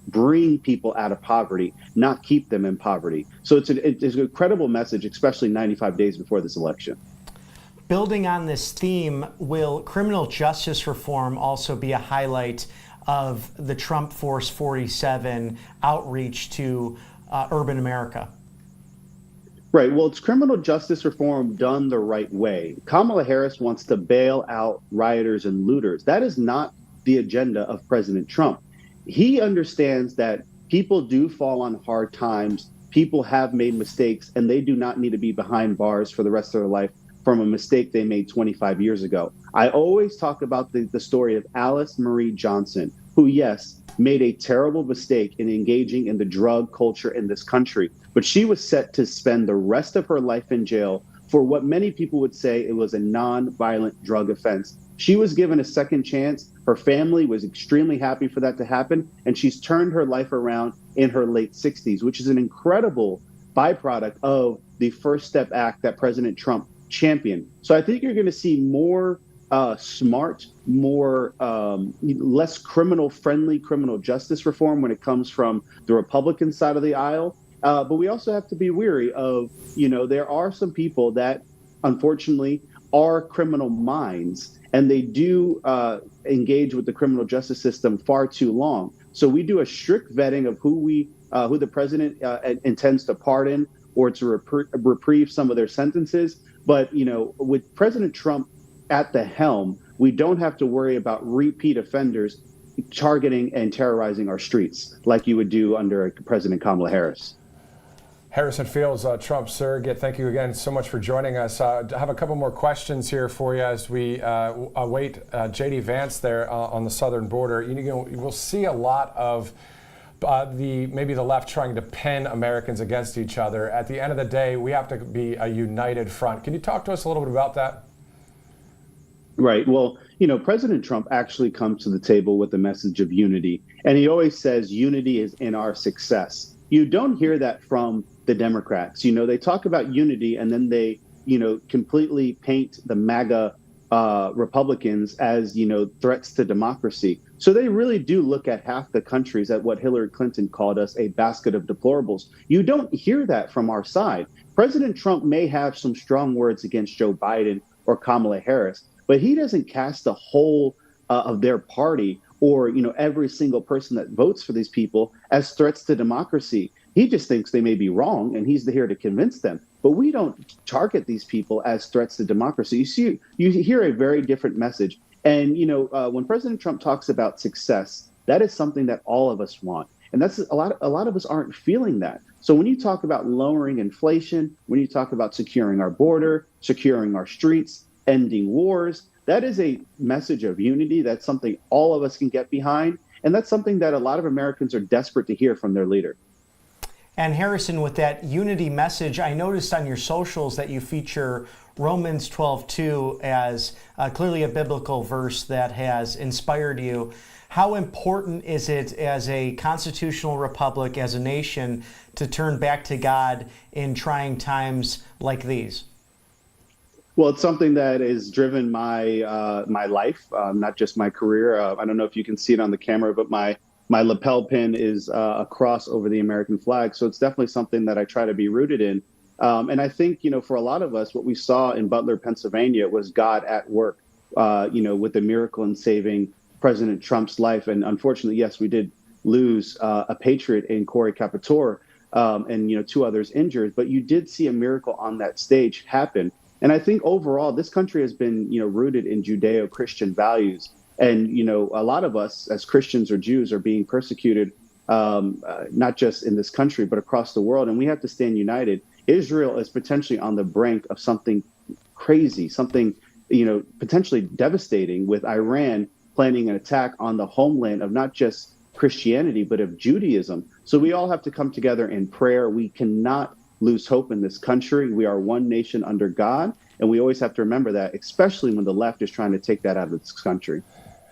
bring people out of poverty, not keep them in poverty. So it's an incredible message, especially 95 days before this election. Building on this theme, will criminal justice reform also be a highlight of the Trump Force 47 outreach to urban America? Right. Well, it's criminal justice reform done the right way. Kamala Harris wants to bail out rioters and looters. That is not the agenda of President Trump. He understands that people do fall on hard times. People have made mistakes, and they do not need to be behind bars for the rest of their life from a mistake they made 25 years ago. I always talk about the story of Alice Marie Johnson, who, yes, made a terrible mistake in engaging in the drug culture in this country. But she was set to spend the rest of her life in jail for what many people would say it was a non-violent drug offense. She was given a second chance. Her family was extremely happy for that to happen. And she's turned her life around in her late 60s, which is an incredible byproduct of the First Step Act that President Trump championed. So I think you're going to see more smart, more less criminal-friendly criminal justice reform when it comes from the Republican side of the aisle. But we also have to be weary of, there are some people that, unfortunately, are criminal minds, and they do engage with the criminal justice system far too long. So we do a strict vetting of who the president intends to pardon or to reprieve some of their sentences. But, with President Trump at the helm, we don't have to worry about repeat offenders targeting and terrorizing our streets like you would do under President Kamala Harris. Harrison Fields, Trump surrogate, thank you again so much for joining us. I have a couple more questions here for you as we await J.D. Vance there on the southern border. We'll see a lot of maybe the left trying to pin Americans against each other. At the end of the day, we have to be a united front. Can you talk to us a little bit about that? Right. Well, President Trump actually comes to the table with a message of unity, and he always says unity is in our success. You don't hear that from the Democrats. They talk about unity, and then they, completely paint the MAGA Republicans as, threats to democracy. So they really do look at half the countries at what Hillary Clinton called us a basket of deplorables. You don't hear that from our side. President Trump may have some strong words against Joe Biden or Kamala Harris, but he doesn't cast the whole of their party or, every single person that votes for these people as threats to democracy. He just thinks they may be wrong, and he's here to convince them. But we don't target these people as threats to democracy. You hear a very different message. And, when President Trump talks about success, that is something that all of us want. And that's a lot of us aren't feeling that. So when you talk about lowering inflation, when you talk about securing our border, securing our streets, ending wars, that is a message of unity. That's something all of us can get behind. And that's something that a lot of Americans are desperate to hear from their leader. And Harrison, with that unity message, I noticed on your socials that you feature Romans 12:2 as clearly a biblical verse that has inspired you. How important is it as a constitutional republic, as a nation, to turn back to God in trying times like these? Well, it's something that has driven my my life, not just my career. I don't know if you can see it on the camera, but my lapel pin is a cross over the American flag. So it's definitely something that I try to be rooted in. And I think, for a lot of us, what we saw in Butler, Pennsylvania was God at work, with the miracle in saving President Trump's life. And unfortunately, yes, we did lose a patriot in Corey Capitor and, 2 others injured. But you did see a miracle on that stage happen. And I think overall, this country has been, rooted in Judeo-Christian values. And, a lot of us as Christians or Jews are being persecuted, not just in this country, but across the world. And we have to stand united. Israel is potentially on the brink of something crazy, something, potentially devastating, with Iran planning an attack on the homeland of not just Christianity, but of Judaism. So we all have to come together in prayer. We cannot lose hope in this country. We are one nation under God. And we always have to remember that, especially when the left is trying to take that out of this country.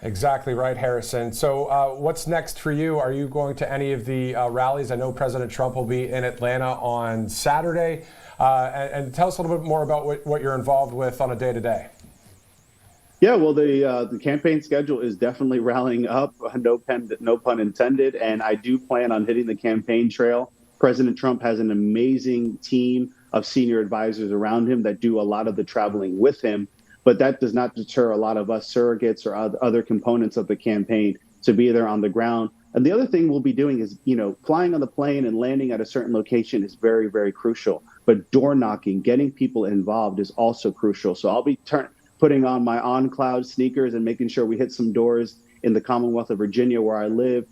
Exactly right, Harrison. So what's next for you? Are you going to any of the rallies? I know President Trump will be in Atlanta on Saturday. And tell us a little bit more about what you're involved with on a day-to-day. Yeah, well, the campaign schedule is definitely rallying up, no pun intended. And I do plan on hitting the campaign trail. President Trump has an amazing team of senior advisors around him that do a lot of the traveling with him. But that does not deter a lot of us surrogates or other components of the campaign to be there on the ground. And the other thing we'll be doing is, flying on the plane and landing at a certain location is very, very crucial. But door knocking, getting people involved is also crucial. So I'll be putting on my on-cloud sneakers and making sure we hit some doors in the Commonwealth of Virginia where I live,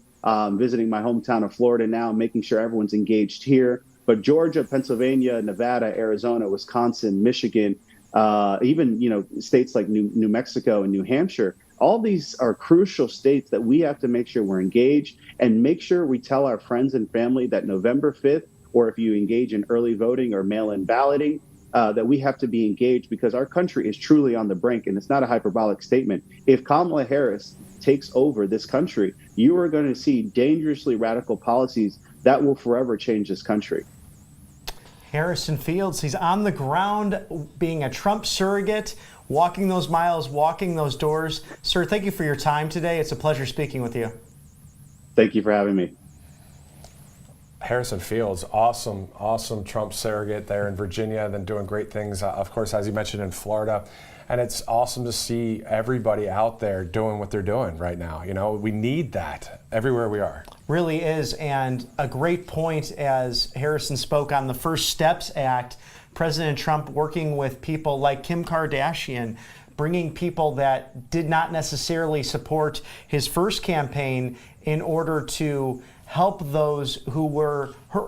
visiting my hometown of Florida now, making sure everyone's engaged here. But Georgia, Pennsylvania, Nevada, Arizona, Wisconsin, Michigan, even, states like New Mexico and New Hampshire, all these are crucial states that we have to make sure we're engaged and make sure we tell our friends and family that November 5th, or if you engage in early voting or mail-in balloting, that we have to be engaged because our country is truly on the brink. And it's not a hyperbolic statement. If Kamala Harris takes over this country, you are going to see dangerously radical policies that will forever change this country. Harrison Fields, he's on the ground being a Trump surrogate. walking those miles, walking those doors. Sir, thank you for your time today. It's a pleasure speaking with you. Thank you for having me. Harrison Fields, awesome Trump surrogate there in Virginia, then doing great things, of course, as you mentioned, in Florida. And it's awesome to see everybody out there doing what they're doing right now. You know, we need that everywhere we are. Really is, and a great point as Harrison spoke on the First Steps Act. President Trump working with people like Kim Kardashian, bringing people that did not necessarily support his first campaign in order to help those who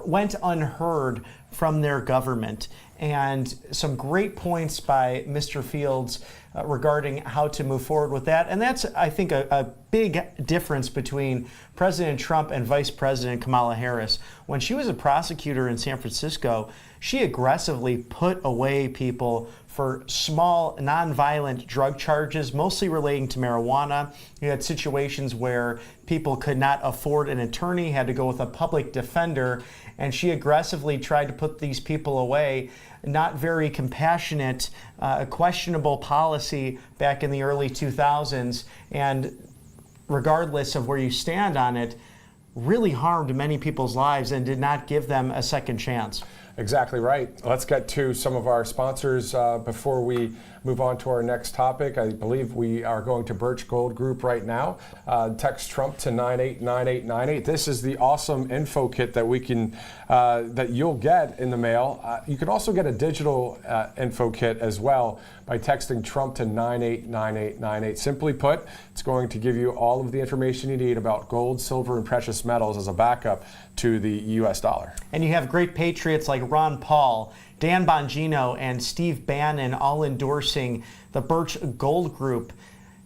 went unheard from their government. And some great points by Mr. Fields regarding how to move forward with that. And that's, I think, a big difference between President Trump and Vice President Kamala Harris. When she was a prosecutor in San Francisco, she aggressively put away people for small, nonviolent drug charges, mostly relating to marijuana. You had situations where people could not afford an attorney, had to go with a public defender, and she aggressively tried to put these people away. Not very compassionate, questionable policy back in the early 2000s, and regardless of where you stand on it, really harmed many people's lives and did not give them a second chance. Exactly right. Let's get to some of our sponsors before we move on to our next topic. I believe we are going to Birch Gold Group right now. Text Trump to 989898. This is the awesome info kit that we can that you'll get in the mail. You can also get a digital info kit as well by texting Trump to 989898. Simply put, it's going to give you all of the information you need about gold, silver, and precious metals as a backup to the U.S. dollar. And you have great patriots like Ron Paul, Dan Bongino, and Steve Bannon all endorsing the Birch Gold Group.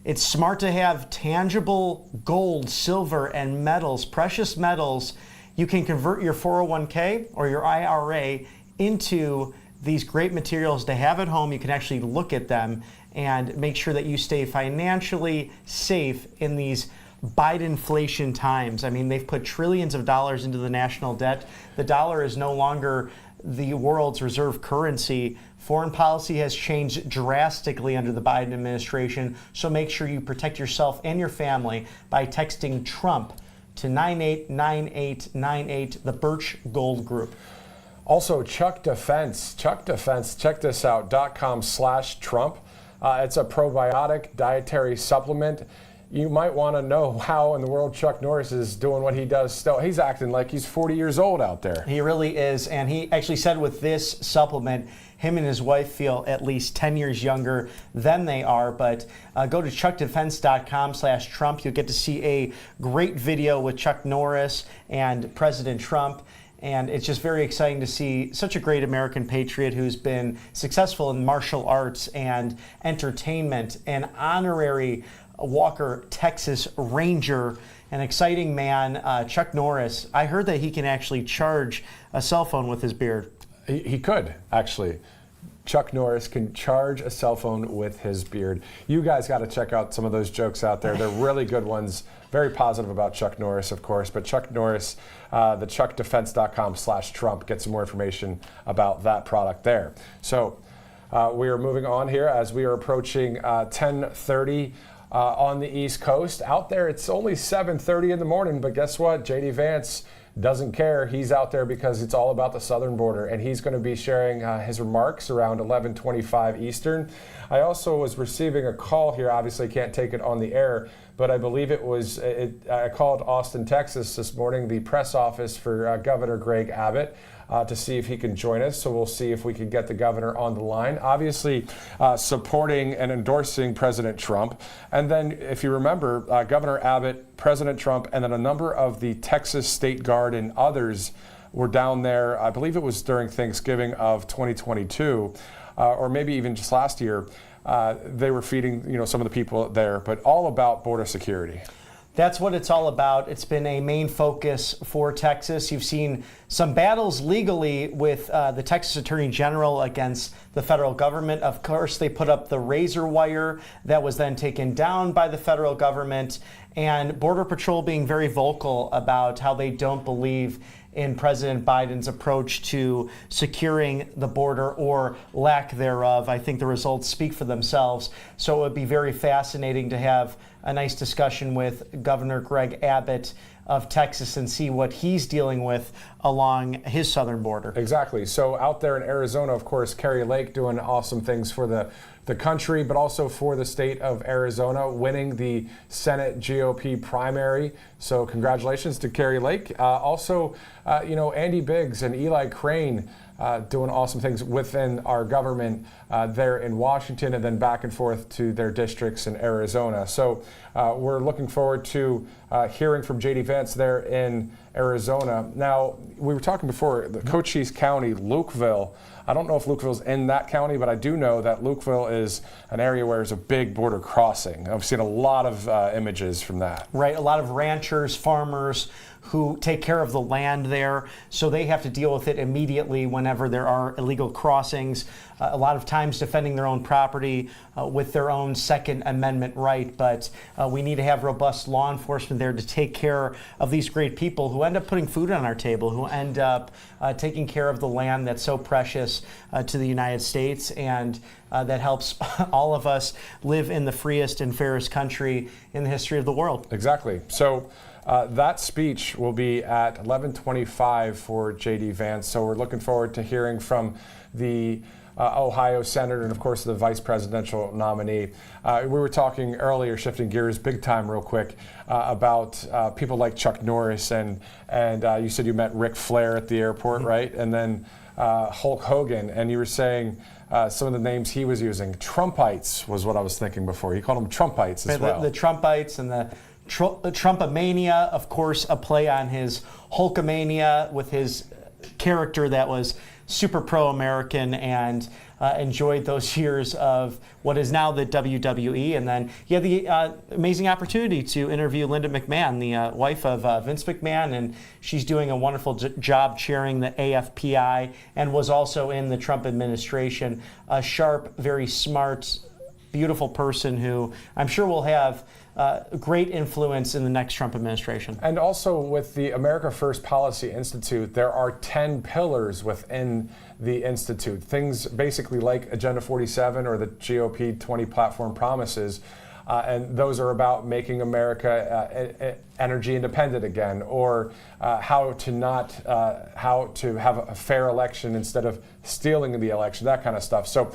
It's smart to have tangible gold, silver, and metals, precious metals. You can convert your 401k or your IRA into these great materials to have at home. You can actually look at them and make sure that you stay financially safe in these Bidenflation times. I mean, they've put trillions of dollars into the national debt. The dollar is no longer the world's reserve currency. Foreign policy has changed drastically under the Biden administration, so make sure you protect yourself and your family by texting Trump to 989898, the Birch Gold Group. Also, Chuck Defense, check this out, .com/Trump. It's a probiotic dietary supplement. You might want to know how in the world Chuck Norris is doing what he does still. He's acting like he's 40 years old out there. He really is, and he actually said with this supplement, him and his wife feel at least 10 years younger than they are. But go to chuckdefense.com/Trump. You'll get to see a great video with Chuck Norris and President Trump. And it's just very exciting to see such a great American patriot who's been successful in martial arts and entertainment, an honorary Walker, Texas Ranger, an exciting man, Chuck Norris. I heard that he can actually charge a cell phone with his beard. He could, actually. Chuck Norris can charge a cell phone with his beard. You guys got to check out some of those jokes out there. They're really good ones. Very positive about Chuck Norris, of course. But Chuck Norris, the chuckdefense.com/Trump. Get some more information about that product there. So we are moving on here as we are approaching 10:30 on the East Coast. Out there, it's only 7:30 in the morning, but guess what? JD Vance doesn't care. He's out there because it's all about the southern border, and he's going to be sharing his remarks around 11:25 Eastern. I also was receiving a call here. Obviously, can't take it on the air, but I believe I called Austin, Texas this morning, the press office for Governor Greg Abbott, to see if he can join us. So we'll see if we can get the governor on the line. Obviously, supporting and endorsing President Trump. And then, if you remember, Governor Abbott, President Trump, and then a number of the Texas State Guard and others were down there. I believe it was during Thanksgiving of 2022, or maybe even just last year. They were feeding, some of the people there, but all about border security. That's what it's all about. It's been a main focus for Texas. You've seen some battles legally with the Texas Attorney General against the federal government. Of course, they put up the razor wire that was then taken down by the federal government, and Border Patrol being very vocal about how they don't believe in President Biden's approach to securing the border or lack thereof. I think the results speak for themselves. So it would be very fascinating to have a nice discussion with Governor Greg Abbott of Texas and see what he's dealing with along his southern border. Exactly. So out there in Arizona, of course, Kari Lake doing awesome things for the country, but also for the state of Arizona, winning the Senate GOP primary. So congratulations to Kari Lake. Also, Andy Biggs and Eli Crane doing awesome things within our government there in Washington and then back and forth to their districts in Arizona. So we're looking forward to hearing from J.D. Vance there in Arizona. Now, we were talking before, the Cochise County, Lukeville. I don't know if Lukeville's in that county, but I do know that Lukeville is an area where there's a big border crossing. I've seen a lot of images from that. Right, a lot of ranchers, farmers who take care of the land there, so they have to deal with it immediately whenever there are illegal crossings. A lot of times defending their own property with their own Second Amendment right, but we need to have robust law enforcement there to take care of these great people who end up putting food on our table, who end up taking care of the land that's so precious to the United States and that helps all of us live in the freest and fairest country in the history of the world. Exactly. So that speech will be at 11:25 for J.D. Vance. So we're looking forward to hearing from the Ohio senator and, of course, the vice presidential nominee. We were talking earlier, shifting gears big time real quick, about people like Chuck Norris. And you said you met Ric Flair at the airport, right? And then Hulk Hogan. And you were saying some of the names he was using. Trumpites was what I was thinking before. He called them Trumpites as well. The Trumpites and the Trumpomania, of course, a play on his Hulkamania with his character that was super pro-American and enjoyed those years of what is now the WWE. And then he had the amazing opportunity to interview Linda McMahon, the wife of Vince McMahon, and she's doing a wonderful job chairing the AFPI and was also in the Trump administration. A sharp, very smart, beautiful person who I'm sure will have great influence in the next Trump administration. And also with the America First Policy Institute, there are 10 pillars within the Institute. Things basically like Agenda 47 or the GOP 20 platform promises. And those are about making America energy independent again, or how to have a fair election instead of stealing the election, that kind of stuff. So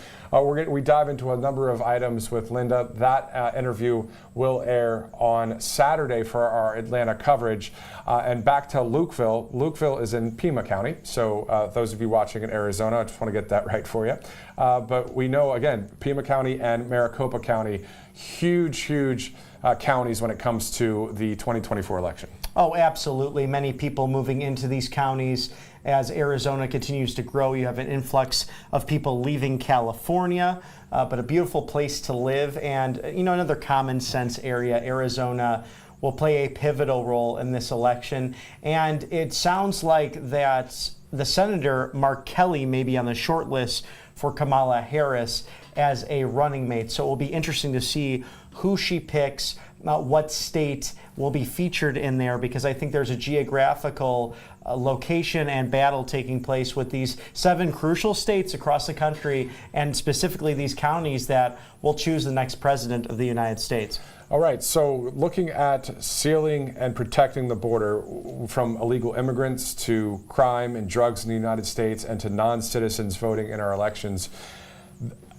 we dive into a number of items with Linda. That interview will air on Saturday for our Atlanta coverage. And back to Lukeville. Lukeville is in Pima County. So those of you watching in Arizona, I just want to get that right for you. But we know, again, Pima County and Maricopa County, huge counties when it comes to the 2024 election. Oh, absolutely. Many people moving into these counties as Arizona continues to grow. You have an influx of people leaving California, but a beautiful place to live. And, another common sense area, Arizona will play a pivotal role in this election. And it sounds like that the Senator Mark Kelly may be on the short list for Kamala Harris as a running mate. So it will be interesting to see who she picks, what state will be featured in there, because I think there's a geographical location and battle taking place with these 7 crucial states across the country, and specifically these counties that will choose the next president of the United States. All right, so looking at sealing and protecting the border from illegal immigrants to crime and drugs in the United States and to non-citizens voting in our elections,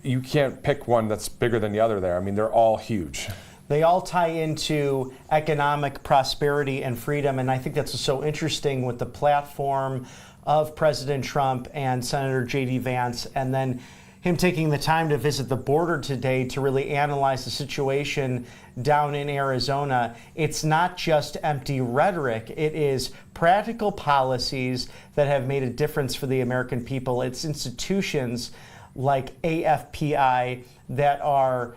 you can't pick one that's bigger than the other there. I mean, they're all huge. They all tie into economic prosperity and freedom, and I think that's what's so interesting with the platform of President Trump and Senator J.D. Vance, and then him taking the time to visit the border today to really analyze the situation down in Arizona. It's not just empty rhetoric. It is practical policies that have made a difference for the American people. It's institutions like AFPI that are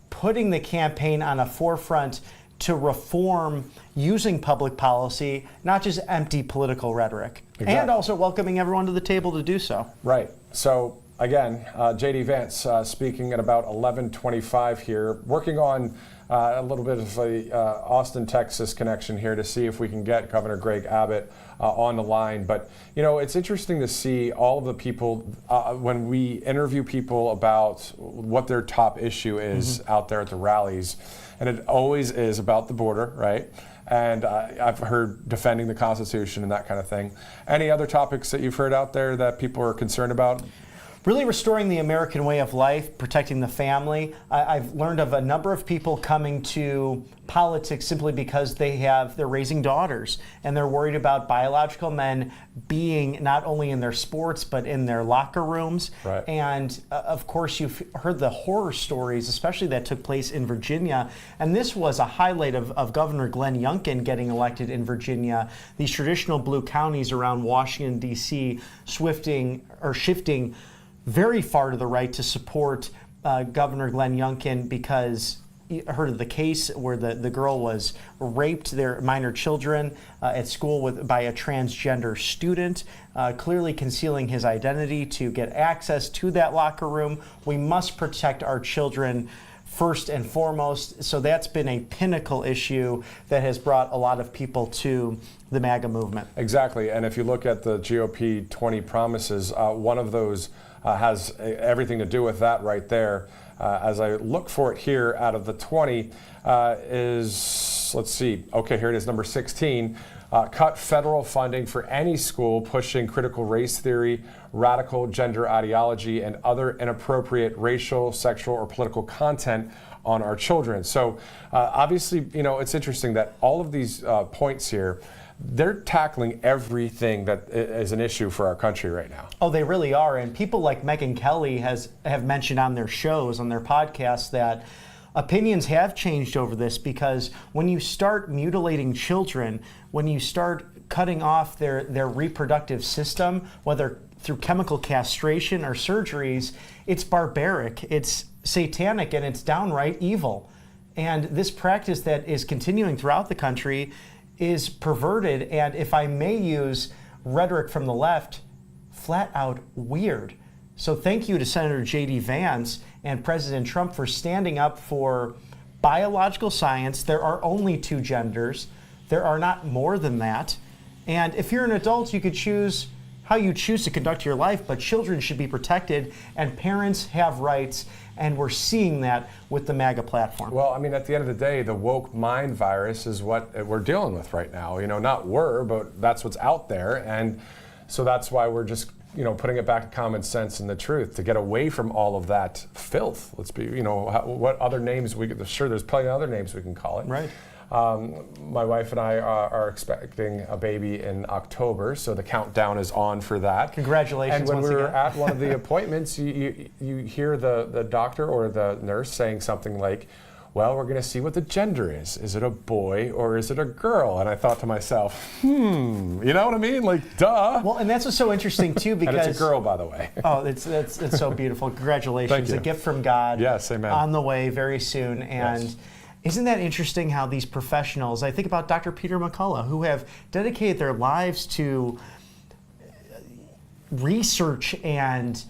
putting the campaign on a forefront to reform using public policy, not just empty political rhetoric. Exactly. And also welcoming everyone to the table to do so. Right. So again, J.D. Vance speaking at about 11:25 here, working on a little bit of a Austin, Texas connection here to see if we can get Governor Greg Abbott on the line. But, it's interesting to see all of the people, when we interview people about what their top issue is out there at the rallies, and it always is about the border, right? And I've heard defending the Constitution and that kind of thing. Any other topics that you've heard out there that people are concerned about? Really restoring the American way of life, protecting the family. I've learned of a number of people coming to politics simply because they're raising daughters and they're worried about biological men being not only in their sports but in their locker rooms. Right. And of course, you've heard the horror stories, especially that took place in Virginia. And this was a highlight of Governor Glenn Youngkin getting elected in Virginia. These traditional blue counties around Washington, D.C. shifting very far to the right to support Governor Glenn Youngkin because you heard of the case where the girl was raped, their minor children at school by a transgender student, clearly concealing his identity to get access to that locker room. We must protect our children first and foremost. So that's been a pinnacle issue that has brought a lot of people to the MAGA movement. Exactly. And if you look at the GOP 20 promises, one of those has everything to do with that right there. As I look for it here, out of the 20 is, let's see, okay, here it is, number 16. Cut federal funding for any school pushing critical race theory, radical gender ideology, and other inappropriate racial, sexual, or political content on our children. So obviously, it's interesting that all of these points here, they're tackling everything that is an issue for our country right now. Oh, they really are. And people like Megyn Kelly have mentioned on their shows, on their podcasts, that opinions have changed over this because when you start mutilating children, when you start cutting off their reproductive system, whether through chemical castration or surgeries, it's barbaric, it's satanic, and it's downright evil. And this practice that is continuing throughout the country is perverted, and if I may use rhetoric from the left, flat out weird. So thank you to Senator J.D. Vance and President Trump for standing up for biological science. There are only two genders. There are not more than that. And if you're an adult, you could choose how you choose to conduct your life, but children should be protected and parents have rights. And we're seeing that with the MAGA platform. Well, I mean, at the end of the day, the woke mind virus is what we're dealing with right now. Not but that's what's out there. And so that's why we're just, putting it back to common sense and the truth to get away from all of that filth. Let's be, what other names sure, there's plenty of other names we can call it. Right. My wife and I are expecting a baby in October, so the countdown is on for that. Congratulations. And when once we were again. at one of the appointments, you hear the doctor or the nurse saying something like, well, we're going to see what the gender is. Is it a boy or is it a girl? And I thought to myself, you know what I mean? Like, duh. Well, and that's what's so interesting, too, because... And it's a girl, by the way. Oh, it's so beautiful. Congratulations. Thank you. A gift from God. Yes, amen. On the way very soon. And Yes. Isn't that interesting how these professionals, I think about Dr. Peter McCullough, who have dedicated their lives to research and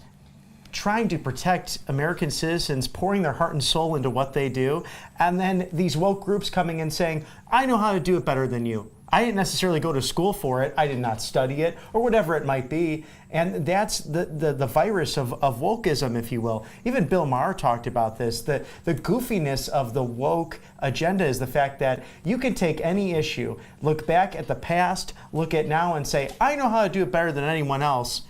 trying to protect American citizens, pouring their heart and soul into what they do, and then these woke groups coming and saying, I know how to do it better than you. I didn't necessarily go to school for it. I did not study it, or whatever it might be. And that's the virus of wokeism, if you will. Even Bill Maher talked about this. The goofiness of the woke agenda is the fact that you can take any issue, look back at the past, look at now, and say, I know how to do it better than anyone else,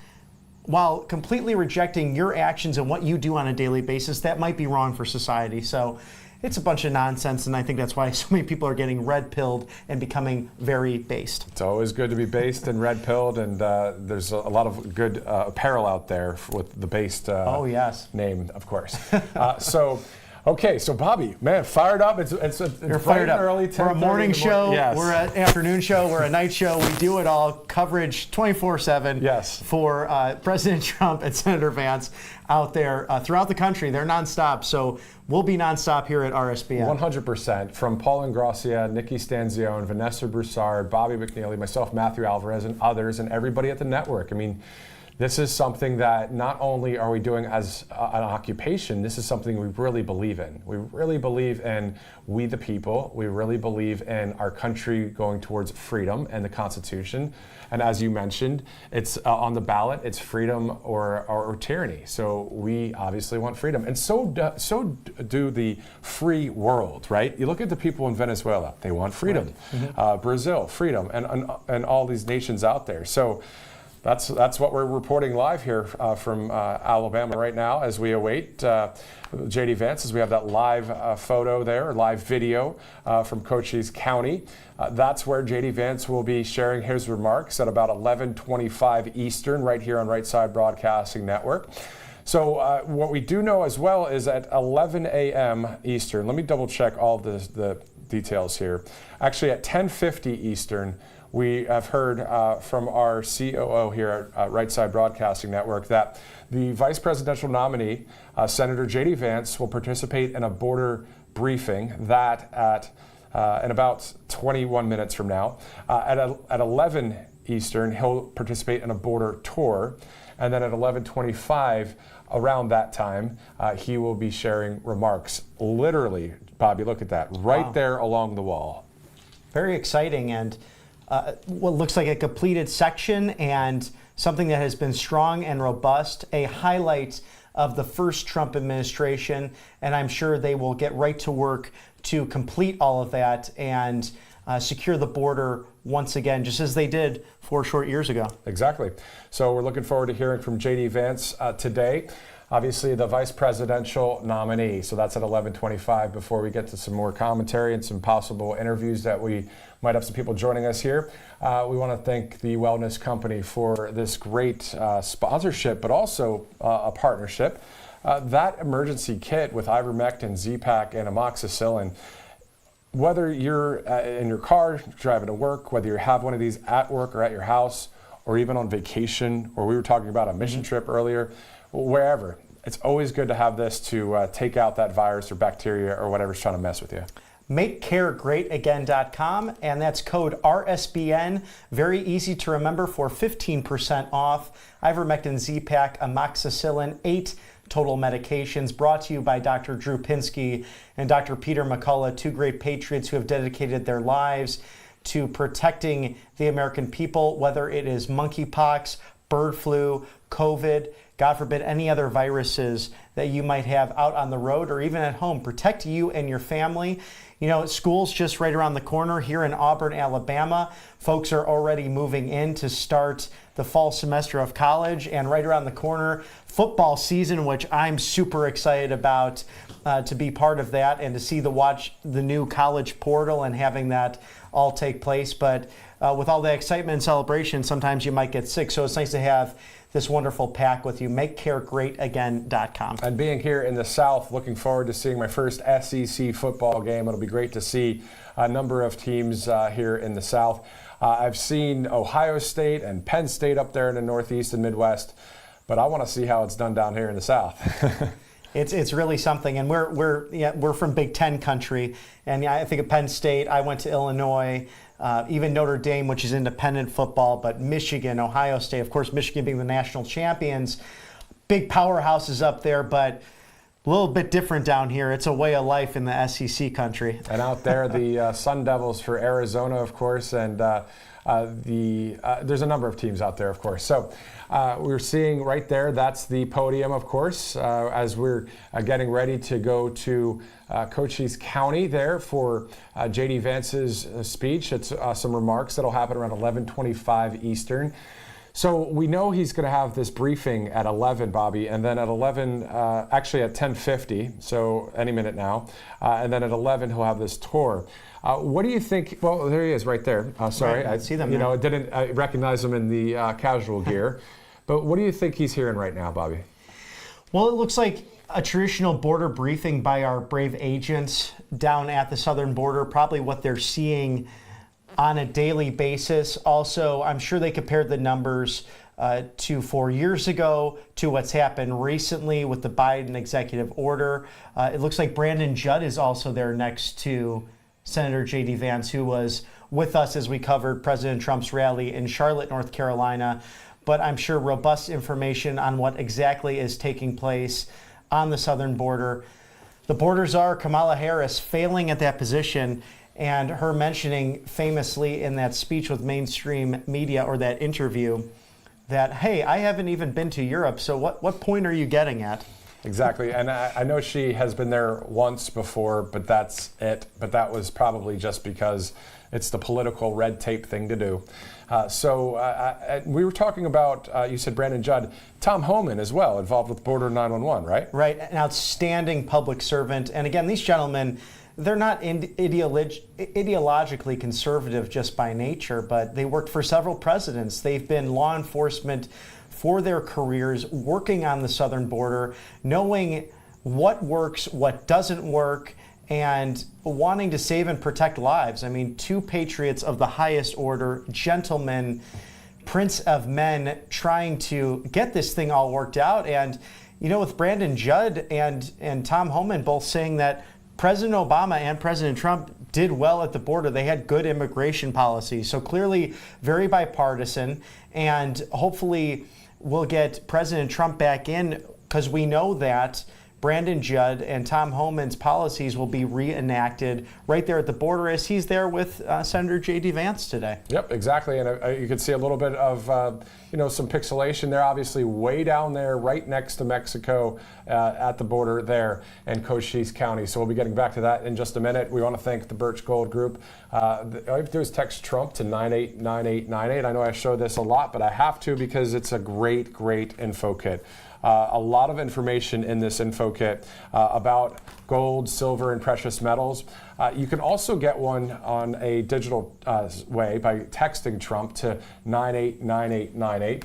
while completely rejecting your actions and what you do on a daily basis. That might be wrong for society. So it's a bunch of nonsense, and I think that's why so many people are getting red-pilled and becoming very based. It's always good to be based and red-pilled, and there's a lot of good apparel out there with the based oh, yes. name, of course. Okay, so Bobby, man, fired up. It's You're fired up. Early, we're a morning show, yes. We're an afternoon show, we're a night show. We do it all, coverage 24/7 yes. for President Trump and Senator Vance out there throughout the country. They're nonstop, so we'll be nonstop here at RSBN. 100%. From Paul Ingrassia, Nikki Stanzione, Vanessa Broussard, Bobby McNeely, myself, Matthew Alvarez, and others, and everybody at the network. I mean, This is something that not only are we doing as an occupation, this is something we really believe in. We really believe in we the people. We really believe in our country going towards freedom and the Constitution. And as you mentioned, it's on the ballot, it's freedom or tyranny. So we obviously want freedom. And so do the free world, right? You look at the people in Venezuela, they want freedom. Right. Brazil, freedom, and all these nations out there. So that's what we're reporting live here from Alabama right now as we await JD Vance, as we have that live photo there, live video from Cochise County. That's where JD Vance will be sharing his remarks at about 11:25 Eastern right here on Right Side Broadcasting Network. So what we do know as well is at 11 a.m. Eastern, let me double check all the details here. Actually at 10:50 Eastern, we have heard from our COO here at Right Side Broadcasting Network that the vice presidential nominee, Senator JD Vance, will participate in a border briefing that in about 21 minutes from now. At 11 Eastern, he'll participate in a border tour. And then at 11:25, around that time, he will be sharing remarks. Literally, Bobby, look at that, right there along the wall. Very exciting, and what looks like a completed section and something that has been strong and robust, a highlight of the first Trump administration, and I'm sure they will get right to work to complete all of that and secure the border once again, just as they did 4 short years ago. Exactly. So we're looking forward to hearing from JD Vance today. Obviously, the vice presidential nominee. So that's at 11:25 before we get to some more commentary and some possible interviews that we might have some people joining us here. We want to thank the Wellness Company for this great sponsorship, but also a partnership. That emergency kit with ivermectin, Z-Pak, and amoxicillin, whether you're in your car driving to work, whether you have one of these at work or at your house, or even on vacation, or we were talking about a mission trip earlier, wherever, it's always good to have this to take out that virus or bacteria or whatever's trying to mess with you. MakeCareGreatAgain.com, and that's code RSBN. Very easy to remember for 15% off. Ivermectin, Z-Pak, amoxicillin, 8 total medications, brought to you by Dr. Drew Pinsky and Dr. Peter McCullough, 2 great patriots who have dedicated their lives to protecting the American people, whether it is monkeypox, bird flu, COVID, God forbid, any other viruses that you might have out on the road or even at home. Protect you and your family. You know, school's just right around the corner here in Auburn, Alabama. Folks are already moving in to start the fall semester of college, and right around the corner, football season, which I'm super excited about to be part of that and to see watch the new college portal and having that all take place. But with all the excitement and celebration, sometimes you might get sick. So it's nice to have this wonderful pack with you. MakeCareGreatAgain.com. And being here in the South, looking forward to seeing my first SEC football game. It'll be great to see a number of teams here in the South. I've seen Ohio State and Penn State up there in the Northeast and Midwest, but I want to see how it's done down here in the South. It's really something, and we're from Big Ten country, and I think of Penn State. I went to Illinois, even Notre Dame, which is independent football, but Michigan, Ohio State, of course, Michigan being the national champions, big powerhouses up there, but a little bit different down here. It's a way of life in the SEC country. And out there, the Sun Devils for Arizona, of course, and there's a number of teams out there, of course. So we're seeing right there, that's the podium, of course, as we're getting ready to go to Cochise County there for JD Vance's speech. It's some remarks that'll happen around 11:25 Eastern. So we know he's going to have this briefing at 11, Bobby, and then at 11, actually at 10:50, so any minute now, and then at 11 he'll have this tour. What do you think? Well, there he is right there. Sorry, right, I see them. You know, I didn't recognize him in the casual gear. But what do you think he's hearing right now, Bobby? Well, it looks like a traditional border briefing by our brave agents down at the southern border, probably what they're seeing on a daily basis. Also, I'm sure they compared the numbers to 4 years ago to what's happened recently with the Biden executive order. It looks like Brandon Judd is also there next to Senator JD Vance, who was with us as we covered President Trump's rally in Charlotte, North Carolina. but I'm sure robust information on what exactly is taking place on the southern border. The border czar, Kamala Harris, failing at that position, and her mentioning famously in that speech with mainstream media, or that interview, that, hey, I haven't even been to Europe, so what point are you getting at? Exactly, and I know she has been there once before, but that's it. But that was probably just because it's the political red tape thing to do. We were talking about, you said Brandon Judd, Tom Homan as well, involved with Border 911, right? Right, an outstanding public servant. And again, these gentlemen, they're not ideologically conservative just by nature, but they worked for several presidents. They've been law enforcement for their careers, working on the southern border, knowing what works, what doesn't work, and wanting to save and protect lives. I mean, two patriots of the highest order, gentlemen, prince of men, trying to get this thing all worked out. And, you know, with Brandon Judd and Tom Homan both saying that President Obama and President Trump did well at the border. They had good immigration policy. So clearly very bipartisan, and hopefully we'll get President Trump back in, because we know that Brandon Judd and Tom Homan's policies will be reenacted right there at the border, as he's there with Senator J.D. Vance today. Yep, exactly. And you can see a little bit of, some pixelation. They're obviously way down there, right next to Mexico, at the border there in Cochise County. So we'll be getting back to that in just a minute. We want to thank the Birch Gold Group. All you have to do is text Trump to 989898. I know I show this a lot, but I have to because it's a great, great info kit. A lot of information in this info kit about gold, silver, and precious metals. You can also get one on a digital way by texting Trump to 989898.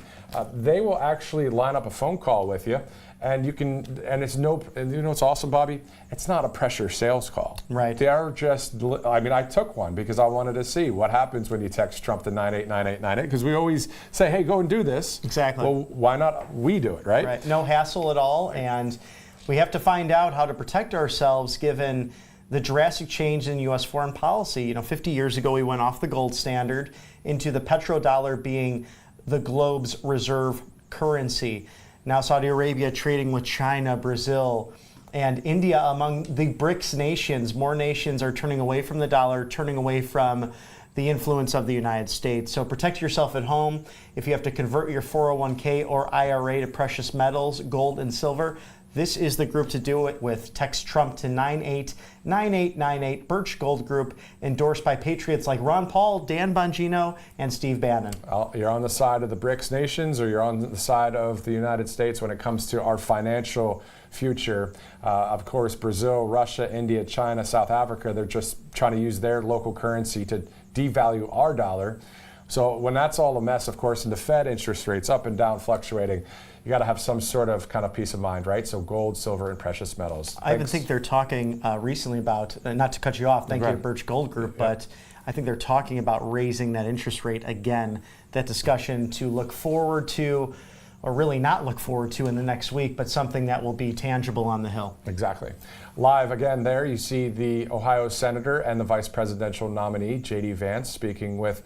They will actually line up a phone call with you. And you can, and it's no, and you know what's awesome, Bobby? It's not a pressure sales call. Right. They are just, I mean, I took one because I wanted to see what happens when you text Trump to 989898, because we always say, hey, go and do this. Exactly. Well, why not we do it, right? Right. No hassle at all. And we have to find out how to protect ourselves given the drastic change in U.S. foreign policy. You know, 50 years ago, we went off the gold standard into the petrodollar being the globe's reserve currency. Now Saudi Arabia trading with China, Brazil, and India among the BRICS nations. More nations are turning away from the dollar, turning away from the influence of the United States. So protect yourself at home. If you have to convert your 401k or IRA to precious metals, gold and silver, this is the group to do it with. Text Trump to 989898. Birch Gold Group, endorsed by patriots like Ron Paul, Dan Bongino, and Steve Bannon. Well, you're on the side of the BRICS nations, or you're on the side of the United States when it comes to our financial future. Of course, Brazil, Russia, India, China, South Africa, they're just trying to use their local currency to devalue our dollar. So when that's all a mess, of course, and the Fed interest rates up and down fluctuating, you got to have some sort of kind of peace of mind, right? So gold, silver, and precious metals. I even think they're talking recently about, not to cut you off, thank you to Birch Gold Group, but I think they're talking about raising that interest rate again. That discussion to look forward to, or really not look forward to in the next week, but something that will be tangible on the Hill. Exactly. Live again there, you see the Ohio Senator and the Vice Presidential nominee, J.D. Vance, speaking with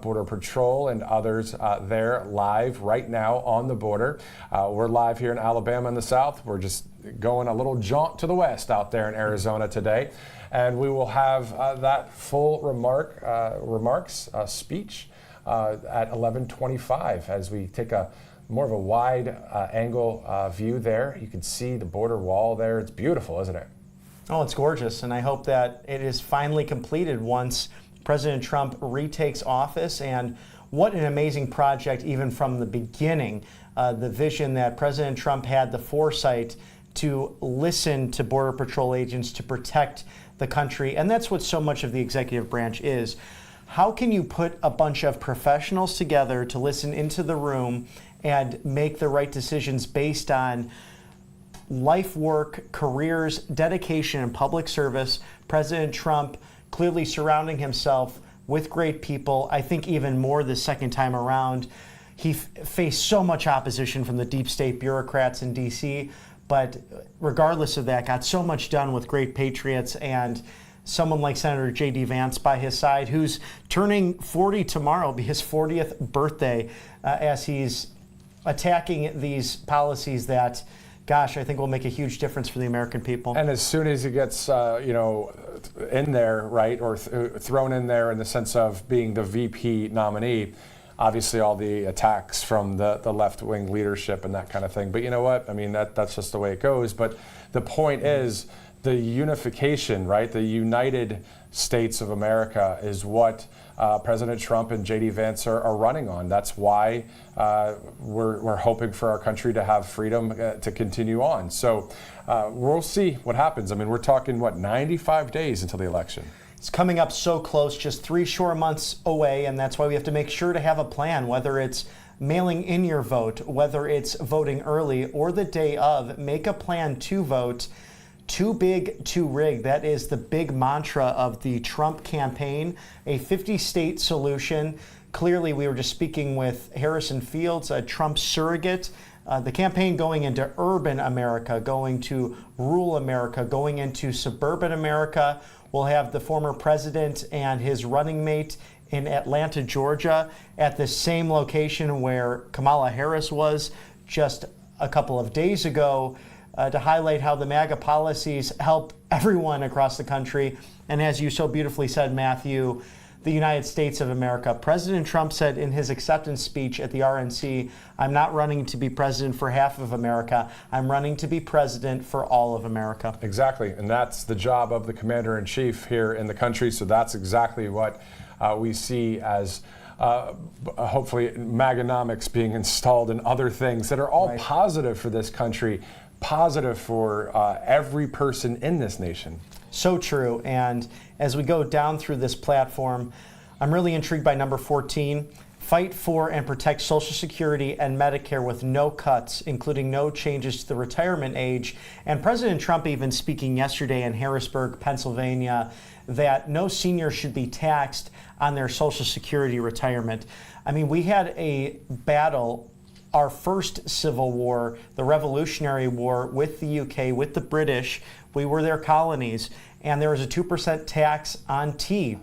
Border Patrol and others there live right now on the border. We're live here in Alabama in the South. We're just going a little jaunt to the west out there in Arizona today. And we will have that full remarks speech at 11:25 as we take a more of a wide angle view there. You can see the border wall there. It's beautiful, isn't it? Oh, it's gorgeous. And I hope that it is finally completed once President Trump retakes office. And what an amazing project, even from the beginning. The vision that President Trump had, the foresight to listen to Border Patrol agents to protect the country. And that's what so much of the executive branch is. How can you put a bunch of professionals together to listen into the room and make the right decisions based on life work, careers, dedication, and public service? President Trump clearly surrounding himself with great people. I think even more the second time around. He faced so much opposition from the deep state bureaucrats in D.C., but regardless of that, got so much done with great patriots, and someone like Senator J.D. Vance by his side, who's turning 40 tomorrow, be his 40th birthday, as he's attacking these policies that, gosh, I think will make a huge difference for the American people. And as soon as he gets, in there, right, or thrown in there in the sense of being the VP nominee, obviously all the attacks from the left-wing leadership and that kind of thing. But you know what? I mean, that's just the way it goes. But the point is the unification, right? The United States of America is what President Trump and J.D. Vance are running on. That's why we're hoping for our country to have freedom to continue on. So we'll see what happens. I mean, we're talking, 95 days until the election. It's coming up so close, just 3 short months away, and that's why we have to make sure to have a plan, whether it's mailing in your vote, whether it's voting early or the day of. Make a plan to vote. Too big to rig. That is the big mantra of the Trump campaign, a 50-state solution. Clearly, we were just speaking with Harrison Fields, a Trump surrogate. The campaign going into urban America, going to rural America, going into suburban America. We'll have the former president and his running mate in Atlanta, Georgia, at the same location where Kamala Harris was just a couple of days ago, to highlight how the MAGA policies help everyone across the country. And as you so beautifully said, Matthew, the United States of America. President Trump said in his acceptance speech at the RNC, "I'm not running to be president for half of America. I'm running to be president for all of America." Exactly, and that's the job of the commander-in-chief here in the country. So that's exactly what we see as hopefully MAGAnomics being installed in other things that are all positive for this country, positive for every person in this nation. So true. And as we go down through this platform, I'm really intrigued by number 14. Fight for and protect Social Security and Medicare with no cuts, including no changes to the retirement age. And President Trump even speaking yesterday in Harrisburg, Pennsylvania, that no senior should be taxed on their Social Security retirement. I mean, we had a battle, our first civil war, the Revolutionary War, with the UK, with the British. We were their colonies, and there was a 2% tax on tea.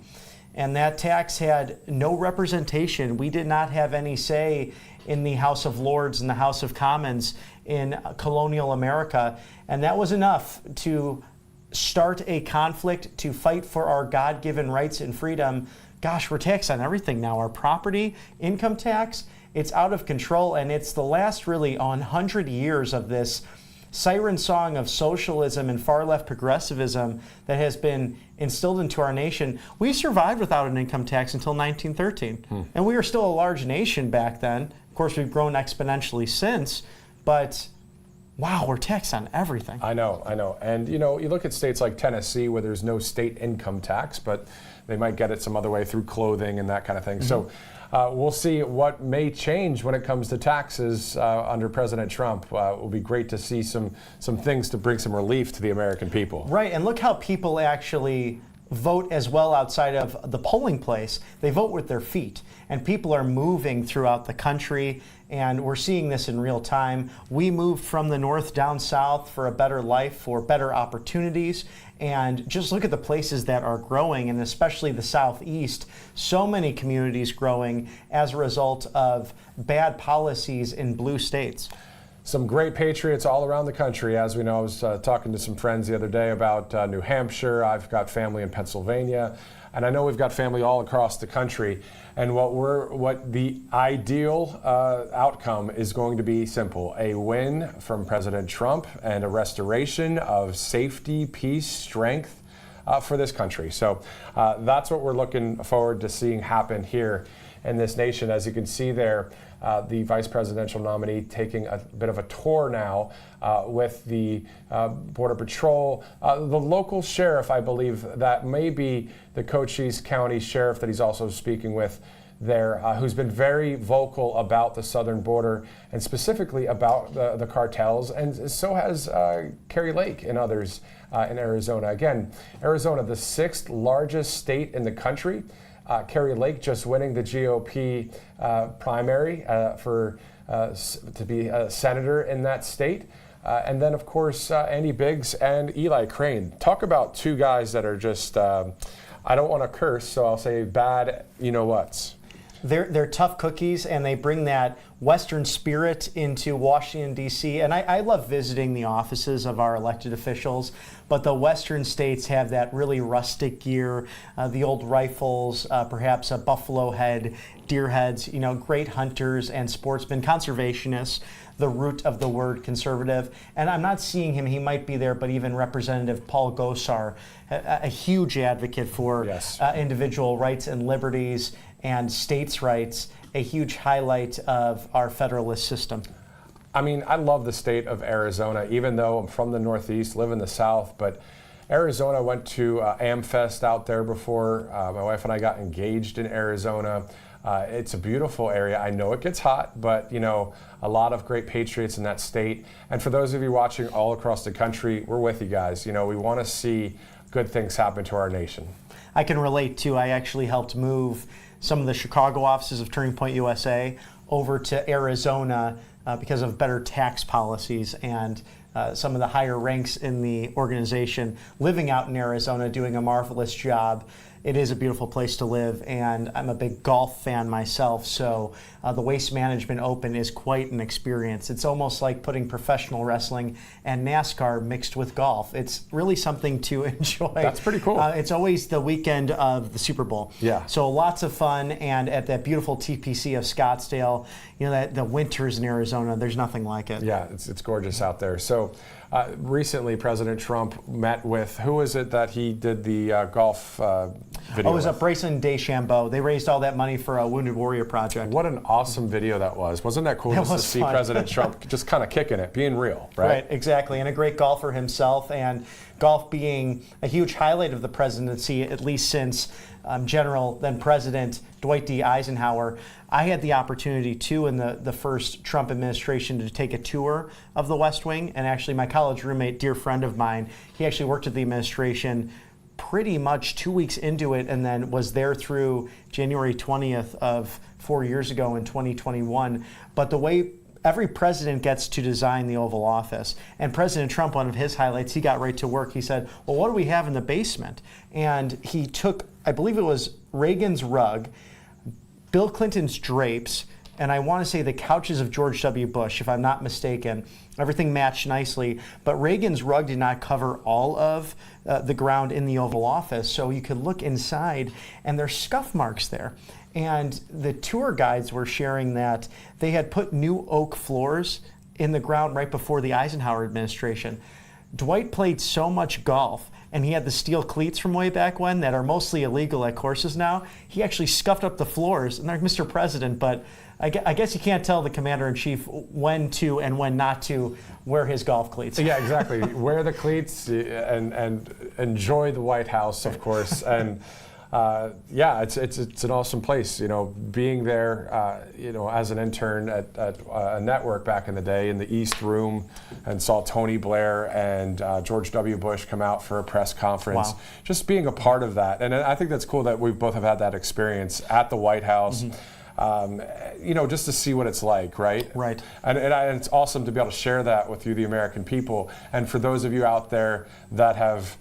And that tax had no representation. We did not have any say in the House of Lords and the House of Commons in colonial America. And that was enough to start a conflict, to fight for our God-given rights and freedom. Gosh, we're taxed on everything now. Our property, income tax, it's out of control. And it's the last really 100 years of this siren song of socialism and far-left progressivism that has been instilled into our nation. We survived without an income tax until 1913. And we were still a large nation back then. Of course, we've grown exponentially since, but wow, we're taxed on everything. I know. And you look at states like Tennessee where there's no state income tax, but they might get it some other way through clothing and that kind of thing. So we'll see what may change when it comes to taxes under President Trump. It will be great to see some things to bring some relief to the American people. Right, and look how people actually vote as well outside of the polling place. They vote with their feet, and people are moving throughout the country, and we're seeing this in real time. We moved from the north down south for a better life, for better opportunities, and just look at the places that are growing, and especially the southeast. So many communities growing as a result of bad policies in blue states. Some great patriots all around the country. As we know, I was talking to some friends the other day about New Hampshire. I've got family in Pennsylvania, and I know we've got family all across the country. And what the ideal outcome is going to be simple: a win from President Trump and a restoration of safety, peace, strength for this country. So that's what we're looking forward to seeing happen here in this nation. As you can see there, the vice presidential nominee taking a bit of a tour now with the Border Patrol, the local sheriff, I believe that may be the Cochise County Sheriff that he's also speaking with there, who's been very vocal about the southern border and specifically about the cartels, and so has Kari Lake and others in Arizona. Again, Arizona, the 6th largest state in the country. Kari Lake just winning the GOP primary to be a senator in that state. And then, of course, Andy Biggs and Eli Crane. Talk about two guys that are just, I don't want to curse, so I'll say bad you-know-whats. They're tough cookies, and they bring that Western spirit into Washington, D.C. And I love visiting the offices of our elected officials, but the Western states have that really rustic gear, the old rifles, perhaps a buffalo head, deer heads, great hunters and sportsmen, conservationists, the root of the word conservative. And I'm not seeing him, he might be there, but even Representative Paul Gosar, a huge advocate for individual rights and liberties and states' rights, a huge highlight of our federalist system. I mean, I love the state of Arizona, even though I'm from the Northeast, live in the South, but Arizona, went to AmFest out there before. My wife and I got engaged in Arizona. It's a beautiful area. I know it gets hot, but a lot of great patriots in that state. And for those of you watching all across the country, we're with you guys. We want to see good things happen to our nation. I can relate too. I actually helped move some of the Chicago offices of Turning Point USA over to Arizona because of better tax policies and some of the higher ranks in the organization living out in Arizona, doing a marvelous job. It is a beautiful place to live, and I'm a big golf fan myself, so the Waste Management Open is quite an experience. It's almost like putting professional wrestling and NASCAR mixed with golf. It's really something to enjoy. That's pretty cool. It's always the weekend of the Super Bowl. Yeah. So lots of fun, and at that beautiful TPC of Scottsdale, that the winters in Arizona, there's nothing like it. Yeah, it's gorgeous out there. So recently, President Trump met with, who is it that he did the golf video it was with? Bryson DeChambeau. They raised all that money for a Wounded Warrior Project. What an awesome video that was. Wasn't that cool just to see fun. President Trump just kind of kicking it, being real, right? Right, exactly. And a great golfer himself, and golf being a huge highlight of the presidency, at least since General, then President Dwight D. Eisenhower. I had the opportunity too in the first Trump administration to take a tour of the West Wing, and actually my college roommate, dear friend of mine, he actually worked at the administration pretty much 2 weeks into it, and then was there through January 20th of 4 years ago in 2021. But the way every president gets to design the Oval Office, and President Trump, one of his highlights, he got right to work. He said, well, what do we have in the basement? And he took, I believe it was Reagan's rug, Bill Clinton's drapes, and I want to say the couches of George W. Bush, if I'm not mistaken. Everything matched nicely, but Reagan's rug did not cover all of the ground in the Oval Office, so you could look inside, and there's scuff marks there. And the tour guides were sharing that they had put new oak floors in the ground right before the Eisenhower administration. Dwight played so much golf, and he had the steel cleats from way back when that are mostly illegal at courses now. He actually scuffed up the floors, and they're Mr. President, but I guess you can't tell the commander-in-chief when to and when not to wear his golf cleats. Yeah, exactly. Wear the cleats and enjoy the White House, of course. And yeah, it's an awesome place. Being there, as an intern at a network back in the day in the East Room, and saw Tony Blair and George W. Bush come out for a press conference. Wow. Just being a part of that, and I think that's cool that we both have had that experience at the White House. Mm-hmm. Just to see what it's like, right? Right. And it's awesome to be able to share that with you, the American people. And for those of you out there that have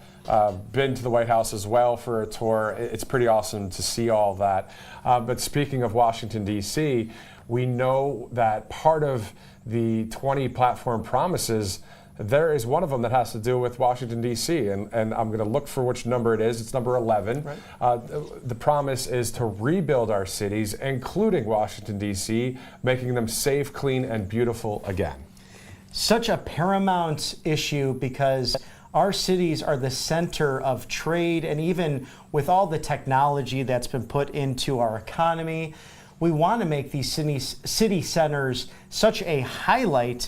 been to the White House as well for a tour, it's pretty awesome to see all that. But speaking of Washington, D.C., we know that part of the 20 platform promises, there is one of them that has to do with Washington, D.C., and I'm going to look for which number it is. It's number 11. Right. The promise is to rebuild our cities, including Washington, D.C., making them safe, clean, and beautiful again. Such a paramount issue, because our cities are the center of trade, and even with all the technology that's been put into our economy, we want to make these city centers such a highlight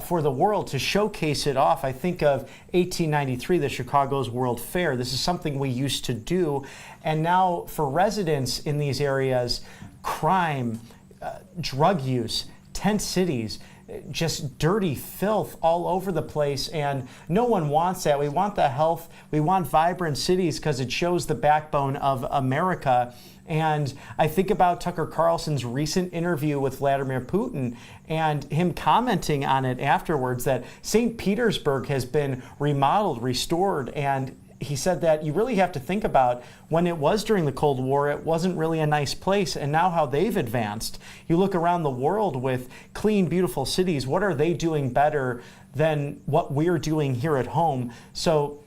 for the world, to showcase it off. I think of 1893, the Chicago's World Fair. This is something we used to do. And now for residents in these areas, crime, drug use, tent cities, just dirty filth all over the place, and no one wants that. We want the health, we want vibrant cities because it shows the backbone of America. And I think about Tucker Carlson's recent interview with Vladimir Putin and him commenting on it afterwards that St. Petersburg has been remodeled, restored, and he said that you really have to think about when it was during the Cold War, it wasn't really a nice place, and now how they've advanced. You look around the world with clean, beautiful cities. What are they doing better than what we're doing here at home? So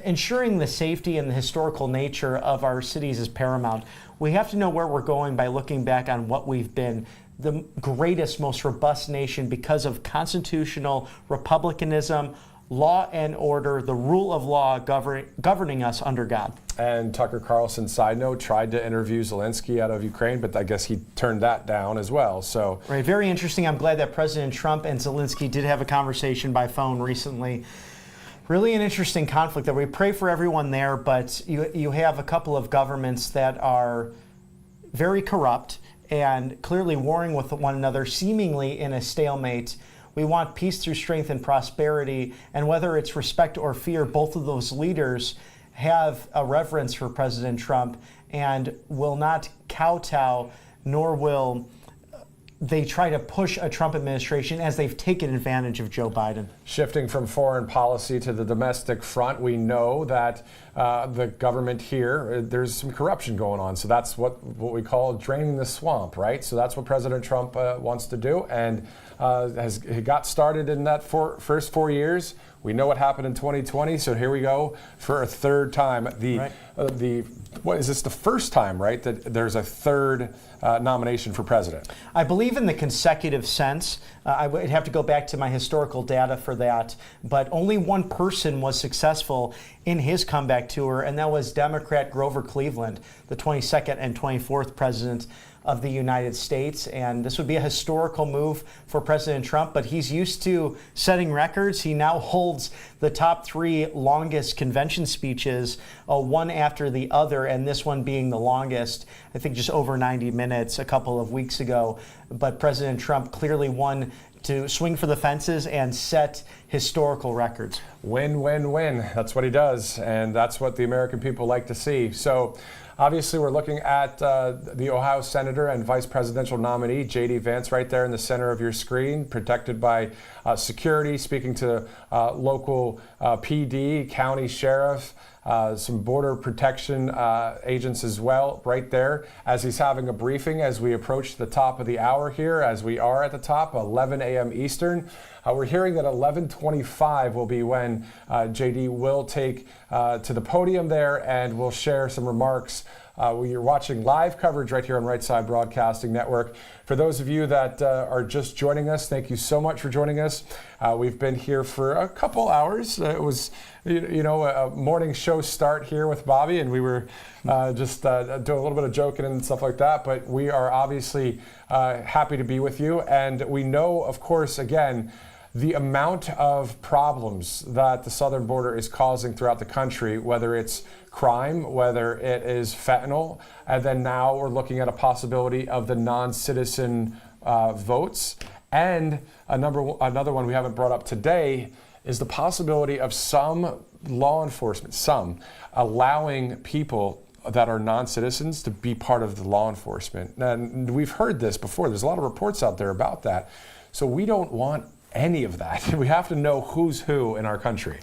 ensuring the safety and the historical nature of our cities is paramount. We have to know where we're going by looking back on what we've been. The greatest, most robust nation because of constitutional republicanism, law and order, the rule of law governing us under God. And Tucker Carlson, side note, tried to interview Zelensky out of Ukraine, but I guess he turned that down as well. So, right, very interesting. I'm glad that President Trump and Zelensky did have a conversation by phone recently. Really an interesting conflict that we pray for everyone there, but you have a couple of governments that are very corrupt and clearly warring with one another, seemingly in a stalemate. We want peace through strength and prosperity, and whether it's respect or fear, both of those leaders have a reverence for President Trump and will not kowtow, nor will they try to push a Trump administration as they've taken advantage of Joe Biden. Shifting from foreign policy to the domestic front, we know that the government here, there's some corruption going on. So that's what we call draining the swamp, right? So that's what President Trump wants to do, and he got started in that first 4 years. We know what happened in 2020, so here we go for a third time. What is this, the first time, right, that there's a third nomination for president? I believe in the consecutive sense. I would have to go back to my historical data for that, but only one person was successful in his comeback tour, and that was Democrat Grover Cleveland, the 22nd and 24th president of the United States. And this would be a historical move for President Trump, but he's used to setting records. He now holds the top 3 longest convention speeches, one after the other, and this one being the longest, I think just over 90 minutes a couple of weeks ago. But President Trump clearly won to swing for the fences and set historical records. Win, win, win. That's what he does, and that's what the American people like to see. So obviously, we're looking at the Ohio Senator and Vice Presidential nominee, J.D. Vance, right there in the center of your screen, protected by security, speaking to local PD, county sheriff, some border protection agents as well, right there, as he's having a briefing as we approach the top of the hour here, as we are at the top, 11 a.m. Eastern. We're hearing that 11:25 will be when JD will take to the podium there and will share some remarks. You're watching live coverage right here on Right Side Broadcasting Network. For those of you that are just joining us, thank you so much for joining us. We've been here for a couple hours. It was, a morning show start here with Bobby, and we were just doing a little bit of joking and stuff like that. But we are obviously happy to be with you. And we know, of course, again, the amount of problems that the southern border is causing throughout the country, whether it's crime, whether it is fentanyl, and then now we're looking at a possibility of the non-citizen votes. And another one we haven't brought up today is the possibility of some law enforcement, allowing people that are non-citizens to be part of the law enforcement. And we've heard this before. There's a lot of reports out there about that. So we don't want any of that. We have to know who's who in our country.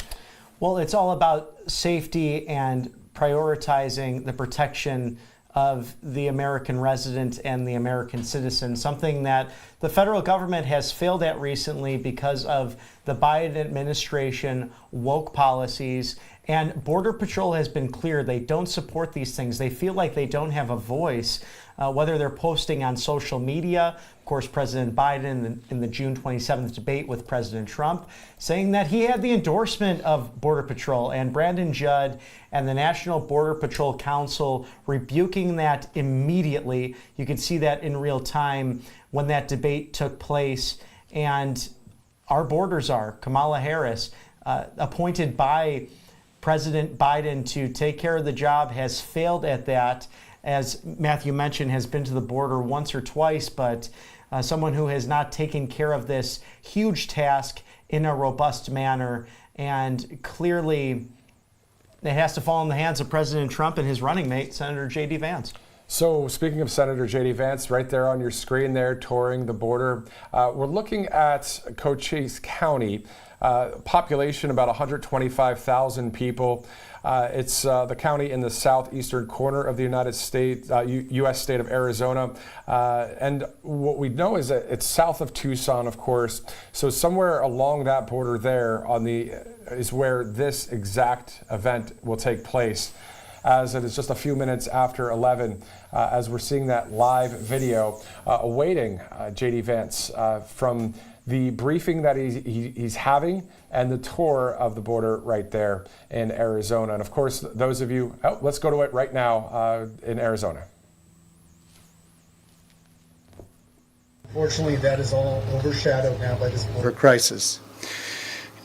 Well, it's all about safety and prioritizing the protection of the American resident and the American citizen, something that the federal government has failed at recently because of the Biden administration woke policies. And Border Patrol has been clear they don't support these things. They feel like they don't have a voice, whether they're posting on social media. Of course, President Biden in the June 27th debate with President Trump saying that he had the endorsement of Border Patrol, and Brandon Judd and the National Border Patrol Council rebuking that immediately. You could see that in real time when that debate took place. And our border czar, Kamala Harris, appointed by President Biden to take care of the job, has failed at that. As Matthew mentioned, has been to the border once or twice, but someone who has not taken care of this huge task in a robust manner. And clearly, it has to fall in the hands of President Trump and his running mate, Senator J.D. Vance. So speaking of Senator J.D. Vance, right there on your screen there, touring the border, we're looking at Cochise County, population about 125,000 people. It's the county in the southeastern corner of the United States, U.S. state of Arizona. And what we know is that it's south of Tucson, of course. So somewhere along that border there is where this exact event will take place, as it is just a few minutes after 11, as we're seeing that live video awaiting J.D. Vance from the briefing that he's having and the tour of the border right there in Arizona. And of course, those of you, let's go to it right now in Arizona. Fortunately, that is all overshadowed now by this border crisis.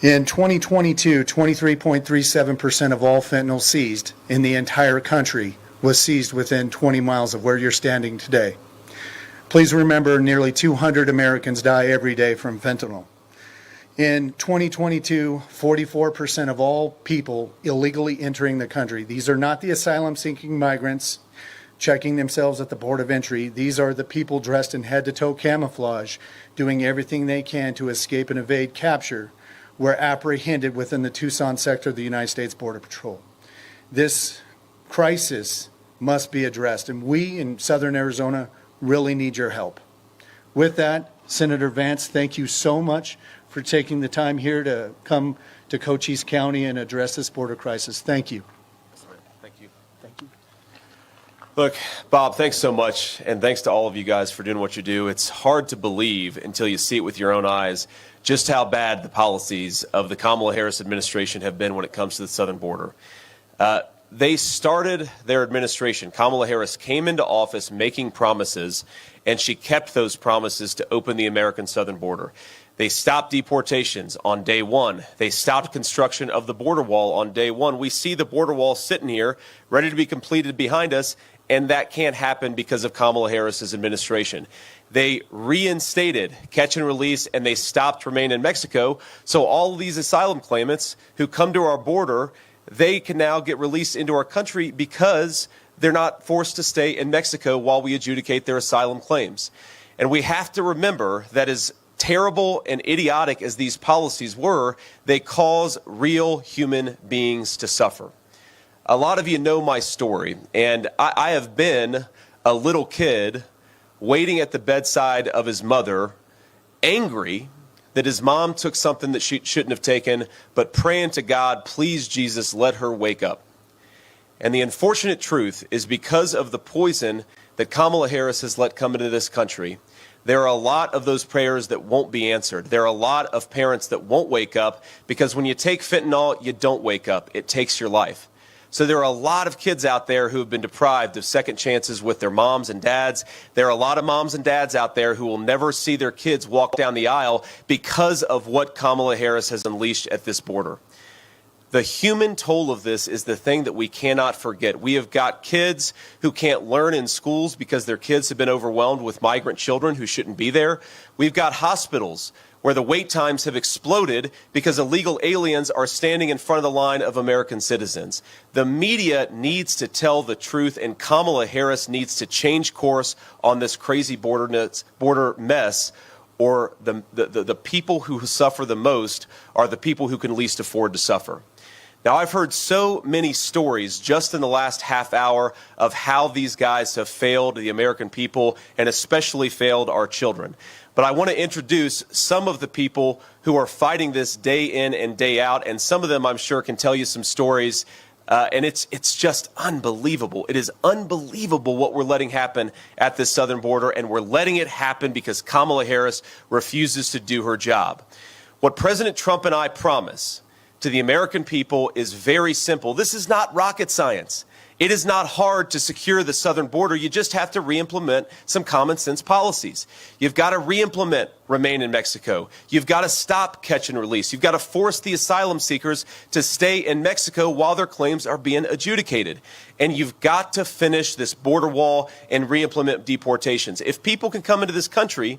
In 2022, 23.37% of all fentanyl seized in the entire country was seized within 20 miles of where you're standing today. Please remember, nearly 200 Americans die every day from fentanyl. In 2022, 44% of all people illegally entering the country, these are not the asylum-seeking migrants checking themselves at the port of entry. These are the people dressed in head-to-toe camouflage, doing everything they can to escape and evade capture, were apprehended within the Tucson sector of the United States Border Patrol. This crisis must be addressed, and we in Southern Arizona really need your help. With that, Senator Vance, thank you so much for taking the time here to come to Cochise County and address this border crisis. Thank you. Thank you. Thank you. Look, Bob, thanks so much, and thanks to all of you guys for doing what you do. It's hard to believe until you see it with your own eyes just how bad the policies of the Kamala Harris administration have been when it comes to the southern border. They started their administration. Kamala Harris came into office making promises, and she kept those promises to open the American southern border. They stopped deportations on day one. They stopped construction of the border wall on day one. We see the border wall sitting here, ready to be completed behind us, and that can't happen because of Kamala Harris's administration. They reinstated catch and release, and they stopped remain in Mexico. So all of these asylum claimants who come to our border, they can now get released into our country because they're not forced to stay in Mexico while we adjudicate their asylum claims. And we have to remember that as terrible and idiotic as these policies were, they cause real human beings to suffer. A lot of you know my story, and I have been a little kid waiting at the bedside of his mother, angry that his mom took something that she shouldn't have taken, but praying to God, please, Jesus, let her wake up. And the unfortunate truth is, because of the poison that Kamala Harris has let come into this country, there are a lot of those prayers that won't be answered. There are a lot of parents that won't wake up, because when you take fentanyl, you don't wake up. It takes your life. So there are a lot of kids out there who have been deprived of second chances with their moms and dads. There are a lot of moms and dads out there who will never see their kids walk down the aisle because of what Kamala Harris has unleashed at this border. The human toll of this is the thing that we cannot forget. We have got kids who can't learn in schools because their kids have been overwhelmed with migrant children who shouldn't be there. We've got hospitals where the wait times have exploded because illegal aliens are standing in front of the line of American citizens. The media needs to tell the truth, and Kamala Harris needs to change course on this crazy border mess, or the people who suffer the most are the people who can least afford to suffer. Now, I've heard so many stories just in the last half hour of how these guys have failed the American people, and especially failed our children. But I want to introduce some of the people who are fighting this day in and day out, and some of them, I'm sure, can tell you some stories, and it's just unbelievable. It is unbelievable what we're letting happen at this southern border, and we're letting it happen because Kamala Harris refuses to do her job. What President Trump and I promise to the American people is very simple. This is not rocket science. It is not hard to secure the southern border. You just have to re-implement some common sense policies. You've got to re-implement remain in Mexico. You've got to stop catch and release. You've got to force the asylum seekers to stay in Mexico while their claims are being adjudicated. And you've got to finish this border wall and re-implement deportations. If people can come into this country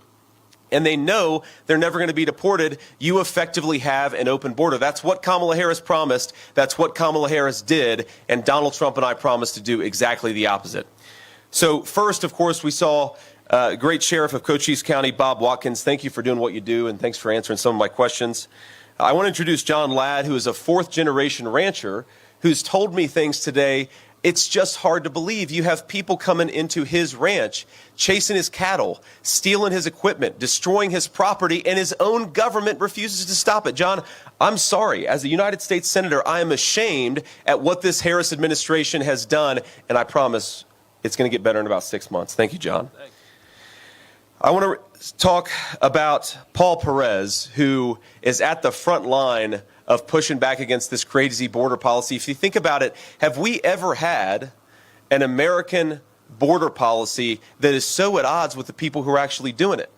and they know they're never going to be deported, you effectively have an open border. That's what Kamala Harris promised. That's what Kamala Harris did. And Donald Trump and I promised to do exactly the opposite. So first, of course, we saw great Sheriff of Cochise County, Bob Watkins. Thank you for doing what you do, and thanks for answering some of my questions. I want to introduce John Ladd, who is a fourth-generation rancher, who's told me things today. It's just hard to believe. You have people coming into his ranch, chasing his cattle, stealing his equipment, destroying his property, and his own government refuses to stop it. John, I'm sorry. As a United States Senator, I am ashamed at what this Harris administration has done, and I promise it's going to get better in about 6 months. Thank you, John. Thanks. I want to talk about Paul Perez, who is at the front line of pushing back against this crazy border policy. If you think about it, have we ever had an American border policy that is so at odds with the people who are actually doing it?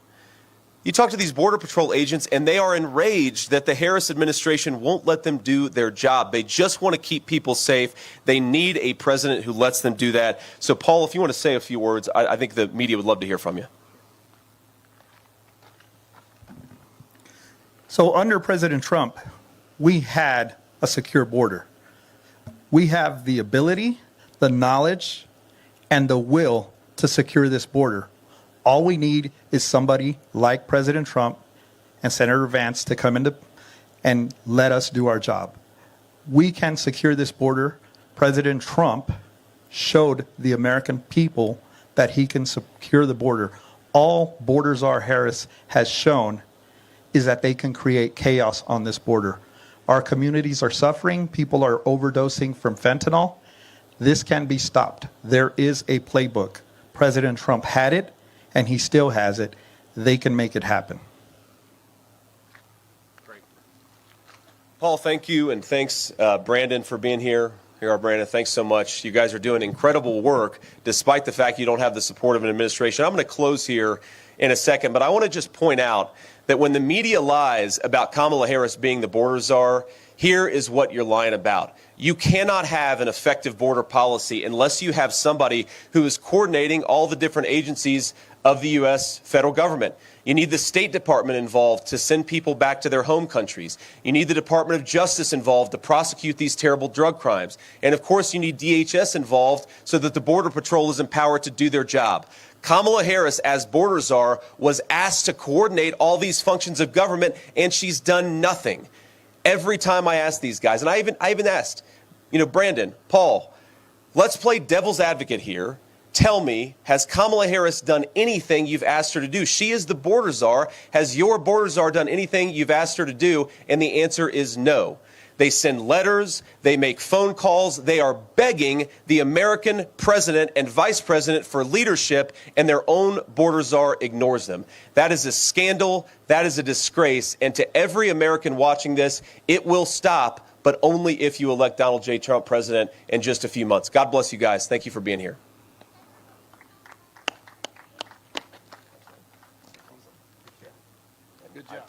You talk to these Border Patrol agents, and they are enraged that the Harris administration won't let them do their job. They just want to keep people safe. They need a president who lets them do that. So, Paul, if you want to say a few words, I think the media would love to hear from you. So under President Trump, we had a secure border. We have the ability, the knowledge, and the will to secure this border. All we need is somebody like President Trump and Senator Vance to come in and let us do our job. We can secure this border. President Trump showed the American people that he can secure the border. All Border Czar Harris has shown is that they can create chaos on this border. Our communities are suffering. People are overdosing from fentanyl. This can be stopped. There is a playbook. President Trump had it, and he still has it. They can make it happen. Great. Paul, thank you, and thanks, Brandon, for being here. Here are Brandon. Thanks so much. You guys are doing incredible work, despite the fact you don't have the support of an administration. I'm going to close here in a second, but I want to just point out that when the media lies about Kamala Harris being the border czar, here is what you're lying about. You cannot have an effective border policy unless you have somebody who is coordinating all the different agencies of the U.S. federal government. You need the State Department involved to send people back to their home countries. You need the Department of Justice involved to prosecute these terrible drug crimes. And of course, you need DHS involved so that the Border Patrol is empowered to do their job. Kamala Harris, as border czar, was asked to coordinate all these functions of government, and she's done nothing. Every time I ask these guys, and I even asked, Brandon, Paul, let's play devil's advocate here. Tell me, has Kamala Harris done anything you've asked her to do? She is the border czar. Has your border czar done anything you've asked her to do? And the answer is no. They send letters, they make phone calls, they are begging the American president and vice president for leadership, and their own border czar ignores them. That is a scandal, that is a disgrace, and to every American watching this, it will stop, but only if you elect Donald J. Trump president in just a few months. God bless you guys. Thank you for being here. Good job.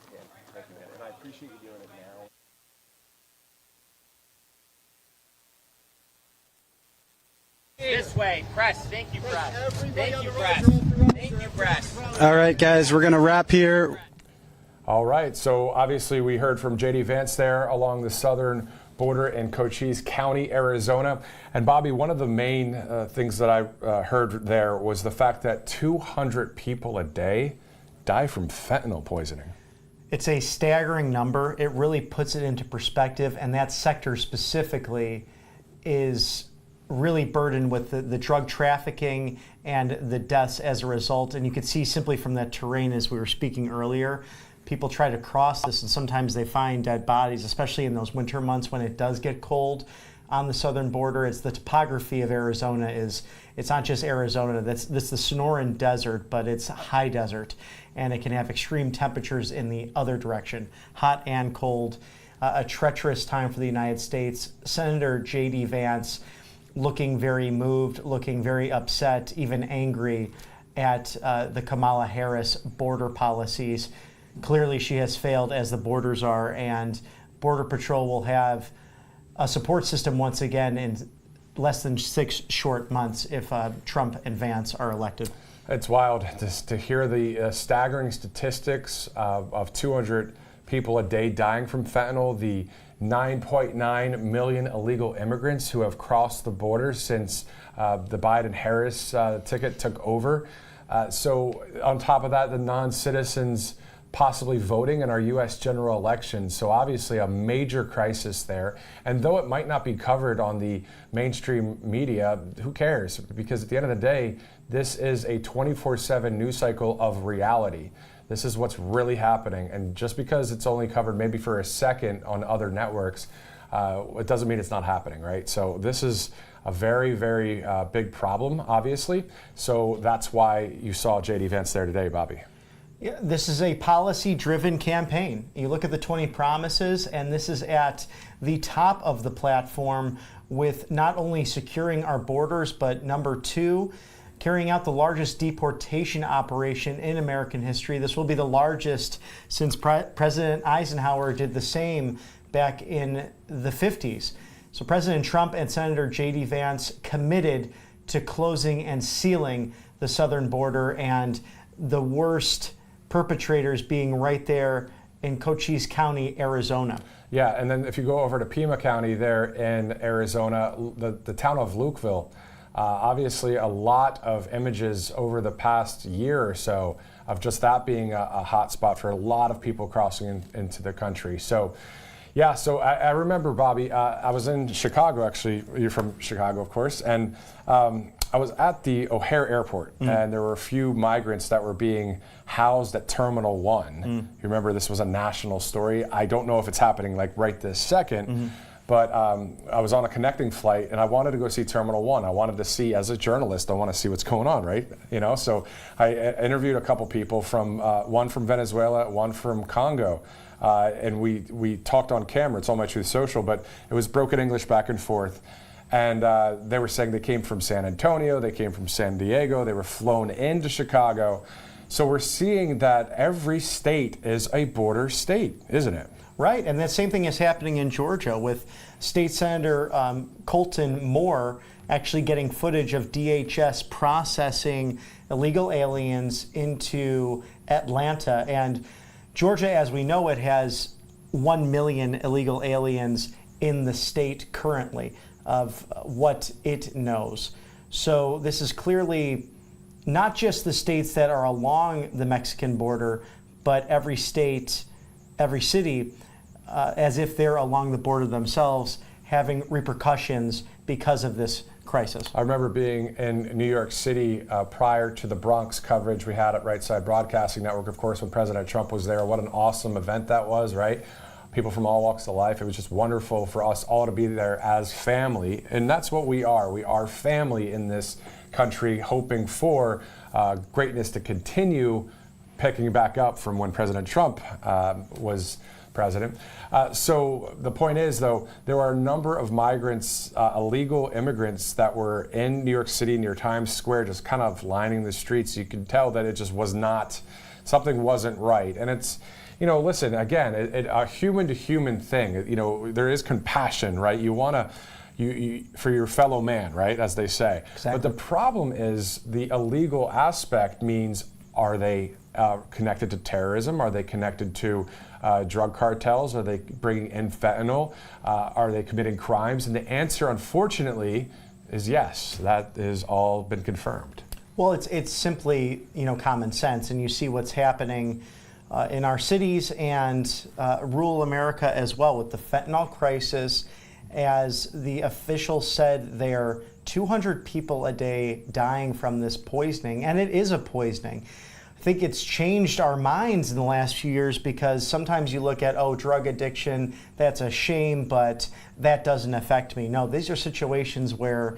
Thank you, man. And I appreciate you doing it now. This way, press. Thank you, press. Thank you, press. Thank you, press. All right, guys, we're going to wrap here. All right, so obviously we heard from J.D. Vance there along the southern border in Cochise County, Arizona. And Bobby, one of the main things that I heard there was the fact that 200 people a day die from fentanyl poisoning. It's a staggering number. It really puts it into perspective, and that sector specifically is really burdened with the drug trafficking and the deaths as a result. And you could see simply from that terrain, as we were speaking earlier, people try to cross this, and sometimes they find dead bodies, especially in those winter months when it does get cold on the southern border. It's the topography of Arizona. It's not just Arizona, that's the Sonoran Desert, but it's high desert, and it can have extreme temperatures in the other direction, hot and cold. A treacherous time for the United States. Senator J.D. Vance looking very moved, looking very upset, even angry at the Kamala Harris border policies. Clearly she has failed as the border czar, and Border Patrol will have a support system once again in less than 6 short months if Trump and Vance are elected. It's wild to hear the staggering statistics of 200 people a day dying from fentanyl, the 9.9 million illegal immigrants who have crossed the border since the Biden-Harris ticket took over. So on top of that, the non-citizens possibly voting in our U.S. general election. So obviously a major crisis there. And though it might not be covered on the mainstream media, who cares? Because at the end of the day, this is a 24/7 news cycle of reality. This is what's really happening. And just because it's only covered maybe for a second on other networks, it doesn't mean it's not happening, right? So this is a very, very big problem, obviously. So that's why you saw J.D. Vance there today, Bobby. Yeah, this is a policy-driven campaign. You look at the 20 promises, and this is at the top of the platform with not only securing our borders, but number 2, carrying out the largest deportation operation in American history. This will be the largest since President Eisenhower did the same back in the 50s. So President Trump and Senator J.D. Vance committed to closing and sealing the southern border, and the worst perpetrators being right there in Cochise County, Arizona. Yeah, and then if you go over to Pima County there in Arizona, the town of Lukeville, obviously a lot of images over the past year or so of just that being a hot spot for a lot of people crossing into the country. So yeah, so I remember, Bobby, I was in Chicago, actually. You're from Chicago, of course, and I was at the O'Hare Airport, and there were a few migrants that were being housed at Terminal 1. You remember this was a national story. I don't know if it's happening like right this second, but I was on a connecting flight, and I wanted to go see Terminal 1. I wanted to see, as a journalist, I want to see what's going on, right? You know, so I interviewed a couple people from, one from Venezuela, one from Congo. And we talked on camera. It's all my Truth Social, but it was broken English back and forth. And they were saying they came from San Antonio, they came from San Diego, they were flown into Chicago. So we're seeing that every state is a border state, isn't it? Right, and that same thing is happening in Georgia with State Senator Colton Moore actually getting footage of DHS processing illegal aliens into Atlanta. And Georgia, as we know it, has 1 million illegal aliens in the state currently of what it knows. So this is clearly not just the states that are along the Mexican border, but every state, every city, as if they're along the border themselves, having repercussions because of this crisis. I remember being in New York City prior to the Bronx coverage we had at Right Side Broadcasting Network, of course, when President Trump was there. What an awesome event that was, right? People from all walks of life. It was just wonderful for us all to be there as family. And that's what we are. We are family in this country, hoping for greatness to continue picking back up from when President Trump was president. So the point is, though, there are a number of migrants, illegal immigrants that were in New York City near Times Square, just kind of lining the streets. You could tell that it just was not, something wasn't right. And it's, you know, listen, again, a human to human thing. You know, there is compassion, right? You want to, you for your fellow man, right, as they say. Exactly. But the problem is the illegal aspect means, are they connected to terrorism? Are they connected to drug cartels? Are they bringing in fentanyl? Are they committing crimes? And the answer, unfortunately, is yes. That has all been confirmed. Well, it's simply, you know, common sense, and you see what's happening in our cities and rural America as well with the fentanyl crisis. As the officials said, there are 200 people a day dying from this poisoning, and it is a poisoning. I think it's changed our minds in the last few years because sometimes you look at, oh, drug addiction, that's a shame, but that doesn't affect me. No, these are situations where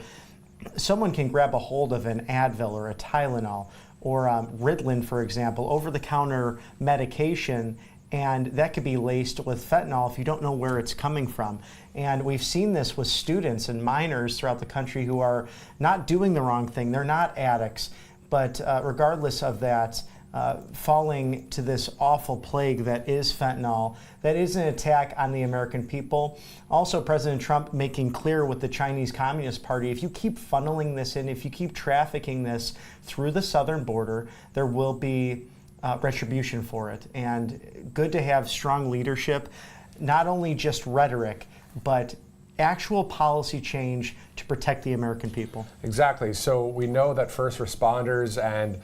someone can grab a hold of an Advil or a Tylenol or Ritalin, for example, over-the-counter medication, and that could be laced with fentanyl if you don't know where it's coming from. And we've seen this with students and minors throughout the country who are not doing the wrong thing. They're not addicts. But regardless of that, falling to this awful plague that is fentanyl, that is an attack on the American people. Also, President Trump making clear with the Chinese Communist Party, if you keep funneling this in, if you keep trafficking this through the southern border, there will be retribution for it. And good to have strong leadership, not only just rhetoric, but actual policy change to protect the American people. Exactly. So we know that first responders and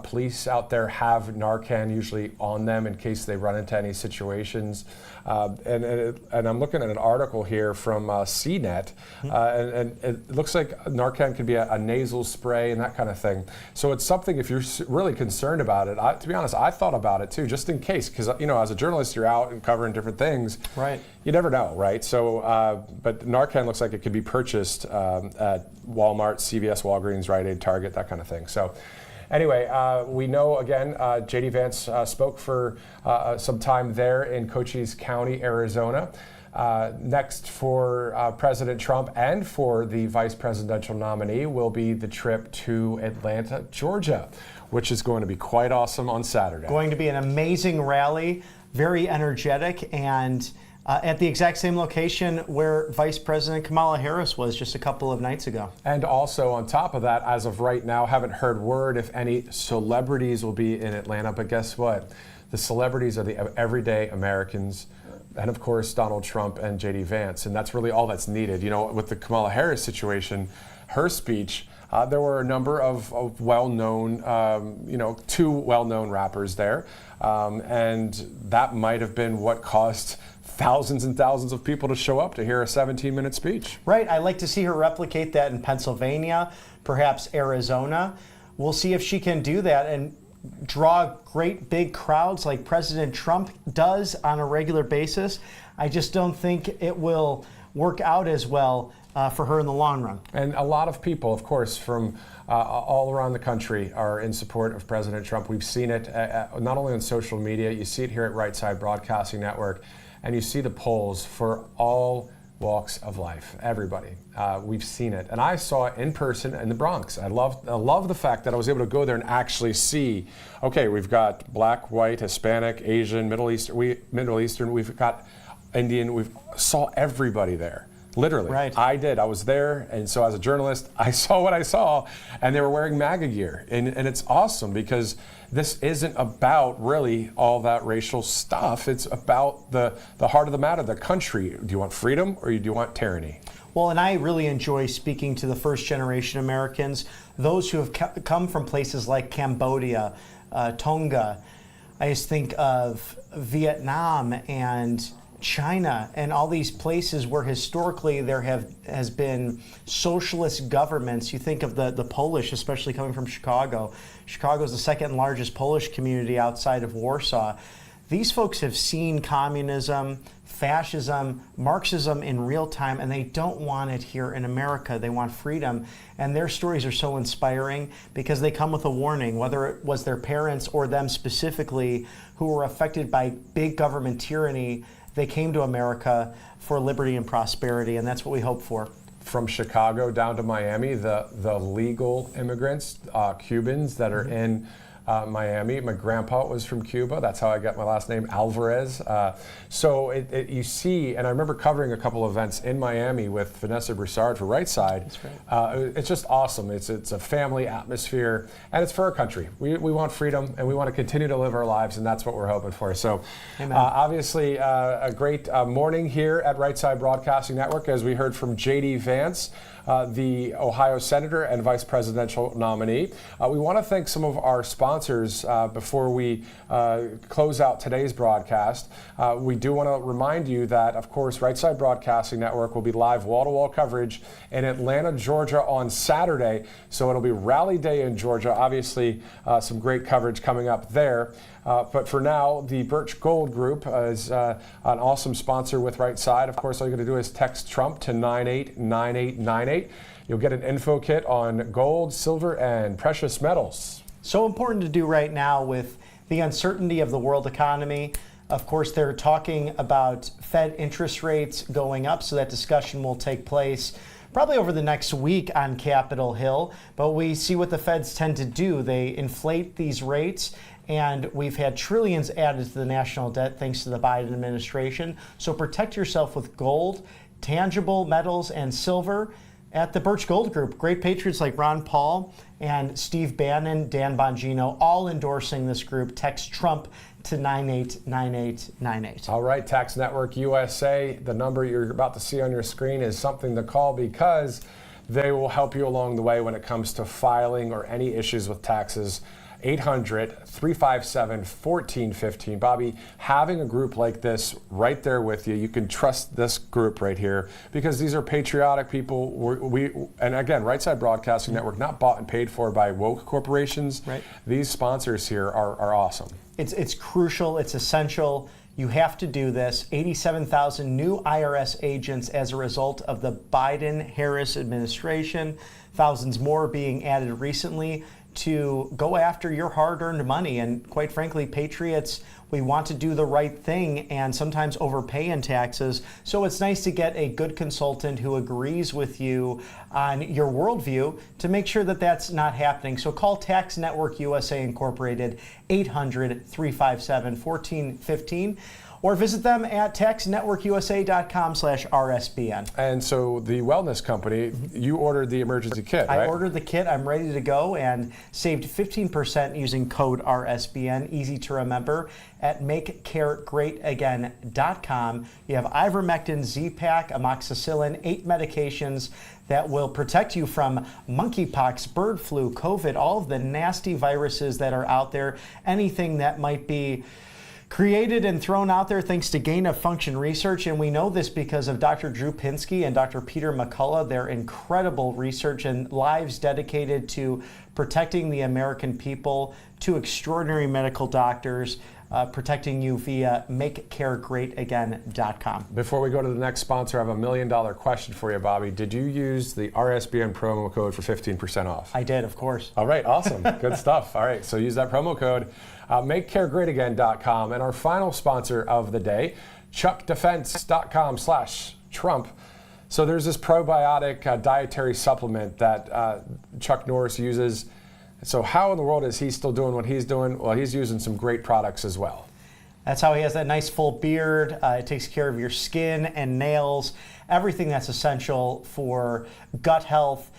police out there have Narcan usually on them in case they run into any situations. And I'm looking at an article here from CNET, and it looks like Narcan could be a nasal spray and that kind of thing. So it's something, if you're really concerned about it, to be honest, I thought about it too, just in case, because as a journalist, you're out and covering different things. Right. You never know, right? So, but Narcan looks like it could be purchased at Walmart, CVS, Walgreens, Rite Aid, Target, that kind of thing. So. Anyway, we know, again, J.D. Vance spoke for some time there in Cochise County, Arizona. Next for President Trump and for the vice presidential nominee will be the trip to Atlanta, Georgia, which is going to be quite awesome on Saturday. Going to be an amazing rally, very energetic, and at the exact same location where Vice President Kamala Harris was just a couple of nights ago. And also on top of that, as of right now, haven't heard word if any celebrities will be in Atlanta, but guess what? The celebrities are the everyday Americans, and of course Donald Trump and J.D. Vance, and that's really all that's needed. With the Kamala Harris situation, her speech, there were a number of well-known, two well-known rappers there, and that might have been what caused thousands and thousands of people to show up to hear a 17-minute speech. Right. I'd like to see her replicate that in Pennsylvania, perhaps Arizona. We'll see if she can do that and draw great big crowds like President Trump does on a regular basis. I just don't think it will work out as well for her in the long run. And a lot of people, of course, from all around the country are in support of President Trump. We've seen it not only on social media, you see it here at Right Side Broadcasting Network, and you see the polls for all walks of life, everybody. We've seen it. And I saw it in person in the Bronx. I love the fact that I was able to go there and actually see, okay, we've got black, white, Hispanic, Asian, Middle Eastern, we've got Indian, we saw everybody there. Literally. Right. I did. I was there, and so as a journalist, I saw what I saw, and they were wearing MAGA gear. And it's awesome because this isn't about really all that racial stuff. It's about the heart of the matter, the country. Do you want freedom or do you want tyranny? Well, and I really enjoy speaking to the first-generation Americans, those who have come from places like Cambodia, Tonga. I just think of Vietnam and China and all these places where historically there has been socialist governments. You think of the Polish, especially coming from Chicago. Chicago is the second largest Polish community outside of Warsaw. These folks have seen communism, fascism, Marxism in real time, and they don't want it here in America. They want freedom, and their stories are so inspiring because they come with a warning, whether it was their parents or them specifically who were affected by big government tyranny. They came to America for liberty and prosperity, and that's what we hope for. From Chicago down to Miami, the legal immigrants, Cubans that are in Miami. My grandpa was from Cuba. That's how I got my last name, Alvarez. So you see, and I remember covering a couple of events in Miami with Vanessa Broussard for Right Side. That's right. It's just awesome. It's a family atmosphere, and it's for our country. We want freedom, and we want to continue to live our lives, and that's what we're hoping for. So obviously a great morning here at Right Side Broadcasting Network, as we heard from J.D. Vance, the Ohio Senator and Vice Presidential nominee. We want to thank some of our sponsors before we close out today's broadcast. We do want to remind you that, of course, Right Side Broadcasting Network will be live wall-to-wall coverage in Atlanta, Georgia on Saturday. So it'll be Rally Day in Georgia. Obviously, some great coverage coming up there. But for now, the Birch Gold Group is an awesome sponsor with Right Side. Of course, all you got to do is text Trump to 989898. You'll get an info kit on gold, silver, and precious metals. So important to do right now with the uncertainty of the world economy. Of course, they're talking about Fed interest rates going up, so that discussion will take place probably over the next week on Capitol Hill. But we see what the feds tend to do. They inflate these rates, and we've had trillions added to the national debt thanks to the Biden administration. So protect yourself with gold, tangible metals, and silver at the Birch Gold Group. Great patriots like Ron Paul and Steve Bannon, Dan Bongino, all endorsing this group. Text Trump to 989898. All right, Tax Network USA, the number you're about to see on your screen is something to call because they will help you along the way when it comes to filing or any issues with taxes. 800-357-1415. Bobby, having a group like this right there with you, you can trust this group right here because these are patriotic people. And again, Right Side Broadcasting Network, not bought and paid for by woke corporations. Right. These sponsors here are awesome. It's crucial. It's essential. You have to do this. 87,000 new IRS agents as a result of the Biden-Harris administration. Thousands more being added recently to go after your hard-earned money. And quite frankly, patriots, we want to do the right thing and sometimes overpay in taxes. So it's nice to get a good consultant who agrees with you on your worldview to make sure that that's not happening. So call Tax Network USA Incorporated, 800-357-1415. Or visit them at taxnetworkusa.com/RSBN. And so the wellness company, you ordered the emergency kit, right? I ordered the kit. I'm ready to go and saved 15% using code RSBN, easy to remember, at makecaregreatagain.com. You have ivermectin, Z-Pak, amoxicillin, 8 medications that will protect you from monkeypox, bird flu, COVID, all of the nasty viruses that are out there, anything that might be created and thrown out there thanks to gain-of-function research. And we know this because of Dr. Drew Pinsky and Dr. Peter McCullough, their incredible research and lives dedicated to protecting the American people, two extraordinary medical doctors protecting you via makecaregreatagain.com. Before we go to the next sponsor, I have $1 million question for you, Bobby. Did you use the RSBN promo code for 15% off? I did, of course. All right, awesome. Good stuff. All right, so use that promo code, makecaregreatagain.com. And our final sponsor of the day, chuckdefense.com/Trump. So there's this probiotic dietary supplement that Chuck Norris uses. So how in the world is he still doing what he's doing? Well, he's using some great products as well. That's how he has that nice full beard. It takes care of your skin and nails, everything that's essential for gut health.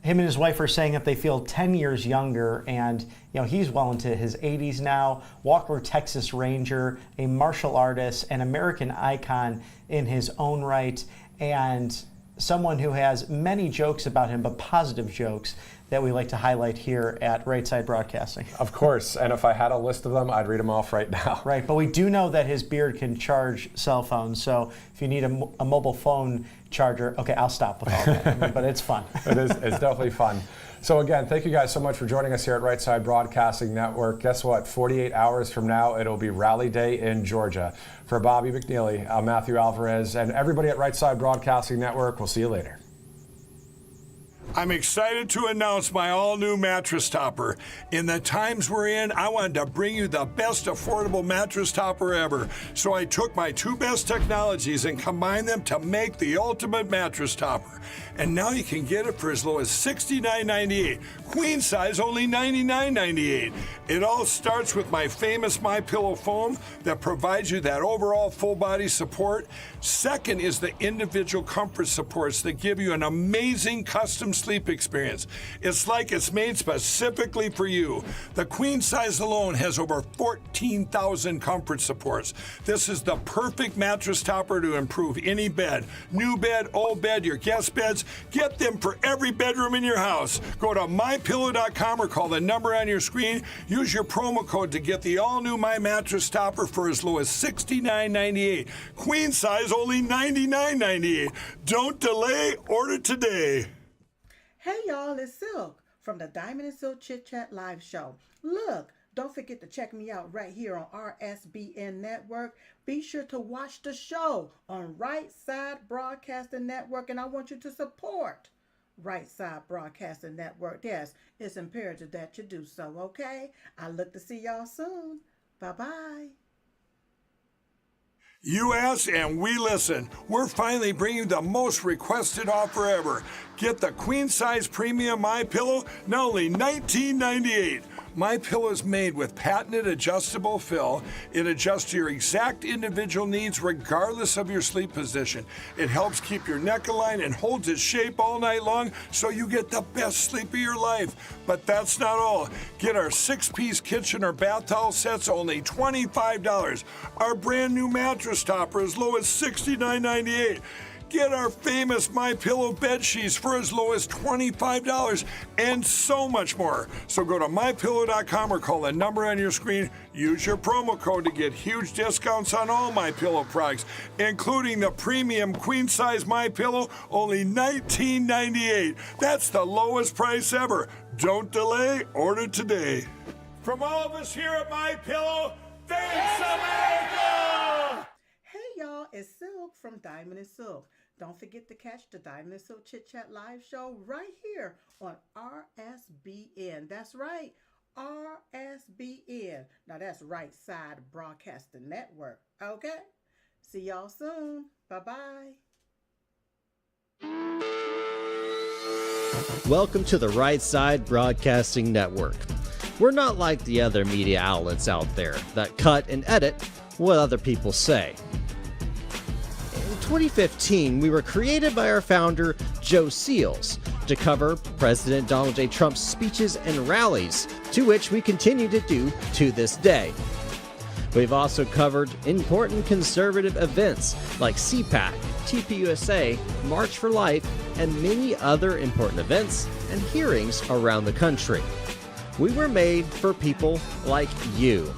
Him and his wife are saying that they feel 10 years younger, and he's well into his 80s now. Walker, Texas Ranger, a martial artist, an American icon in his own right, and someone who has many jokes about him, but positive jokes that we like to highlight here at Right Side Broadcasting. Of course, and if I had a list of them, I'd read them off right now. Right, but we do know that his beard can charge cell phones, so if you need a mobile phone charger, okay, I'll stop with all that, but it's fun. It's definitely fun. So again, thank you guys so much for joining us here at Right Side Broadcasting Network. Guess what? 48 hours from now, it'll be Rally Day in Georgia. For Bobby McNeely, I'm Matthew Alvarez, and everybody at Right Side Broadcasting Network, we'll see you later. I'm excited to announce my all-new mattress topper. In the times we're in, I wanted to bring you the best affordable mattress topper ever. So I took my two best technologies and combined them to make the ultimate mattress topper. And now you can get it for as low as $69.98. Queen size, only $99.98. It all starts with my famous MyPillow foam that provides you that overall full body support. Second is the individual comfort supports that give you an amazing custom sleep experience. It's like it's made specifically for you. The queen size alone has over 14,000 comfort supports. This is the perfect mattress topper to improve any bed. New bed, old bed, your guest beds. Get them for every bedroom in your house. Go to mypillow.com or call the number on your screen. Use your promo code to get the all-new My Mattress Topper for as low as $69.98. Queen size, only $99.98. Don't delay, order today. Hey y'all, it's Silk from the Diamond and Silk Chit Chat live show. Look, don't forget to check me out right here on RSBN Network. Be sure to watch the show on Right Side Broadcasting Network, and I want you to support Right Side Broadcasting Network. Yes, it's imperative that you do so, okay? I look to see y'all soon. Bye-bye. You ask and we listen. We're finally bringing the most requested offer ever. Get the queen size premium MyPillow, now only $19.98. MyPillow is made with patented adjustable fill. It adjusts to your exact individual needs regardless of your sleep position. It helps keep your neck aligned and holds its shape all night long so you get the best sleep of your life. But that's not all. Get our 6-piece kitchen or bath towel sets only $25. Our brand new mattress topper as low as $69.98. Get our famous MyPillow bed sheets for as low as $25 and so much more. So go to MyPillow.com or call the number on your screen. Use your promo code to get huge discounts on all MyPillow products, including the premium queen size MyPillow, only $19.98. That's the lowest price ever. Don't delay, order today. From all of us here at MyPillow, thanks America! Hey y'all, it's Silk from Diamond and Silk. Don't forget to catch the Diamond and Silk Chit Chat live show right here on RSBN. That's right, RSBN. Now that's Right Side Broadcasting Network. Okay? See y'all soon. Bye-bye. Welcome to the Right Side Broadcasting Network. We're not like the other media outlets out there that cut and edit what other people say. In 2015, we were created by our founder, Joe Seals, to cover President Donald J. Trump's speeches and rallies, to which we continue to do to this day. We've also covered important conservative events like CPAC, tvOS, March for Life, and many other important events and hearings around the country. We were made for people like you,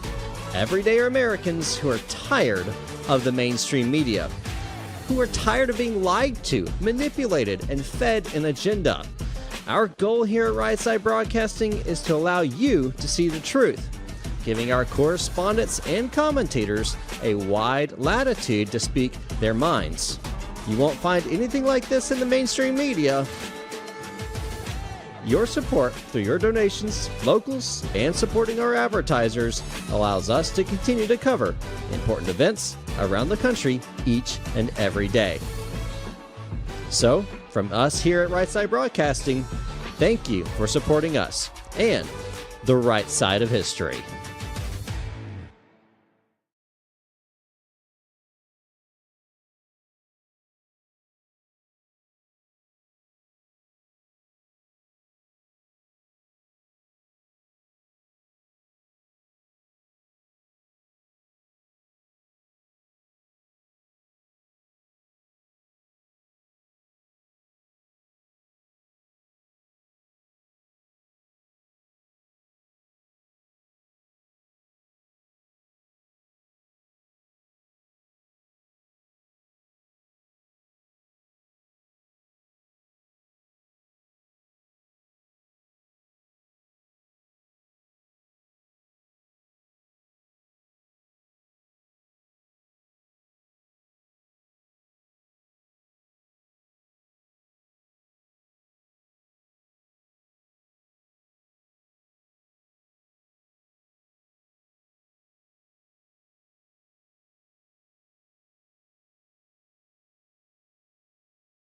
everyday Americans who are tired of the mainstream media, who are tired of being lied to, manipulated, and fed an agenda. Our goal here at Right Side Broadcasting is to allow you to see the truth, giving our correspondents and commentators a wide latitude to speak their minds. You won't find anything like this in the mainstream media. Your support through your donations, locals, and supporting our advertisers allows us to continue to cover important events around the country each and every day. So, from us here at Right Side Broadcasting, thank you for supporting us and the right side of history.